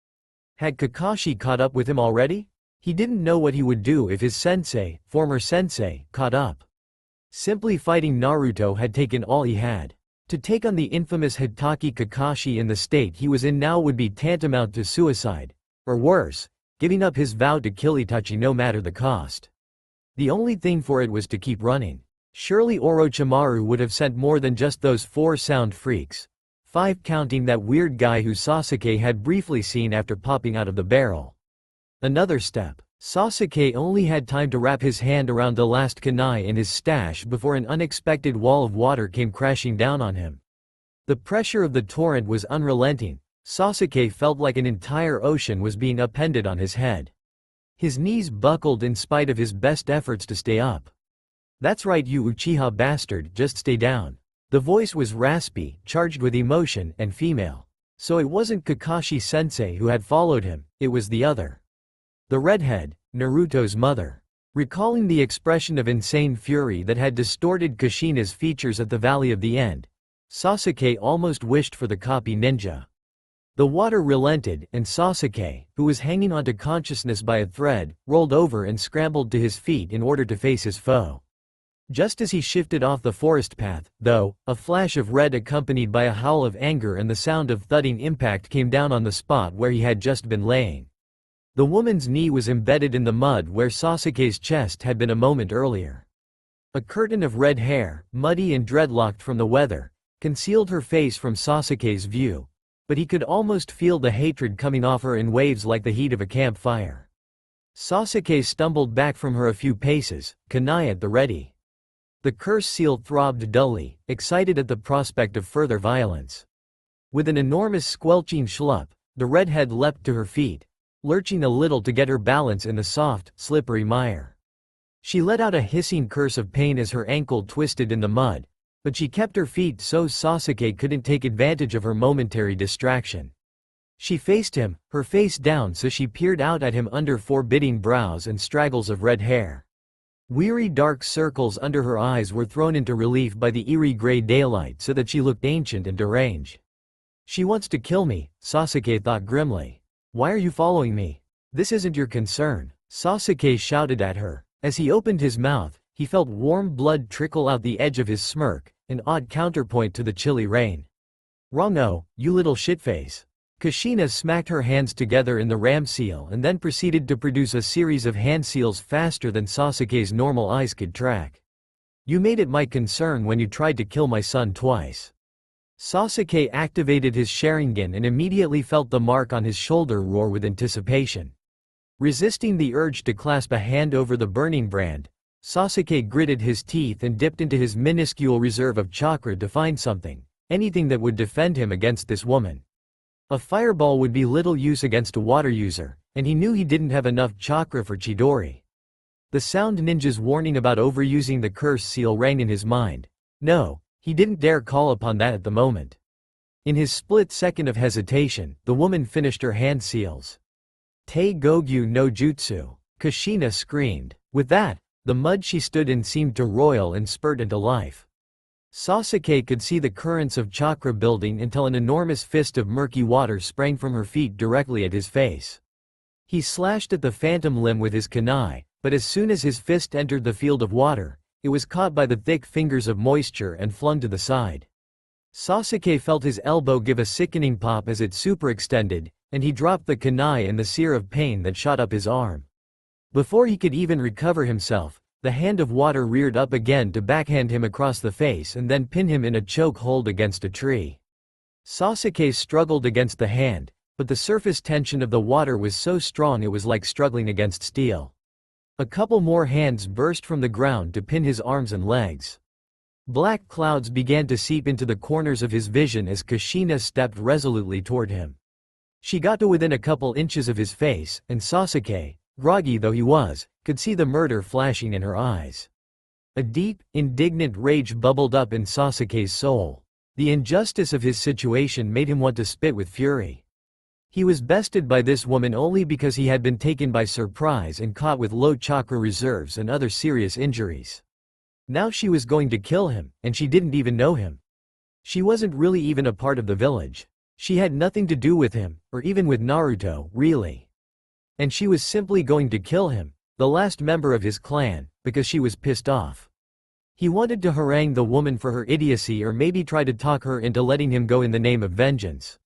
Had Kakashi caught up with him already? He didn't know what he would do if his sensei, former sensei, caught up. Simply fighting Naruto had taken all he had. To take on the infamous Hitaki Kakashi in the state he was in now would be tantamount to suicide, or worse, giving up his vow to kill Itachi no matter the cost. The only thing for it was to keep running. Surely Orochimaru would have sent more than just those 4 sound freaks. 5 counting that weird guy who Sasuke had briefly seen after popping out of the barrel. Another step. Sasuke only had time to wrap his hand around the last kunai in his stash before an unexpected wall of water came crashing down on him. The pressure of the torrent was unrelenting. Sasuke felt like an entire ocean was being upended on his head. His knees buckled in spite of his best efforts to stay up. That's right, you Uchiha bastard, just stay down. The voice was raspy, charged with emotion, and female. So it wasn't Kakashi-sensei who had followed him, it was the other. The redhead, Naruto's mother. Recalling the expression of insane fury that had distorted Kushina's features at the Valley of the End, Sasuke almost wished for the copy ninja. The water relented, and Sasuke, who was hanging onto consciousness by a thread, rolled over and scrambled to his feet in order to face his foe. Just as he shifted off the forest path, though, a flash of red accompanied by a howl of anger and the sound of thudding impact came down on the spot where he had just been laying. The woman's knee was embedded in the mud where Sasuke's chest had been a moment earlier. A curtain of red hair, muddy and dreadlocked from the weather, concealed her face from Sasuke's view, but he could almost feel the hatred coming off her in waves like the heat of a campfire. Sasuke stumbled back from her a few paces, kunai at the ready. The curse seal throbbed dully, excited at the prospect of further violence. With an enormous squelching schlup, the redhead leapt to her feet, lurching a little to get her balance in the soft, slippery mire. She let out a hissing curse of pain as her ankle twisted in the mud, but she kept her feet so Sasuke couldn't take advantage of her momentary distraction. She faced him, her face down so she peered out at him under forbidding brows and straggles of red hair. Weary dark circles under her eyes were thrown into relief by the eerie gray daylight so that she looked ancient and deranged. She wants to kill me, Sasuke thought grimly. Why are you following me? This isn't your concern, Sasuke shouted at her. As he opened his mouth, he felt warm blood trickle out the edge of his smirk, an odd counterpoint to the chilly rain. Wrongo, you little shitface. Kushina smacked her hands together in the ram seal and then proceeded to produce a series of hand seals faster than Sasuke's normal eyes could track. You made it my concern when you tried to kill my son twice. Sasuke activated his Sharingan and immediately felt the mark on his shoulder roar with anticipation. Resisting the urge to clasp a hand over the burning brand, Sasuke gritted his teeth and dipped into his minuscule reserve of chakra to find something, anything that would defend him against this woman. A fireball would be little use against a water user, and he knew he didn't have enough chakra for Chidori. The sound ninja's warning about overusing the curse seal rang in his mind. No, he didn't dare call upon that at the moment. In his split second of hesitation, the woman finished her hand seals. Te Gogyu no Jutsu. Kushina screamed. With that, the mud she stood in seemed to roil and spurt into life. Sasuke could see the currents of chakra building until an enormous fist of murky water sprang from her feet directly at his face. He slashed at the phantom limb with his kunai, but as soon as his fist entered the field of water, it was caught by the thick fingers of moisture and flung to the side. Sasuke felt his elbow give a sickening pop as it superextended, and he dropped the kunai in the sear of pain that shot up his arm. Before he could even recover himself, the hand of water reared up again to backhand him across the face and then pin him in a choke hold against a tree. Sasuke struggled against the hand, but the surface tension of the water was so strong it was like struggling against steel. A couple more hands burst from the ground to pin his arms and legs. Black clouds began to seep into the corners of his vision as Kushina stepped resolutely toward him. She got to within a couple inches of his face, and Sasuke, groggy though he was, could see the murder flashing in her eyes. A deep, indignant rage bubbled up in Sasuke's soul. The injustice of his situation made him want to spit with fury. He was bested by this woman only because he had been taken by surprise and caught with low chakra reserves and other serious injuries. Now she was going to kill him, and she didn't even know him. She wasn't really even a part of the village. She had nothing to do with him, or even with Naruto, really. And she was simply going to kill him, the last member of his clan, because she was pissed off. He wanted to harangue the woman for her idiocy or maybe try to talk her into letting him go in the name of vengeance.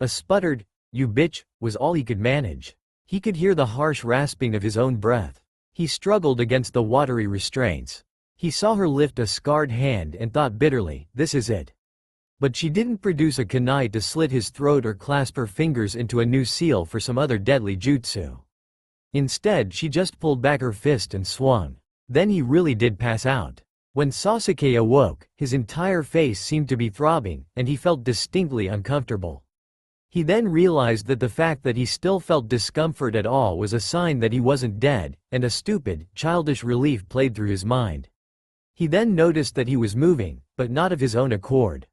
A sputtered, "You bitch," was all he could manage. He could hear the harsh rasping of his own breath. He struggled against the watery restraints. He saw her lift a scarred hand and thought bitterly, this is it. But she didn't produce a kunai to slit his throat or clasp her fingers into a new seal for some other deadly jutsu. Instead she just pulled back her fist and swung. Then he really did pass out. When Sasuke awoke, his entire face seemed to be throbbing, and he felt distinctly uncomfortable. He then realized that the fact that he still felt discomfort at all was a sign that he wasn't dead, and a stupid, childish relief played through his mind. He then noticed that he was moving, but not of his own accord.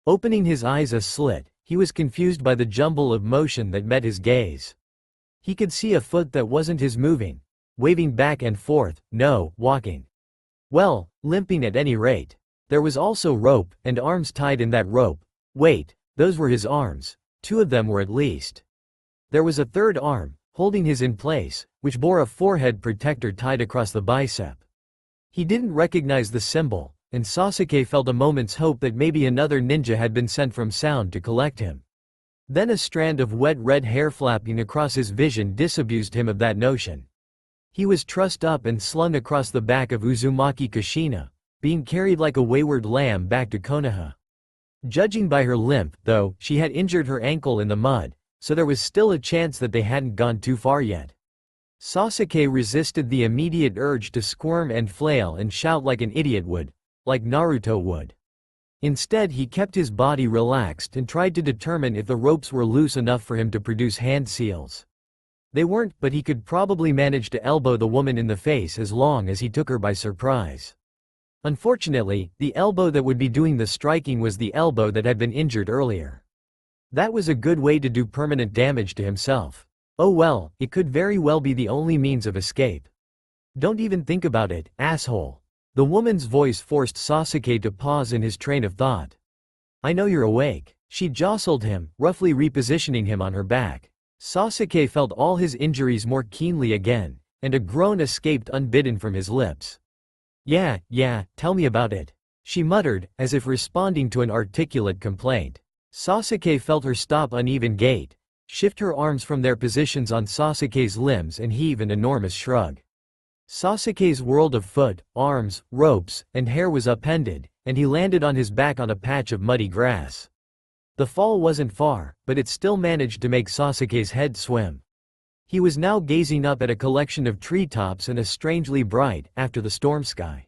Opening his eyes a slit, he was confused by the jumble of motion that met his gaze. He could see a foot that wasn't his moving, waving back and forth, no, walking. Well, limping at any rate. There was also rope, and arms tied in that rope. Wait, those were his arms. 2 of them were at least. There was a third arm, holding his in place, which bore a forehead protector tied across the bicep. He didn't recognize the symbol, and Sasuke felt a moment's hope that maybe another ninja had been sent from Sound to collect him. Then a strand of wet red hair flapping across his vision disabused him of that notion. He was trussed up and slung across the back of Uzumaki Kushina, being carried like a wayward lamb back to Konoha. Judging by her limp, though, she had injured her ankle in the mud, so there was still a chance that they hadn't gone too far yet. Sasuke resisted the immediate urge to squirm and flail and shout like an idiot would, like Naruto would. Instead he kept his body relaxed and tried to determine if the ropes were loose enough for him to produce hand seals. They weren't, but he could probably manage to elbow the woman in the face as long as he took her by surprise. Unfortunately, the elbow that would be doing the striking was the elbow that had been injured earlier. That was a good way to do permanent damage to himself. Oh well, it could very well be the only means of escape. Don't even think about it, asshole. The woman's voice forced Sasuke to pause in his train of thought. I know you're awake. She jostled him, roughly repositioning him on her back. Sasuke felt all his injuries more keenly again, and a groan escaped unbidden from his lips. Yeah, tell me about it. She muttered, as if responding to an articulate complaint. Sasuke felt her stop uneven gait, shift her arms from their positions on Sasuke's limbs and heave an enormous shrug. Sasuke's world of foot, arms, ropes, and hair was upended, and he landed on his back on a patch of muddy grass. The fall wasn't far, but it still managed to make Sasuke's head swim. He was now gazing up at a collection of treetops and a strangely bright, after the storm sky.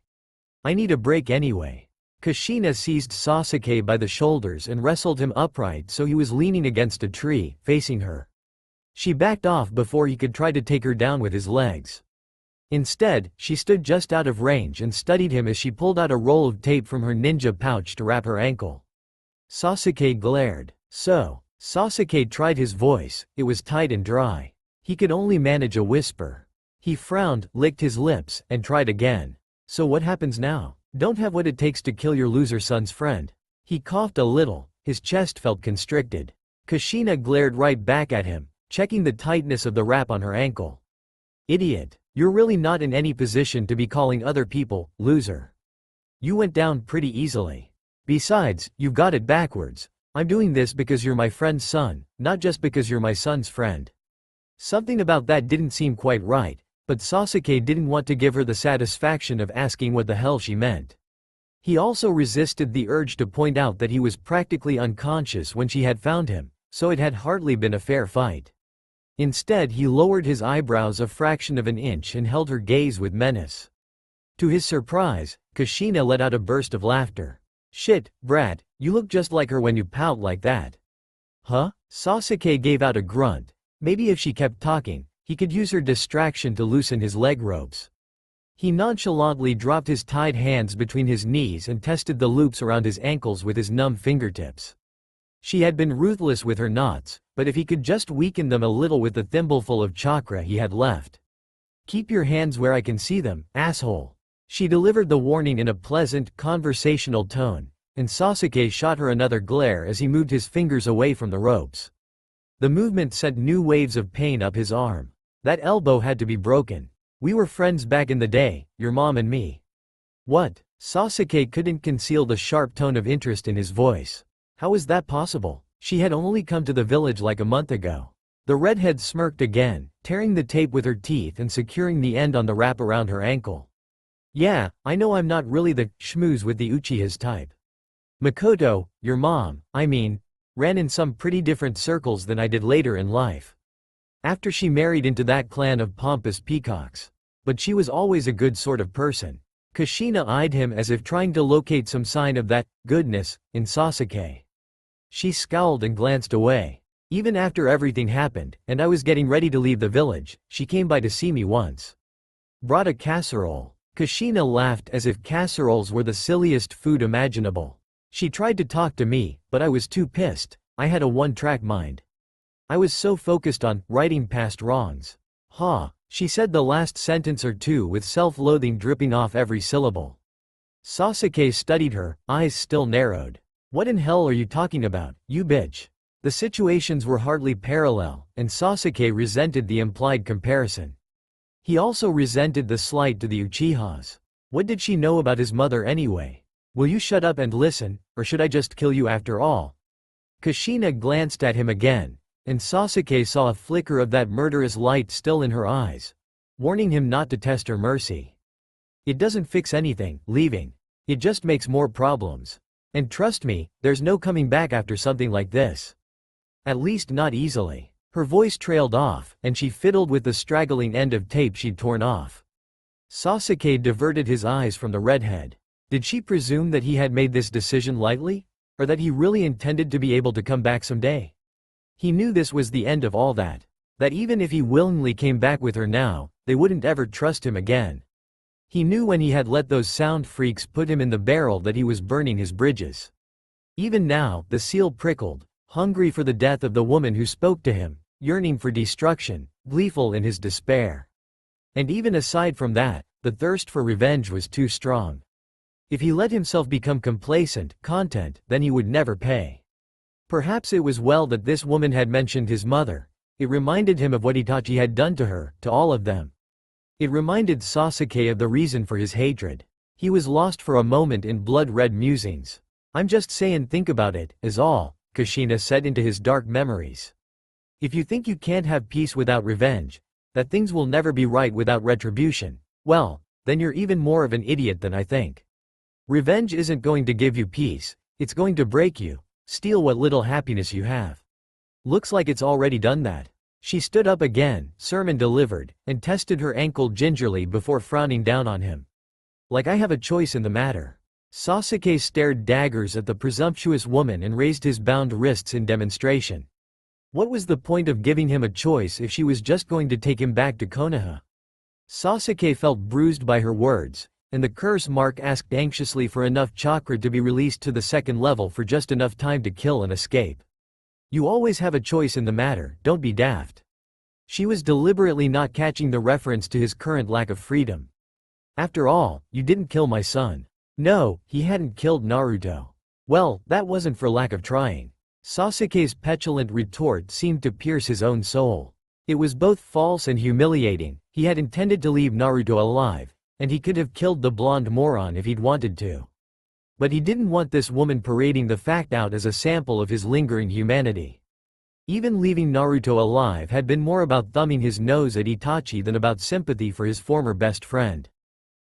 I need a break anyway. Kushina seized Sasuke by the shoulders and wrestled him upright so he was leaning against a tree, facing her. She backed off before he could try to take her down with his legs. Instead, she stood just out of range and studied him as she pulled out a roll of tape from her ninja pouch to wrap her ankle. Sasuke glared. So, Sasuke tried his voice, it was tight and dry. He could only manage a whisper. He frowned, licked his lips, and tried again. So what happens now? Don't have what it takes to kill your loser son's friend. He coughed a little, his chest felt constricted. Kushina glared right back at him, checking the tightness of the wrap on her ankle. Idiot. You're really not in any position to be calling other people, loser. You went down pretty easily. Besides, you've got it backwards. I'm doing this because you're my friend's son, not just because you're my son's friend. Something about that didn't seem quite right, but Sasuke didn't want to give her the satisfaction of asking what the hell she meant. He also resisted the urge to point out that he was practically unconscious when she had found him, so it had hardly been a fair fight. Instead, he lowered his eyebrows a fraction of an inch and held her gaze with menace. To his surprise, Kushina let out a burst of laughter. Shit, brat, you look just like her when you pout like that. Huh? Sasuke gave out a grunt. Maybe if she kept talking, he could use her distraction to loosen his leg ropes. He nonchalantly dropped his tied hands between his knees and tested the loops around his ankles with his numb fingertips. She had been ruthless with her knots, but if he could just weaken them a little with the thimbleful of chakra he had left. Keep your hands where I can see them, asshole. She delivered the warning in a pleasant, conversational tone, and Sasuke shot her another glare as he moved his fingers away from the ropes. The movement sent new waves of pain up his arm. That elbow had to be broken. We were friends back in the day, your mom and me. What? Sasuke couldn't conceal the sharp tone of interest in his voice. How is that possible? She had only come to the village like a month ago. The redhead smirked again, tearing the tape with her teeth and securing the end on the wrap around her ankle. Yeah, I know I'm not really the schmooze with the Uchihas type. Makoto, your mom, ran in some pretty different circles than I did later in life. After she married into that clan of pompous peacocks. But she was always a good sort of person. Kushina eyed him as if trying to locate some sign of that goodness in Sasuke. She scowled and glanced away. Even after everything happened, and I was getting ready to leave the village, she came by to see me once. Brought a casserole. Kushina laughed as if casseroles were the silliest food imaginable. She tried to talk to me, but I was too pissed. I had a one-track mind. I was so focused on righting past wrongs. She said the last sentence or two with self-loathing dripping off every syllable. Sasuke studied her, eyes still narrowed. What in hell are you talking about, you bitch? The situations were hardly parallel, and Sasuke resented the implied comparison. He also resented the slight to the Uchihas. What did she know about his mother anyway? Will you shut up and listen, or should I just kill you after all? Kushina glanced at him again, and Sasuke saw a flicker of that murderous light still in her eyes, warning him not to test her mercy. It doesn't fix anything, leaving. It just makes more problems. And trust me, there's no coming back after something like this. At least not easily. Her voice trailed off, and she fiddled with the straggling end of tape she'd torn off. Sasuke diverted his eyes from the redhead. Did she presume that he had made this decision lightly? Or that he really intended to be able to come back someday? He knew this was the end of all that. That even if he willingly came back with her now, they wouldn't ever trust him again. He knew when he had let those sound freaks put him in the barrel that he was burning his bridges. Even now, the seal prickled, hungry for the death of the woman who spoke to him, yearning for destruction, gleeful in his despair. And even aside from that, the thirst for revenge was too strong. If he let himself become complacent, content, then he would never pay. Perhaps it was well that this woman had mentioned his mother. It reminded him of what Itachi had done to her, to all of them. It reminded Sasuke of the reason for his hatred. He was lost for a moment in blood-red musings. I'm just saying, think about it, is all, Kushina said into his dark memories. If you think you can't have peace without revenge, that things will never be right without retribution, well, then you're even more of an idiot than I think. Revenge isn't going to give you peace, it's going to break you, steal what little happiness you have. Looks like it's already done that. She stood up again, sermon delivered, and tested her ankle gingerly before frowning down on him. Like I have a choice in the matter. Sasuke stared daggers at the presumptuous woman and raised his bound wrists in demonstration. What was the point of giving him a choice if she was just going to take him back to Konoha? Sasuke felt bruised by her words, and the curse mark asked anxiously for enough chakra to be released to the second level for just enough time to kill and escape. You always have a choice in the matter, don't be daft. She was deliberately not catching the reference to his current lack of freedom. After all, you didn't kill my son. No, he hadn't killed Naruto. Well, that wasn't for lack of trying. Sasuke's petulant retort seemed to pierce his own soul. It was both false and humiliating. He had intended to leave Naruto alive, and he could have killed the blonde moron if he'd wanted to. But he didn't want this woman parading the fact out as a sample of his lingering humanity. Even leaving Naruto alive had been more about thumbing his nose at Itachi than about sympathy for his former best friend.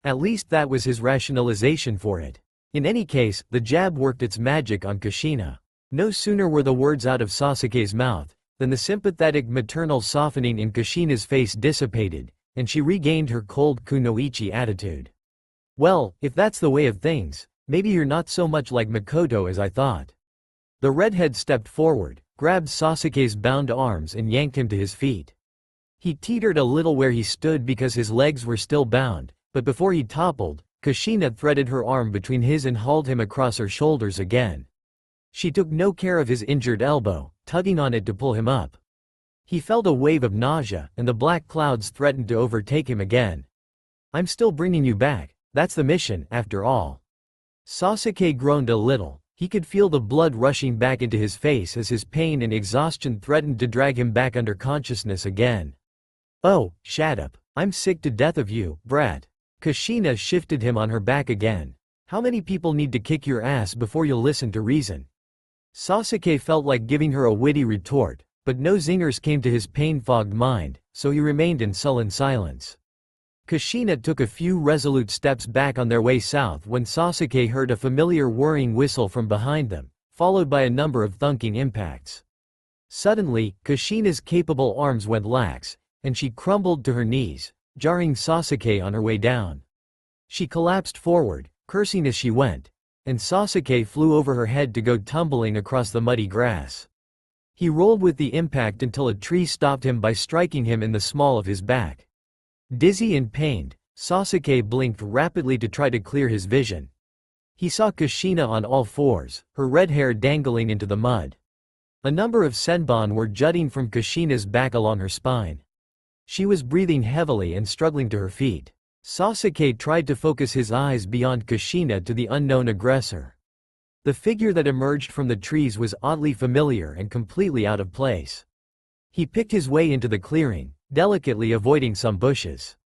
At least that was his rationalization for it. In any case, the jab worked its magic on Kushina. No sooner were the words out of Sasuke's mouth, than the sympathetic maternal softening in Kushina's face dissipated, and she regained her cold kunoichi attitude. Well, if that's the way of things, maybe you're not so much like Makoto as I thought. The redhead stepped forward, grabbed Sasuke's bound arms and yanked him to his feet. He teetered a little where he stood because his legs were still bound, but before he toppled, Kushina threaded her arm between his and hauled him across her shoulders again. She took no care of his injured elbow, tugging on it to pull him up. He felt a wave of nausea, and the black clouds threatened to overtake him again. I'm still bringing you back, that's the mission, after all. Sasuke groaned a little. He could feel the blood rushing back into his face as his pain and exhaustion threatened to drag him back under consciousness again. Oh, shut up. I'm sick to death of you, brat. Kushina shifted him on her back again. How many people need to kick your ass before you'll listen to reason? Sasuke felt like giving her a witty retort, but no zingers came to his pain-fogged mind, so he remained in sullen silence. Kushina took a few resolute steps back on their way south when Sasuke heard a familiar whirring whistle from behind them, followed by a number of thunking impacts. Suddenly, Kushina's capable arms went lax, and she crumbled to her knees, jarring Sasuke on her way down. She collapsed forward, cursing as she went, and Sasuke flew over her head to go tumbling across the muddy grass. He rolled with the impact until a tree stopped him by striking him in the small of his back. Dizzy and pained, Sasuke blinked rapidly to try to clear his vision. He saw Kushina on all fours, her red hair dangling into the mud. A number of senbon were jutting from Kushina's back along her spine. She was breathing heavily and struggling to her feet. Sasuke tried to focus his eyes beyond Kushina to the unknown aggressor. The figure that emerged from the trees was oddly familiar and completely out of place. He picked his way into the clearing, delicately avoiding some bushes.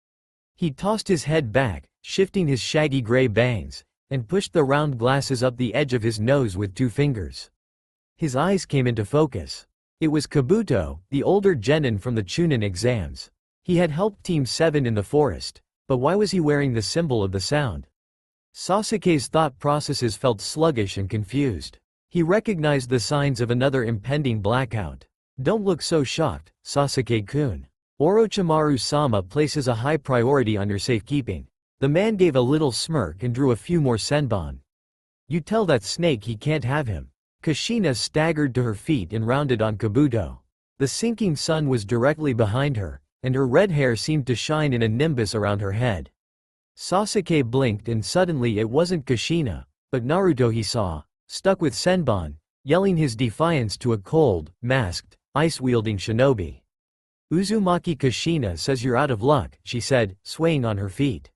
He tossed his head back, shifting his shaggy gray bangs, and pushed the round glasses up the edge of his nose with 2 fingers. His eyes came into focus. It was Kabuto, the older genin from the Chunin exams. He had helped Team 7 in the forest, but why was he wearing the symbol of the sound? Sasuke's thought processes felt sluggish and confused. He recognized the signs of another impending blackout. Don't look so shocked, Sasuke-kun. Orochimaru-sama places a high priority on your safekeeping. The man gave a little smirk and drew a few more senbon. You tell that snake he can't have him. Kushina staggered to her feet and rounded on Kabuto. The sinking sun was directly behind her, and her red hair seemed to shine in a nimbus around her head. Sasuke blinked and suddenly it wasn't Kushina, but Naruto he saw, stuck with senbon, yelling his defiance to a cold, masked, ice-wielding shinobi. Uzumaki Kushina says you're out of luck, she said, swaying on her feet.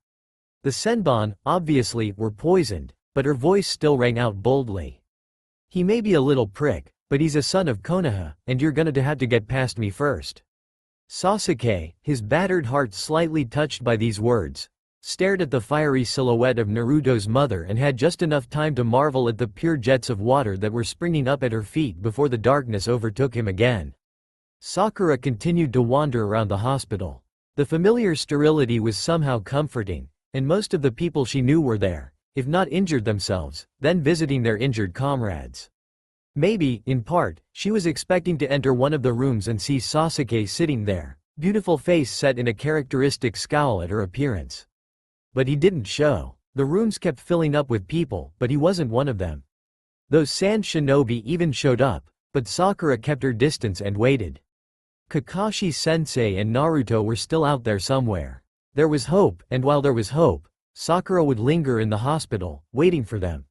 The senbon, obviously, were poisoned, but her voice still rang out boldly. He may be a little prick, but he's a son of Konoha, and you're gonna have to get past me first. Sasuke, his battered heart slightly touched by these words, stared at the fiery silhouette of Naruto's mother and had just enough time to marvel at the pure jets of water that were springing up at her feet before the darkness overtook him again. Sakura continued to wander around the hospital. The familiar sterility was somehow comforting, and most of the people she knew were there, if not injured themselves, then visiting their injured comrades. Maybe, in part, she was expecting to enter one of the rooms and see Sasuke sitting there, beautiful face set in a characteristic scowl at her appearance. But he didn't show. The rooms kept filling up with people, but he wasn't one of them. Those sand shinobi even showed up, but Sakura kept her distance and waited. Kakashi Sensei and Naruto were still out there somewhere. There was hope, and while there was hope, Sakura would linger in the hospital, waiting for them.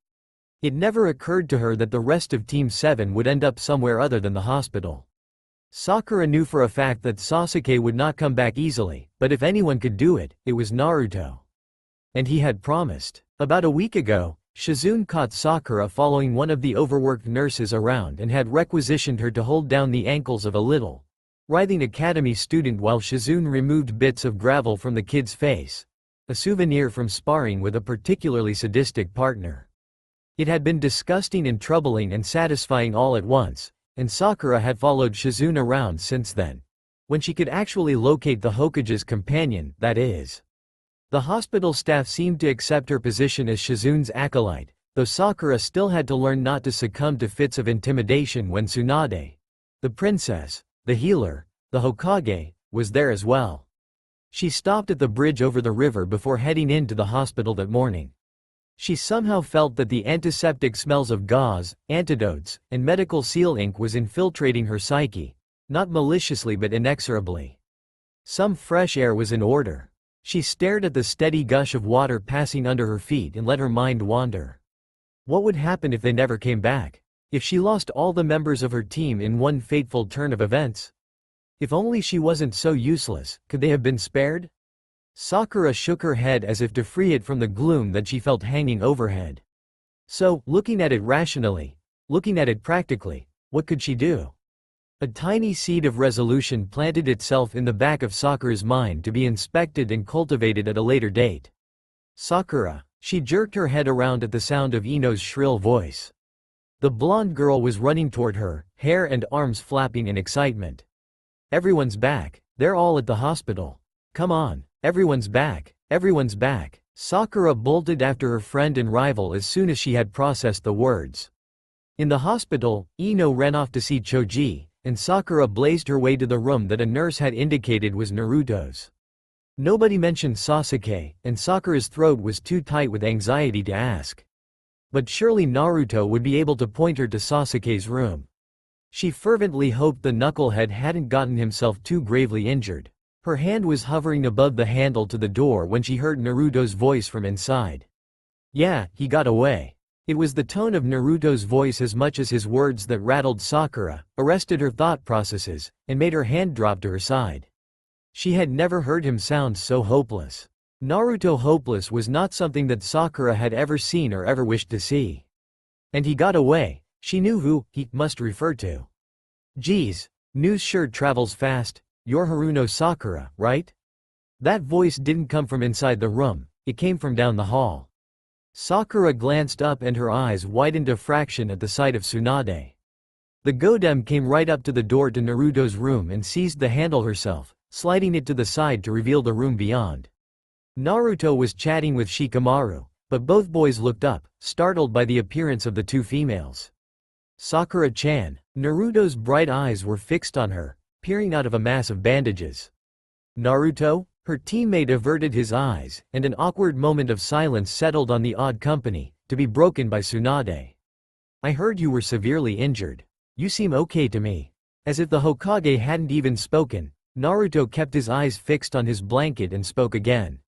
It never occurred to her that the rest of Team 7 would end up somewhere other than the hospital. Sakura knew for a fact that Sasuke would not come back easily, but if anyone could do it, it was Naruto. And he had promised. About a week ago, Shizune caught Sakura following one of the overworked nurses around and had requisitioned her to hold down the ankles of a little writhing academy student while Shizune removed bits of gravel from the kid's face, a souvenir from sparring with a particularly sadistic partner. It had been disgusting and troubling and satisfying all at once, and Sakura had followed Shizune around since then, when she could actually locate the Hokage's companion, that is. The hospital staff seemed to accept her position as Shizune's acolyte, though Sakura still had to learn not to succumb to fits of intimidation when Tsunade, the princess, the healer, the Hokage, was there as well. She stopped at the bridge over the river before heading into the hospital that morning. She somehow felt that the antiseptic smells of gauze, antidotes, and medical seal ink was infiltrating her psyche, not maliciously but inexorably. Some fresh air was in order. She stared at the steady gush of water passing under her feet and let her mind wander. What would happen if they never came back? If she lost all the members of her team in one fateful turn of events? If only she wasn't so useless, could they have been spared? Sakura shook her head as if to free it from the gloom that she felt hanging overhead. So, looking at it rationally, looking at it practically, what could she do? A tiny seed of resolution planted itself in the back of Sakura's mind to be inspected and cultivated at a later date. Sakura, she jerked her head around at the sound of Ino's shrill voice. The blonde girl was running toward her, hair and arms flapping in excitement. Everyone's back, they're all at the hospital. Come on, everyone's back, everyone's back. Sakura bolted after her friend and rival as soon as she had processed the words. In the hospital, Ino ran off to see Choji, and Sakura blazed her way to the room that a nurse had indicated was Naruto's. Nobody mentioned Sasuke, and Sakura's throat was too tight with anxiety to ask. But surely Naruto would be able to point her to Sasuke's room. She fervently hoped the knucklehead hadn't gotten himself too gravely injured. Her hand was hovering above the handle to the door when she heard Naruto's voice from inside. Yeah, he got away. It was the tone of Naruto's voice as much as his words that rattled Sakura, arrested her thought processes, and made her hand drop to her side. She had never heard him sound so hopeless. Naruto hopeless was not something that Sakura had ever seen or ever wished to see. And he got away. She knew who he must refer to. Geez, news sure travels fast. You're Haruno Sakura, right? That voice didn't come from inside the room, it came from down the hall. Sakura glanced up and her eyes widened a fraction at the sight of Tsunade. The Godem came right up to the door to Naruto's room and seized the handle herself, sliding it to the side to reveal the room beyond. Naruto was chatting with Shikamaru, but both boys looked up, startled by the appearance of the two females. Sakura-chan. Naruto's bright eyes were fixed on her, peering out of a mass of bandages. Naruto? Her teammate averted his eyes, and an awkward moment of silence settled on the odd company, to be broken by Tsunade. I heard you were severely injured. You seem okay to me. As if the Hokage hadn't even spoken, Naruto kept his eyes fixed on his blanket and spoke again.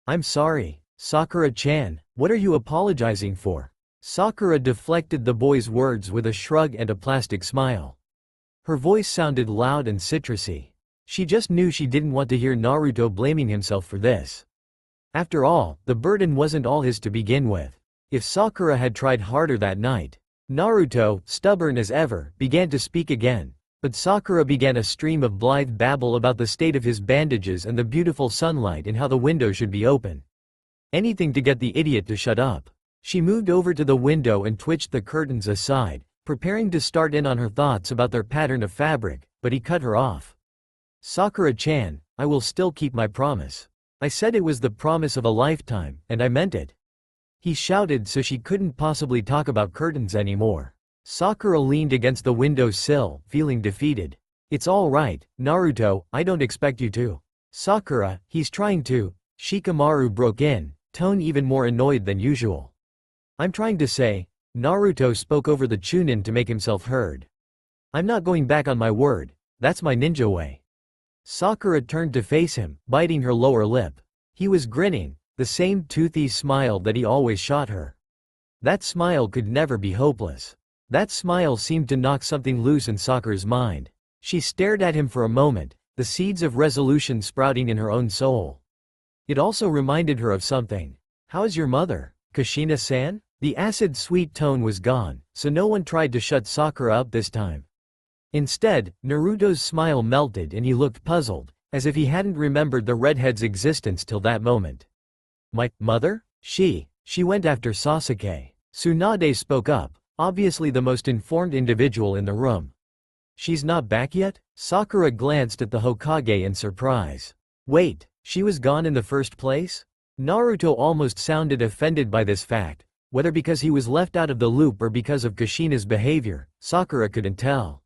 I'm sorry, Sakura-chan, what are you apologizing for? Sakura deflected the boy's words with a shrug and a plastic smile. Her voice sounded loud and citrusy. She just knew she didn't want to hear Naruto blaming himself for this. After all, the burden wasn't all his to begin with. If Sakura had tried harder that night. Naruto, stubborn as ever, began to speak again, but Sakura began a stream of blithe babble about the state of his bandages and the beautiful sunlight and how the window should be open. Anything to get the idiot to shut up. She moved over to the window and twitched the curtains aside, preparing to start in on her thoughts about their pattern of fabric, but he cut her off. Sakura-chan, I will still keep my promise. I said it was the promise of a lifetime, and I meant it. He shouted so she couldn't possibly talk about curtains anymore. Sakura leaned against the window sill, feeling defeated. It's all right, Naruto, I don't expect you to. Sakura, he's trying to. Shikamaru broke in, tone even more annoyed than usual. I'm trying to say, Naruto spoke over the Chunin to make himself heard. I'm not going back on my word, that's my ninja way. Sakura turned to face him, biting her lower lip. He was grinning, the same toothy smile that he always shot her. That smile could never be hopeless. That smile seemed to knock something loose in Sakura's mind. She stared at him for a moment, the seeds of resolution sprouting in her own soul. It also reminded her of something. "How is your mother, Kushina-san?" The acid-sweet tone was gone, so no one tried to shut Sakura up this time. Instead, Naruto's smile melted and he looked puzzled, as if he hadn't remembered the redhead's existence till that moment. "My mother? She went after Sasuke." Tsunade spoke up, obviously the most informed individual in the room. "She's not back yet?" Sakura glanced at the Hokage in surprise. "Wait, she was gone in the first place?" Naruto almost sounded offended by this fact. Whether because he was left out of the loop or because of Kushina's behavior, Sakura couldn't tell.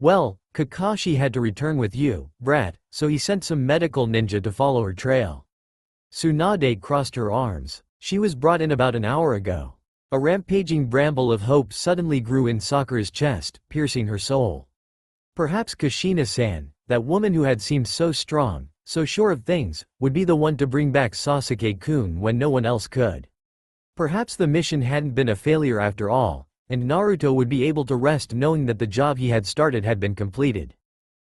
"Well, Kakashi had to return with you, brat, so he sent some medical ninja to follow her trail." Tsunade crossed her arms. "She was brought in about an hour ago." A rampaging bramble of hope suddenly grew in Sakura's chest, piercing her soul. Perhaps Kushina-san, that woman who had seemed so strong, so sure of things, would be the one to bring back Sasuke-kun when no one else could. Perhaps the mission hadn't been a failure after all, and Naruto would be able to rest knowing that the job he had started had been completed.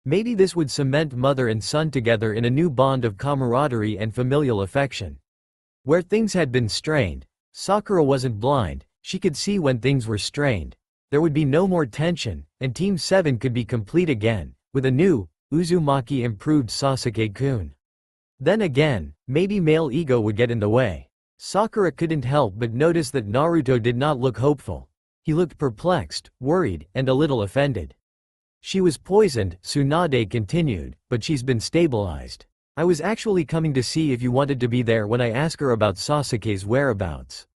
Maybe this would cement mother and son together in a new bond of camaraderie and familial affection. Where things had been strained, Sakura wasn't blind, she could see when things were strained. There would be no more tension, and Team 7 could be complete again, with a new, Uzumaki improved Sasuke-kun. Then again, maybe male ego would get in the way. Sakura couldn't help but notice that Naruto did not look hopeful. He looked perplexed, worried, and a little offended. "She was poisoned," Tsunade continued, "but she's been stabilized. I was actually coming to see if you wanted to be there when I asked her about Sasuke's whereabouts."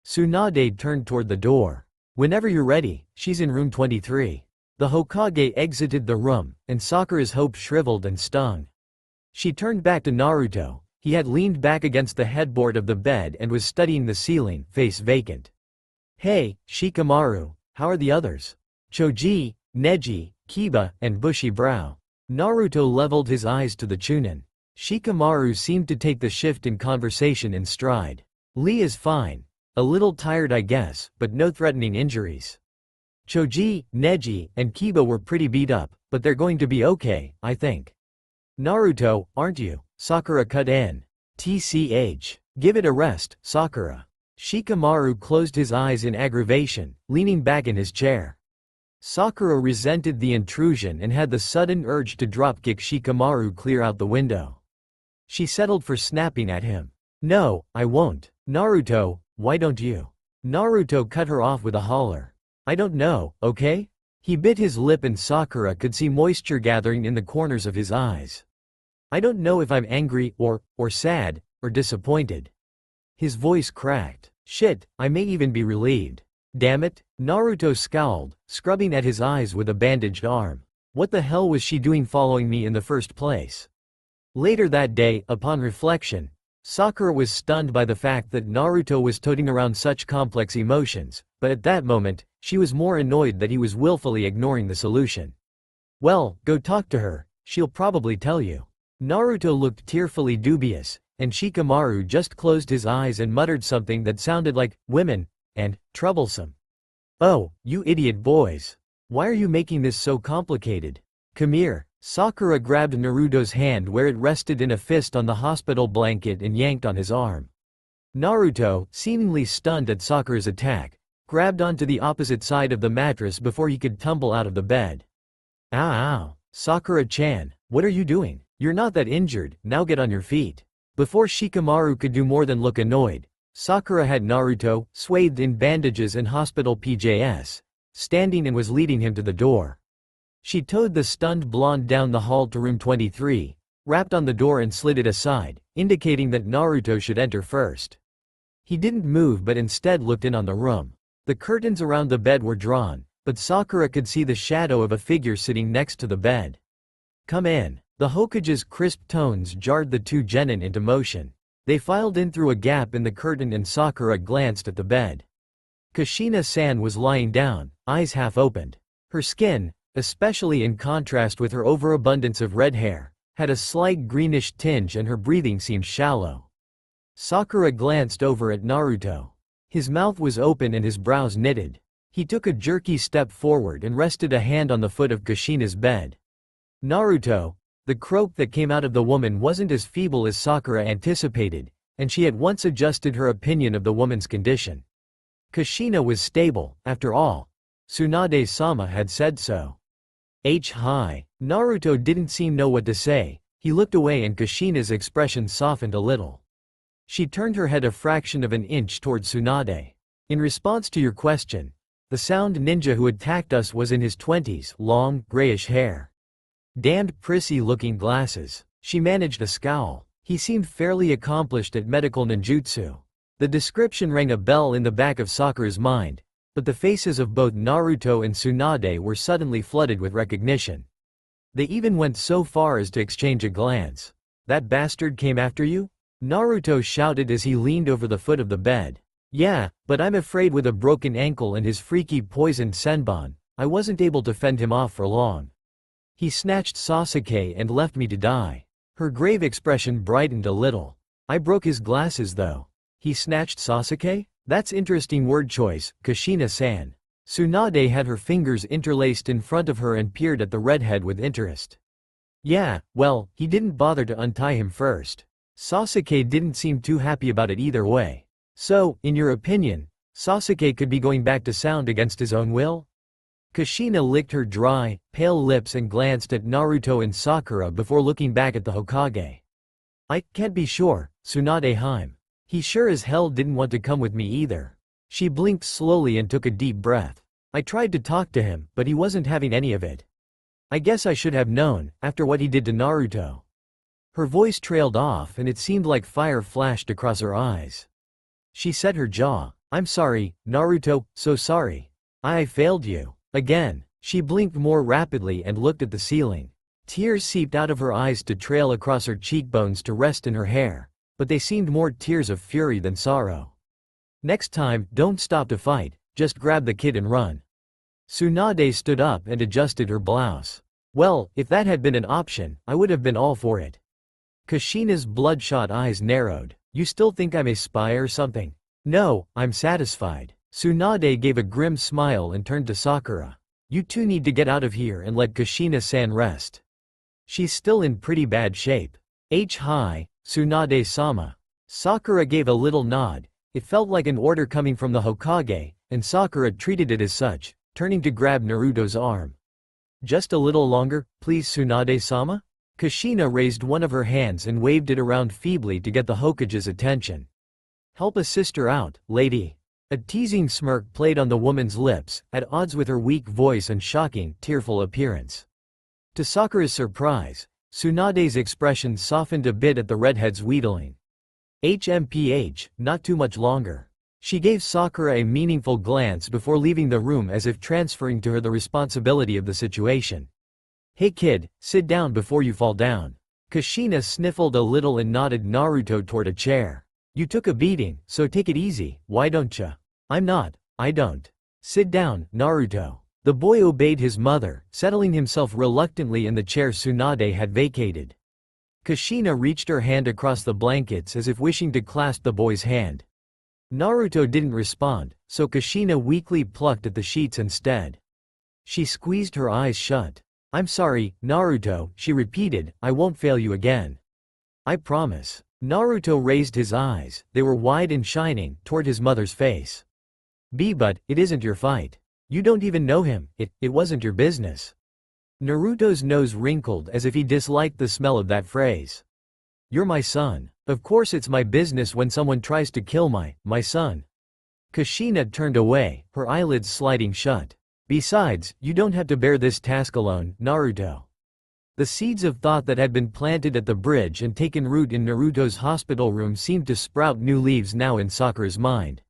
Tsunade turned toward the door. "Whenever you're ready, she's in room 23. The Hokage exited the room, and Sakura's hope shriveled and stung. She turned back to Naruto. He had leaned back against the headboard of the bed and was studying the ceiling, face vacant. "Hey, Shikamaru, how are the others?" "Choji, Neji, Kiba, and Bushy Brow." Naruto leveled his eyes to the Chunin. Shikamaru seemed to take the shift in conversation in stride. "Lee is fine. A little tired I guess, but no threatening injuries. Choji, Neji, and Kiba were pretty beat up, but they're going to be okay, I think." "Naruto, aren't you?" Sakura cut in. "TCH. Give it a rest, Sakura." Shikamaru closed his eyes in aggravation, leaning back in his chair. Sakura resented the intrusion and had the sudden urge to dropkick Shikamaru clear out the window. She settled for snapping at him. "No, I won't. Naruto, why don't you?" Naruto cut her off with a holler. "I don't know, okay?" He bit his lip and Sakura could see moisture gathering in the corners of his eyes. "I don't know if I'm angry, or sad, or disappointed." His voice cracked. "Shit, I may even be relieved. Damn it." Naruto scowled, scrubbing at his eyes with a bandaged arm. What the hell was she doing following me in the first place? Later that day, upon reflection, Sakura was stunned by the fact that Naruto was toting around such complex emotions, but at that moment, she was more annoyed that he was willfully ignoring the solution. "Well, go talk to her, she'll probably tell you." Naruto looked tearfully dubious, and Shikamaru just closed his eyes and muttered something that sounded like, "women," and, "troublesome." "Oh, you idiot boys. Why are you making this so complicated? Come here." Sakura grabbed Naruto's hand where it rested in a fist on the hospital blanket and yanked on his arm. Naruto, seemingly stunned at Sakura's attack, grabbed onto the opposite side of the mattress before he could tumble out of the bed. "Ow ow. Sakura-chan, what are you doing? You're not that injured, now get on your feet." Before Shikamaru could do more than look annoyed, Sakura had Naruto, swathed in bandages and hospital PJs, standing and was leading him to the door. She towed the stunned blonde down the hall to room 23, rapped on the door and slid it aside, indicating that Naruto should enter first. He didn't move but instead looked in on the room. The curtains around the bed were drawn, but Sakura could see the shadow of a figure sitting next to the bed. "Come in." The Hokage's crisp tones jarred the two genin into motion. They filed in through a gap in the curtain and Sakura glanced at the bed. Kushina-san was lying down, eyes half opened. Her skin, especially in contrast with her overabundance of red hair, had a slight greenish tinge and her breathing seemed shallow. Sakura glanced over at Naruto. His mouth was open and his brows knitted. He took a jerky step forward and rested a hand on the foot of Kushina's bed. Naruto, the croak that came out of the woman wasn't as feeble as Sakura anticipated, and she at once adjusted her opinion of the woman's condition. Kushina was stable, after all. Tsunade-sama had said so. Hi. Naruto didn't seem know what to say. He looked away and Kushina's expression softened a little. She turned her head a fraction of an inch toward Tsunade. In response to your question, the sound ninja who attacked us was in his 20s, long, grayish hair. Damned prissy-looking glasses. She managed a scowl. He seemed fairly accomplished at medical ninjutsu. The description rang a bell in the back of Sakura's mind, but the faces of both Naruto and Tsunade were suddenly flooded with recognition. They even went so far as to exchange a glance. That bastard came after you? Naruto shouted as he leaned over the foot of the bed. Yeah, but I'm afraid with a broken ankle and his freaky poisoned senbon, I wasn't able to fend him off for long. He snatched Sasuke and left me to die. Her grave expression brightened a little. I broke his glasses though. He snatched Sasuke? That's interesting word choice, Kushina-san. Tsunade had her fingers interlaced in front of her and peered at the redhead with interest. Yeah, well, he didn't bother to untie him first. Sasuke didn't seem too happy about it either way. So, in your opinion, Sasuke could be going back to Sound against his own will? Kushina licked her dry, pale lips and glanced at Naruto and Sakura before looking back at the Hokage. I can't be sure, Tsunade-hime. He sure as hell didn't want to come with me either. She blinked slowly and took a deep breath. I tried to talk to him, but he wasn't having any of it. I guess I should have known, after what he did to Naruto. Her voice trailed off and it seemed like fire flashed across her eyes. She set her jaw. I'm sorry, Naruto, so sorry. I failed you. Again. She blinked more rapidly and looked at the ceiling. Tears seeped out of her eyes to trail across her cheekbones to rest in her hair, but they seemed more tears of fury than sorrow. Next time, don't stop to fight, just grab the kid and run. Tsunade stood up and adjusted her blouse. Well, if that had been an option, I would have been all for it. Kushina's bloodshot eyes narrowed. You still think I'm a spy or something? No, I'm satisfied. Tsunade gave a grim smile and turned to Sakura. You two need to get out of here and let Kushina-san rest. She's still in pretty bad shape. Hi, Tsunade-sama. Sakura gave a little nod. It felt like an order coming from the Hokage, and Sakura treated it as such, turning to grab Naruto's arm. Just a little longer, please Tsunade-sama? Kushina raised one of her hands and waved it around feebly to get the Hokage's attention. Help a sister out, lady. A teasing smirk played on the woman's lips, at odds with her weak voice and shocking, tearful appearance. To Sakura's surprise, Tsunade's expression softened a bit at the redhead's wheedling. Not too much longer. She gave Sakura a meaningful glance before leaving the room as if transferring to her the responsibility of the situation. Hey kid, sit down before you fall down. Kushina sniffled a little and nodded Naruto toward a chair. You took a beating, so take it easy, why don't ya? I don't. Sit down, Naruto. The boy obeyed his mother, settling himself reluctantly in the chair Tsunade had vacated. Kushina reached her hand across the blankets as if wishing to clasp the boy's hand. Naruto didn't respond, so Kushina weakly plucked at the sheets instead. She squeezed her eyes shut. I'm sorry, Naruto, she repeated, I won't fail you again. I promise. Naruto raised his eyes, they were wide and shining, toward his mother's face. But it isn't your fight. You don't even know him, it wasn't your business. Naruto's nose wrinkled as if he disliked the smell of that phrase. You're my son. Of course it's my business when someone tries to kill my son. Kushina turned away, her eyelids sliding shut. Besides, you don't have to bear this task alone, Naruto. The seeds of thought that had been planted at the bridge and taken root in Naruto's hospital room seemed to sprout new leaves now in Sakura's mind.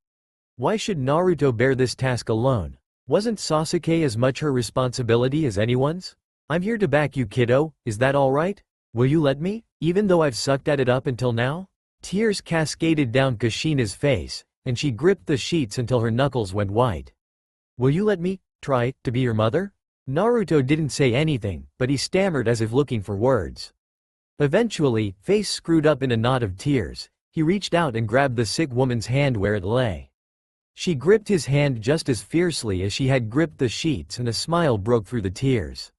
Why should Naruto bear this task alone? Wasn't Sasuke as much her responsibility as anyone's? I'm here to back you, kiddo, is that alright? Will you let me, even though I've sucked at it up until now? Tears cascaded down Kushina's face, and she gripped the sheets until her knuckles went white. Will you let me try to be your mother? Naruto didn't say anything, but he stammered as if looking for words. Eventually, face screwed up in a knot of tears, he reached out and grabbed the sick woman's hand where it lay. She gripped his hand just as fiercely as she had gripped the sheets and a smile broke through the tears.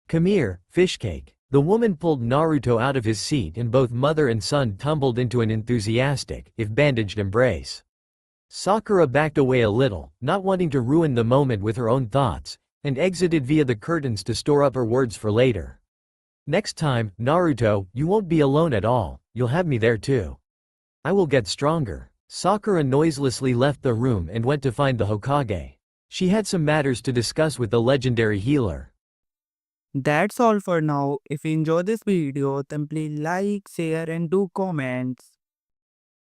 "Come here, fishcake." The woman pulled Naruto out of his seat and both mother and son tumbled into an enthusiastic, if bandaged embrace. Sakura backed away a little, not wanting to ruin the moment with her own thoughts, and exited via the curtains to store up her words for later. "Next time, Naruto, you won't be alone at all, you'll have me there too. I will get stronger." Sakura noiselessly left the room and went to find the Hokage. She had some matters to discuss with the legendary healer.
That's all for now. If you enjoy this video, then please like, share and do comments.